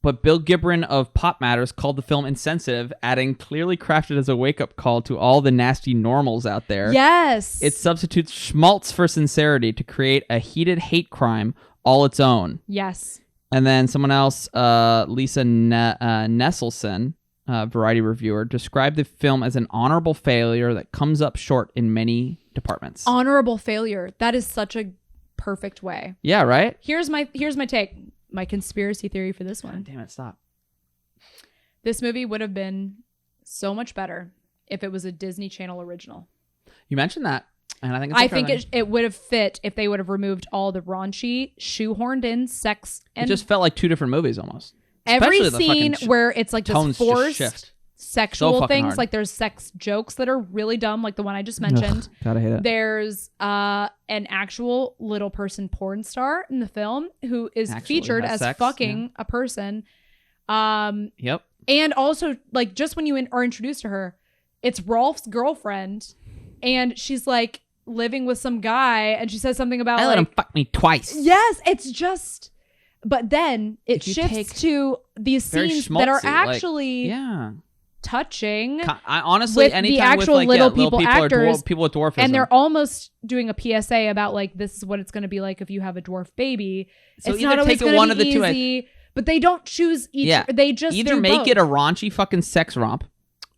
But Bill Gibran of Pop Matters called the film insensitive, adding clearly crafted as a wake-up call to all the nasty normals out there. Yes. It substitutes schmaltz for sincerity to create a heated hate crime all its own. Yes. And then someone else, Lisa Nesselson, Variety reviewer, described the film as an honorable failure that comes up short in many departments. Honorable failure. That is such a perfect way. Yeah, right? Here's my take. My conspiracy theory for this one. Damn it, stop. This movie would have been so much better if it was a Disney Channel original. You mentioned that, and I think it's I think it would have fit if they would have removed all the raunchy, shoehorned in sex, and it just felt like two different movies almost. every Especially the scene fucking where it's like tones this just forced shift. sexual fucking things. hard. Like there's sex jokes that are really dumb, like the one I just mentioned. God, I hate it. There's an actual little person porn star in the film who is Actually featured has as sex, fucking a person. Yep. And also, like, just when you are introduced to her, it's Rolf's girlfriend, and she's like living with some guy, and she says something about I let like, him fuck me twice. yes, it's just. But then it If you shifts take to these very scenes that are schmaltzy, like, actually Yeah. touching. I honestly, With the anytime actual with like little little people people actors, or people with dwarfism, And they're almost doing a PSA about like, this is what it's going to be like if you have a dwarf baby. So it's either not always take it going one to of be the two. easy, but they don't choose each. Yeah. They just either do make both. it a raunchy fucking sex romp,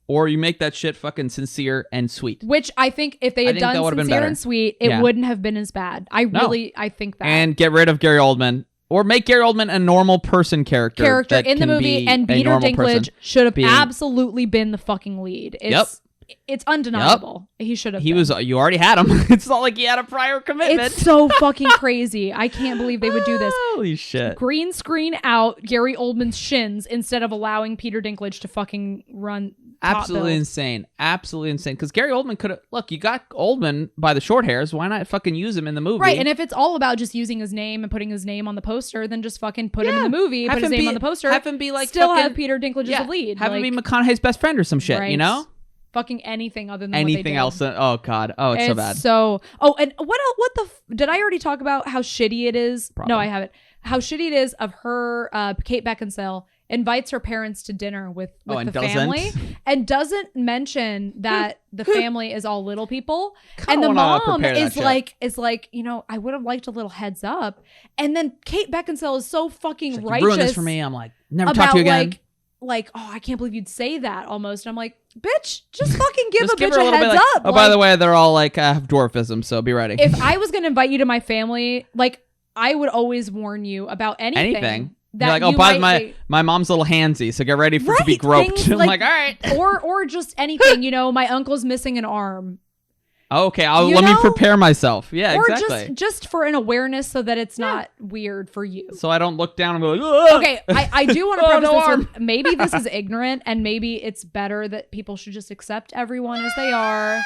or you make that shit fucking sincere and sweet. Which I think if they I had think that done would've been sincere better. and sweet, it Yeah. wouldn't have been as bad. I think that. And get rid of Gary Oldman, or make Gary Oldman a normal person character that in the can movie, be and a Peter normal person. Dinklage should have being- absolutely been the fucking lead. It's undeniable. He should have. He been. was. You already had him. It's not like he had a prior commitment. It's so fucking crazy. I can't believe they would do this. Holy shit! Green screen out Gary Oldman's shins instead of allowing Peter Dinklage to fucking run. Absolutely insane. Absolutely insane. Because Gary Oldman could have. Look, you got Oldman by the short hairs. Why not fucking use him in the movie? Right, and if it's all about just using his name and putting his name on the poster, then just fucking put him in the movie, Have put his him name be- on the poster. have him be like still fucking- have Peter Dinklage as the lead. Have him be like, McConaughey's best friend or some shit. right. You know, fucking anything other than anything what they did. else. Oh god. Oh, it's so bad. And what the did I already talk about how shitty it is? Probably. No, I haven't. How shitty it is of her, Kate Beckinsale invites her parents to dinner with and the doesn't? family and doesn't mention that the family is all little people. And the wanna mom prepare that is shit. like, I would have liked a little heads up. And then Kate Beckinsale is so fucking She's like, righteous. you ruined this for me. I'm like, never talk about to you again. like, oh, I can't believe you'd say that almost. And I'm like, bitch, just fucking give Just a bitch her a little heads bit like, up. oh, by the way, they're all like have dwarfism, so be ready. If I was going to invite you to my family, like, I would always warn you about anything. You're like, oh, you by might my mom's a little handsy, so get ready for it to be Right, groped. things I'm like- like, all right. or just anything, my uncle's missing an arm. Okay, You let me know? prepare myself. Yeah, or exactly. just for an awareness so that it's not weird for you. So I don't look down and go like, "Ugh." Okay, I do want to Oh, preface no this arm. with maybe this is ignorant and maybe it's better that people should just accept everyone as they are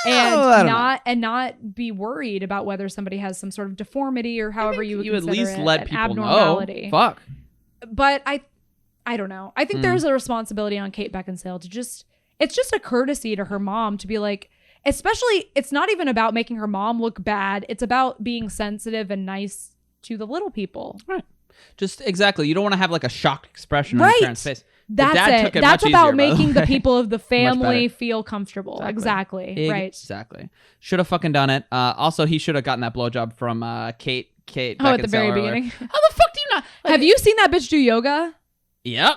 and I don't not be worried about whether somebody has some sort of deformity or however you would you at consider least it, let an people abnormality. know. Fuck. But I don't know. I think there's a responsibility on Kate Beckinsale to it's just a courtesy to her mom to be like, especially it's not even about making her mom look bad. It's about being sensitive and nice to the little people. Right. Just exactly. You don't want to have like a shocked expression on Right. your parents' face. That's Dad it. took it That's much about easier, by the making the way. people of the family better. feel comfortable. Exactly. Right. Exactly. Should have fucking done it. Also, he should have gotten that blowjob from Kate. Kate. Oh, at the very beginning. How the fuck do you not? Have you seen that bitch do yoga? Yep.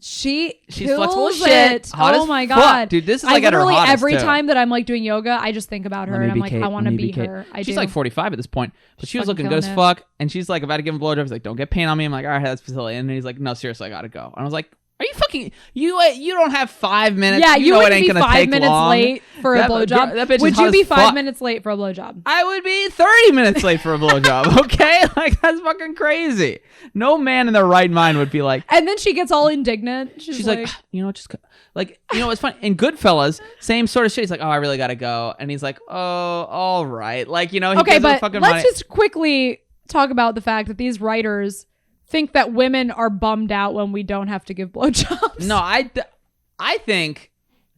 She's flexible as kills shit. it. Hot Oh as my fuck. god, Dude, this is I like at her literally hottest, every too. time that I'm like doing yoga, I just think about her Let me and I'm be like, Kate. I want to Let me be Kate. her. I She's do. like 45 at this point, but she was fucking looking good as killing fuck. And she's like about to give him a blowjob. He's like, "Don't get pain on me." I'm like, "All right, that's facility." And he's like, "No, seriously, I gotta go." And I was like, "Are you fucking you? You don't have 5 minutes. Yeah, you know it wouldn't ain't be gonna 5 take minutes long. late for a That blowjob. that bitch is Would hot you as be 5 fuck. minutes late for a blowjob? I would be 30 minutes late for a blowjob. Okay, like that's fucking crazy. No man in their right mind would be like. And then she gets all indignant. She's like, you know, just like, you know, it's funny. In Goodfellas, same sort of shit. He's like, "Oh, I really gotta go," and he's like, "Oh, all right." Like, you know, he okay, gives her but fucking let's money. just quickly talk about the fact that these writers think that women are bummed out when we don't have to give blowjobs. No, I think,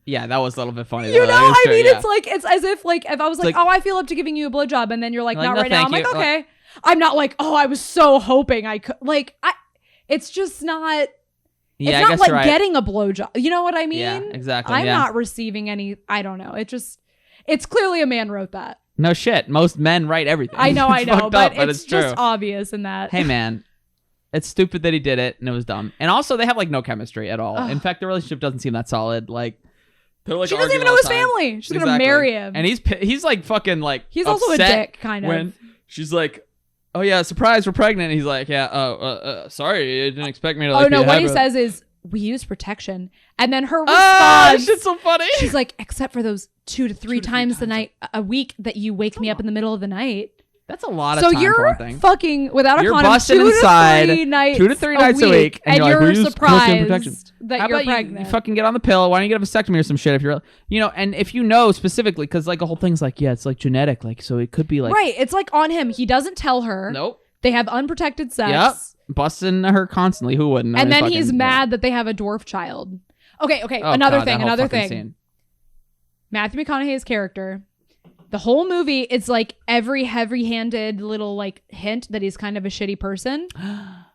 yeah, that was a little bit funny. You though. know, That is I true, mean, yeah. it's like, it's as if like, if I was like, Like- oh, I feel up to giving you a blowjob, and then you're like, Like, not no, right now. thank I'm like, you. okay. I'm not like, oh, I was so hoping I could. Like, it's just not. Yeah, I it's not guess like you're right. getting a blowjob. You know what I mean? Yeah, exactly. I'm yeah. not receiving any. I don't know. It's clearly a man wrote that. No shit. Most men write everything. I know, It's but, fucked up, but it's it's true. just obvious in that. Hey, man. It's stupid that he did it, and it was dumb. And also, they have like no chemistry at all. Ugh. In fact, the relationship doesn't seem that solid. Like, they're like she doesn't even arguing know all his the time. family. She's gonna Exactly. marry him. And he's like fucking like. He's also a upset dick, kind of. when she's like, "Oh yeah, surprise, we're pregnant." And he's like, "Yeah, sorry, you didn't expect me to." Like, Oh no, be what he happy." says is, "We use protection," and then her Ah, response, shit's so funny. she's like, "Except for those 2 to 3 times a week that you wake me up in the middle of the night." That's a lot of So time for you're one thing. fucking without a You're condom busting 2 inside to 3 nights, 2 to 3 nights a week, and you're like, you're "We use close-in protection." surprised that How you're about pregnant. you fucking get on the pill? Why don't you get a vasectomy or some shit if you're, you know, and if you know specifically, because like the whole thing's like, yeah, it's like genetic, like so it could be like, Right, it's like on him. He doesn't tell her. nope, They have unprotected sex. yep, busting her constantly. Who wouldn't? I And mean, then fucking, he's yeah. mad that they have a dwarf child. Okay, Oh, another God, thing, that whole another fucking thing. scene. Matthew McConaughey's character, the whole movie, it's like every heavy-handed little like hint that he's kind of a shitty person.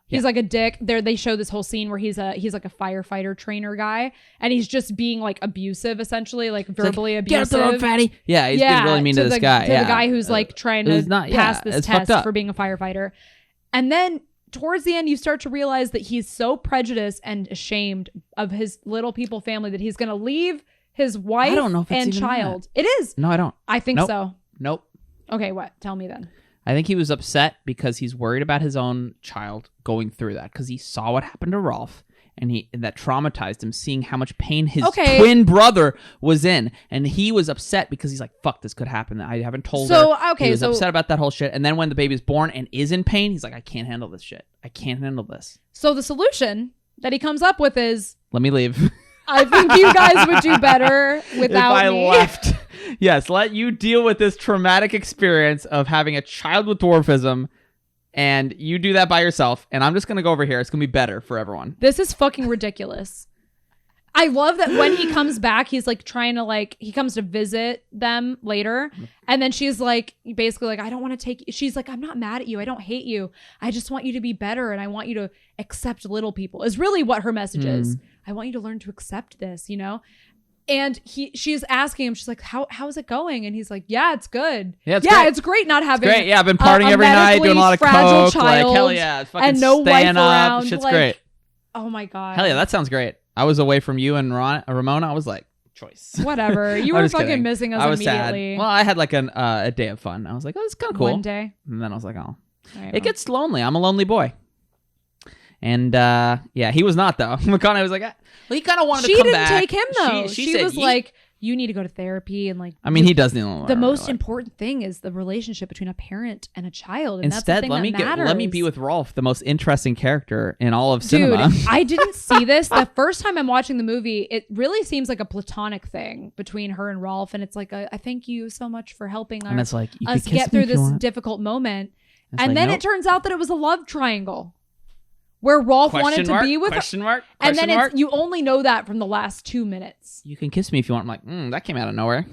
He's like a dick. There, they show this whole scene where he's like a firefighter trainer guy, and he's just being like abusive, essentially, like verbally Get up abusive. the road, fatty. Yeah, he's being really mean to this the, guy. To yeah. the guy who's like trying who's to not- pass yeah, this it's fucked test up. for being a firefighter, and then towards the end, you start to realize that he's so prejudiced and ashamed of his little people family that he's going to leave his wife don't know if it's and even child. It is. No, I don't. I think Nope. so. Nope. Okay, what? Tell me then. I think he was upset because he's worried about his own child going through that because he saw what happened to Rolf and that traumatized him, seeing how much pain his Okay. twin brother was in, and he was upset because he's like, "Fuck, this could happen." I haven't told So, her. okay, he was so- upset about that whole shit, and then when the baby's born and is in pain, he's like, "I can't handle this shit. I can't handle this. So the solution that he comes up with is, Let me leave." I think you guys would do better without if I me. left. Yes, let you deal with this traumatic experience of having a child with dwarfism, and you do that by yourself, and I'm just going to go over here. It's going to be better for everyone. This is fucking ridiculous. I love that when he comes back, he's like trying to like, he comes to visit them later. And then she's like, basically like, I don't want to take, she's like, I'm not mad at you. I don't hate you. I just want you to be better. And I want you to accept little people is really what her message is. I want you to learn to accept this, you know? And she's asking him, she's like, how's it going? And he's like, yeah, it's good. Yeah, it's great. It's great not having Great. Yeah, I've been partying a every night, doing a lot of fragile coke. Like, hell child yeah. Fucking and no wife staying up. around. Shit's like, great. Oh my God. Hell yeah, that sounds great. I was away from you and Ramona. I was like, choice. Whatever. You I'm were just fucking kidding. missing us I was immediately. sad. Well, I had like a day of fun. I was like, oh, this is kind of cool. One day. And then I was like, oh. All right, It well. gets lonely. I'm a lonely boy. And yeah, he was not though. McConaughey was like, well, he kind of wanted She to come didn't back. take him though. She She said, was like, you need to go to therapy and like. I mean, he does need a The most important thing is the relationship between a parent and a child. And that's the Instead, thing let me that matters. let me be with Rolf, the most interesting character in all of cinema. Dude, I didn't see this. The first time I'm watching the movie, it really seems like a platonic thing between her and Rolf. And it's like, I thank you so much for helping and it's like, you us could kiss get me through if you this want. difficult moment. It's And like, then nope. it turns out that it was a love triangle where Rolf wanted to be with her. Question mark? And Question then mark? you only know that from the last 2 minutes. You can kiss me if you want. I'm like, that came out of nowhere.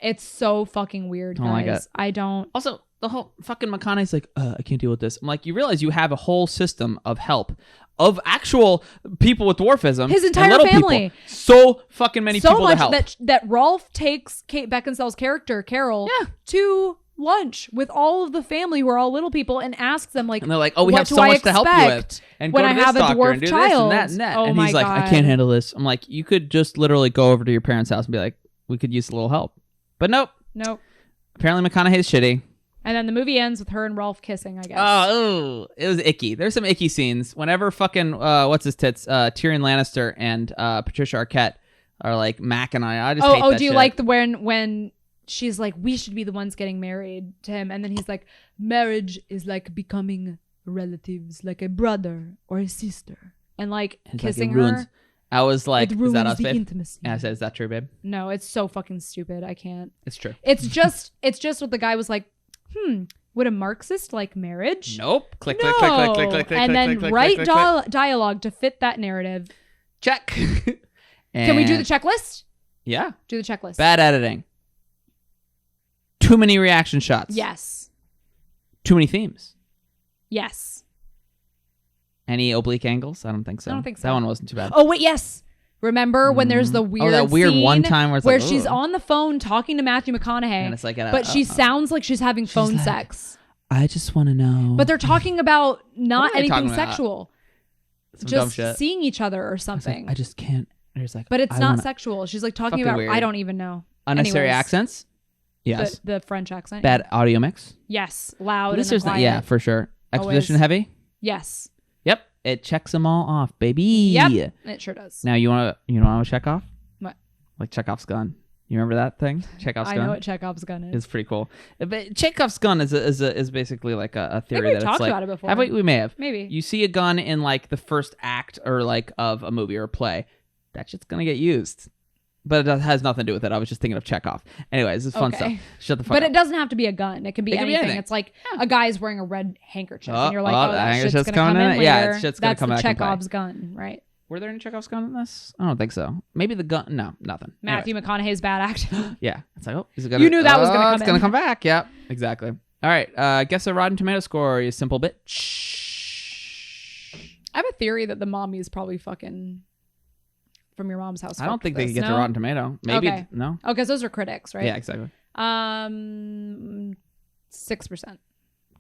It's so fucking weird, Don't like guys. it. I don't. Also, the whole fucking McConaughey's like, I can't deal with this. I'm like, you realize you have a whole system of help of actual people with dwarfism. His and entire little family. People. So fucking many so people much to help. that Rolf takes Kate Beckinsale's character, Carol, to lunch with all of the family who are all little people and asks them like, and they're like, oh, we what have do so I much to help you with. expect And when go I to this have a doctor dwarf and do child? this and that and that. Oh and my he's like, God. I can't handle this. I'm like, you could just literally go over to your parents' house and be like, we could use a little help. But nope. Apparently McConaughey's shitty. And then the movie ends with her and Rolf kissing, I guess. Oh, it was icky. There's some icky scenes. Whenever fucking, what's his tits? Tyrion Lannister and Patricia Arquette are like Mac and I just hate that do you shit. like the when she's like, we should be the ones getting married to him, and then he's like, marriage is like becoming relatives, like a brother or a sister, and like It's kissing like, it ruins. her. I was like, It is that ruins us, the babe? intimacy. And I said, is that true, babe? No, it's so fucking stupid. I can't. It's true. It's just what the guy was like. Would a Marxist like marriage? Nope. Click, No. click, click, click, click, click, click, and click, then click, write click, click, click. dialogue to fit that narrative. Check. Can we do the checklist? Yeah. Do the checklist. Bad editing. Too many reaction shots. Yes. Too many themes. Yes. Any oblique angles? I don't think so. I don't think so. That one wasn't too bad. Oh wait, yes. Remember when there's the weird that weird scene one time where it's where like, she's ugh. on the phone talking to Matthew McConaughey, And it's like, but she sounds like she's having phone like, sex. I just want to know. But they're talking about not What are they talking anything about? sexual, Some dumb just shit. seeing each other or It's like, something. I just can't. There's like, But it's I not wanna- sexual. She's like talking Fucking about weird. I don't even know. Unnecessary Anyways, accents. Yes. The French accent. Bad audio mix. Yes, loud But and this then is quiet. yeah, for sure. Exposition Always. heavy. Yes. Yep. It checks them all off, baby. Yep. It sure does. Now you want to check off? What? Like Chekhov's gun. You remember that thing? Chekhov's I gun. know what Chekhov's gun is. It's pretty cool. But Chekhov's gun is basically like a theory Maybe we've that talked it's like. about it before. Have we may have. Maybe. You see a gun in like the first act or like of a movie or a play, that shit's gonna get used. But it has nothing to do with it. I was just thinking of Chekhov. Anyways, this is fun Okay. stuff. Shut the fuck But up. it doesn't have to be a gun. It can be It can be anything. anything. It's like a guy's wearing a red handkerchief, and you're like, oh, the that shit's handkerchief's gonna come in coming later. in. Yeah, shit's gonna That's come the back and play. Chekhov's gun, right? Were there any Chekhov's gun in this? I don't think so. Maybe the gun. No, nothing. Matthew Anyways. McConaughey's bad acting. Yeah, it's like, oh, is it gonna? You knew that was gonna come It's gonna in. come back. Yeah, exactly. All right. Guess a Rotten Tomato score. You simple bitch. I have a theory that the mommy is probably fucking from your mom's house. I don't fucked think with they could this. get No? to Rotten Tomato. Maybe Okay. no. Oh, because those are critics, right? Yeah, exactly. 6%.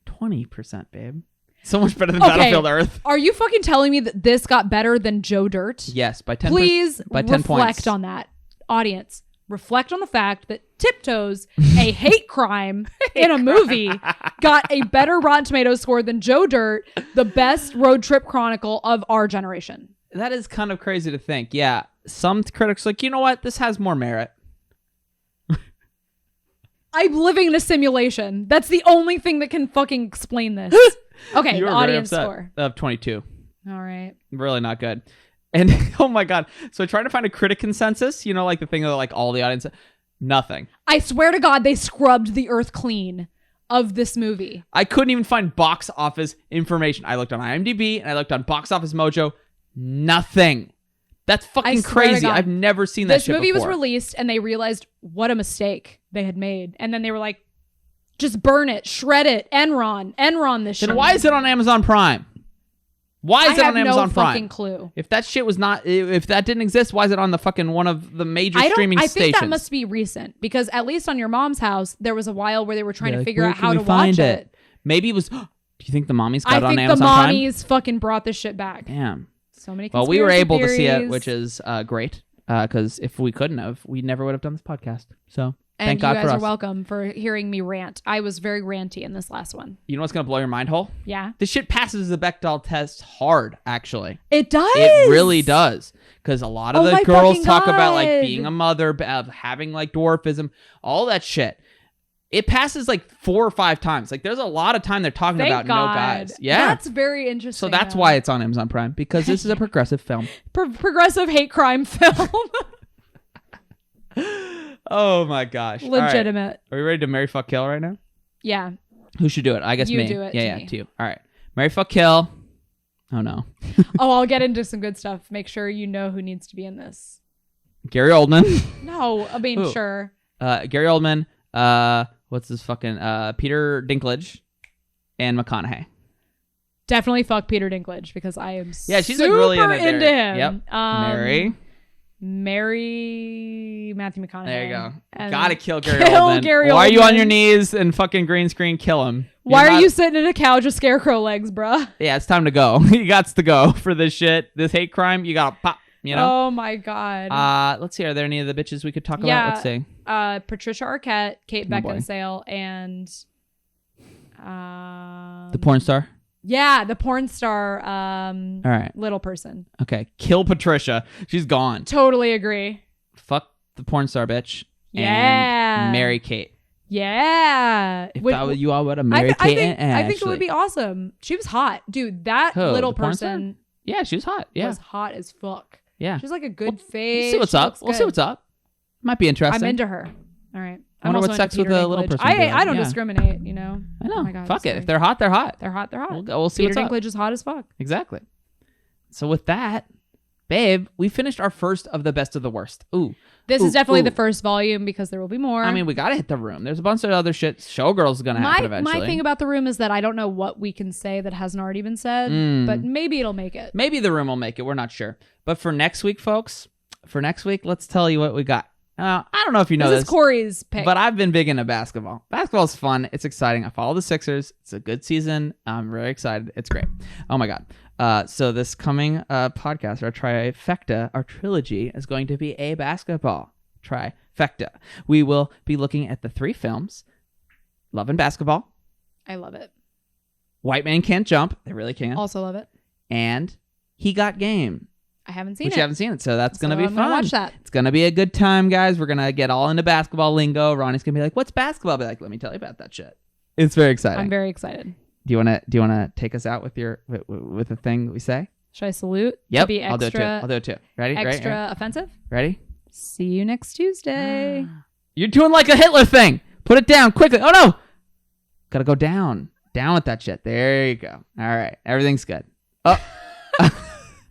20%, babe. So much better than Okay. Battlefield Earth. Are you fucking telling me that this got better than Joe Dirt? Yes, by 10. Please by 10 reflect points. on that. Audience, reflect on the fact that Tiptoes, a hate crime in a movie, got a better Rotten Tomatoes score than Joe Dirt, the best road trip chronicle of our generation. That is kind of crazy to think. Yeah, some critics are like, you know what? This has more merit. I'm living in a simulation. That's the only thing that can fucking explain this. Okay, You the were very audience upset. score. Of 22. All right. Really not good. And oh my god. So trying to find a critic consensus, you know, like the thing that like all the audience, nothing. I swear to God, they scrubbed the earth clean of this movie. I couldn't even find box office information. I looked on IMDb and I looked on Box Office Mojo. Nothing. That's fucking swear to crazy. God. I've never seen that This shit movie was before. released and they realized what a mistake they had made. And then they were like, just burn it, shred it, Enron this shit. Then why is it on Amazon Prime? Why is I it have on Amazon no Prime? fucking clue. If that shit was not, if that didn't exist, why is it on the fucking one of the major streaming I stations? think that must be recent because at least on your mom's house, there was a while where they were trying Yeah, to like, figure where out can how we to find watch it. Maybe it was. Do you think the mommies got I it on think the Amazon Prime? mommies fucking brought this shit back. Damn. So many. Well, we were conspiracy able to see it, theories. which is great. Because if we couldn't have, we never would have done this podcast. So And thank God you guys for are us. welcome for hearing me rant. I was very ranty in this last one. You know what's gonna blow your mind hole? Yeah. This shit passes the Bechdel test hard. Actually, It does. it really does. Because a lot of Oh the my girls fucking talk about like God. being a mother, of having like dwarfism, all that shit. It passes like 4 or 5 times. Like there's a lot of time they're talking Thank about God. no guys. Yeah. That's very interesting. So that's though. why it's on Amazon Prime, because this is a progressive film. Progressive hate crime film. Oh my gosh. All right. Legitimate. Are we ready to marry, fuck, kill right now? Yeah. Who should do it? I guess You me. do it Yeah, to yeah, me. to you. All right. Marry, fuck, kill. Oh no. Oh, I'll get into some good stuff. Make sure you know who needs to be in this. Gary Oldman. No, I mean, Who? sure. Gary Oldman. what's this fucking Peter Dinklage and McConaughey. Definitely fuck Peter Dinklage because I am She's super like really into him. Yep. Marry Matthew McConaughey. There you go. And Gotta kill Gary kill Oldman. Gary Why are you on Oldman. your knees and fucking green screen? Kill him. Why are you sitting in a couch with scarecrow legs, bruh? Yeah, it's time to go. You gots to go for this shit. This hate crime. You gotta pop. You know. Oh my god. Let's see. Are there any of the bitches we could talk about? Yeah. Let's see. Patricia Arquette, Kate Oh, boy. Beckinsale, and The porn star. yeah, the porn star. All right. Little person. Okay. Kill Patricia. She's gone. Totally agree. Fuck the porn star bitch. Yeah. And marry Kate. Yeah. If I was you, I would have married I Kate think, and I think it would Ashley. be awesome. She was hot, dude. That Who, little the porn star? person Yeah, she was hot. Yeah. was hot as fuck. Yeah. She's like a good We'll face. see what's She up. looks We'll see good. what's up. Might be interesting. I'm into her. All right. I wonder I'm what also sex into with Peter a little Dinklage. person would be like. I don't Yeah. discriminate, you know. I know. Oh my God, Fuck it. sorry. If they're hot, they're hot. They're hot. They're hot. We'll see Peter what's up. Dinklage is hot as fuck. Exactly. So with that, babe, we finished our first of the best of the worst. Ooh. This Ooh, is definitely ooh. the first volume because there will be more. I mean, we gotta hit the room. There's a bunch of other shit. Showgirls is gonna happen eventually. my thing about the room is that I don't know what we can say that hasn't already been said, but maybe it'll make it. Maybe the room will make it. We're not sure. But for next week, folks, let's tell you what we got. I don't know if you know This this, is Corey's pick. but I've been big into basketball. Basketball's fun. It's exciting. I follow the Sixers. It's a good season. I'm very excited. It's great. Oh my God. So this coming podcast, our trifecta, our trilogy, is going to be a basketball trifecta. We will be looking at the 3 films: Love and Basketball, I love it. White Man Can't Jump. They really can. Also love it. And He Got Game. I haven't seen Which it. you haven't seen it, so that's gonna So be I'm fun. gonna watch that. It's gonna be a good time, guys. We're gonna get all into basketball lingo. Ronnie's gonna be like, "What's basketball?" I'll be like, "Let me tell you about that shit." It's very exciting. I'm very excited. Do you wanna take us out with your with the thing we say? Should I salute? To Yep, be I'll do it too. extra, I'll do it too. Ready? extra offensive. Ready? See you next Tuesday. You're doing like a Hitler thing. Put it down quickly. Oh no! Gotta go down. Down with that shit. There you go. All right, everything's good. Oh.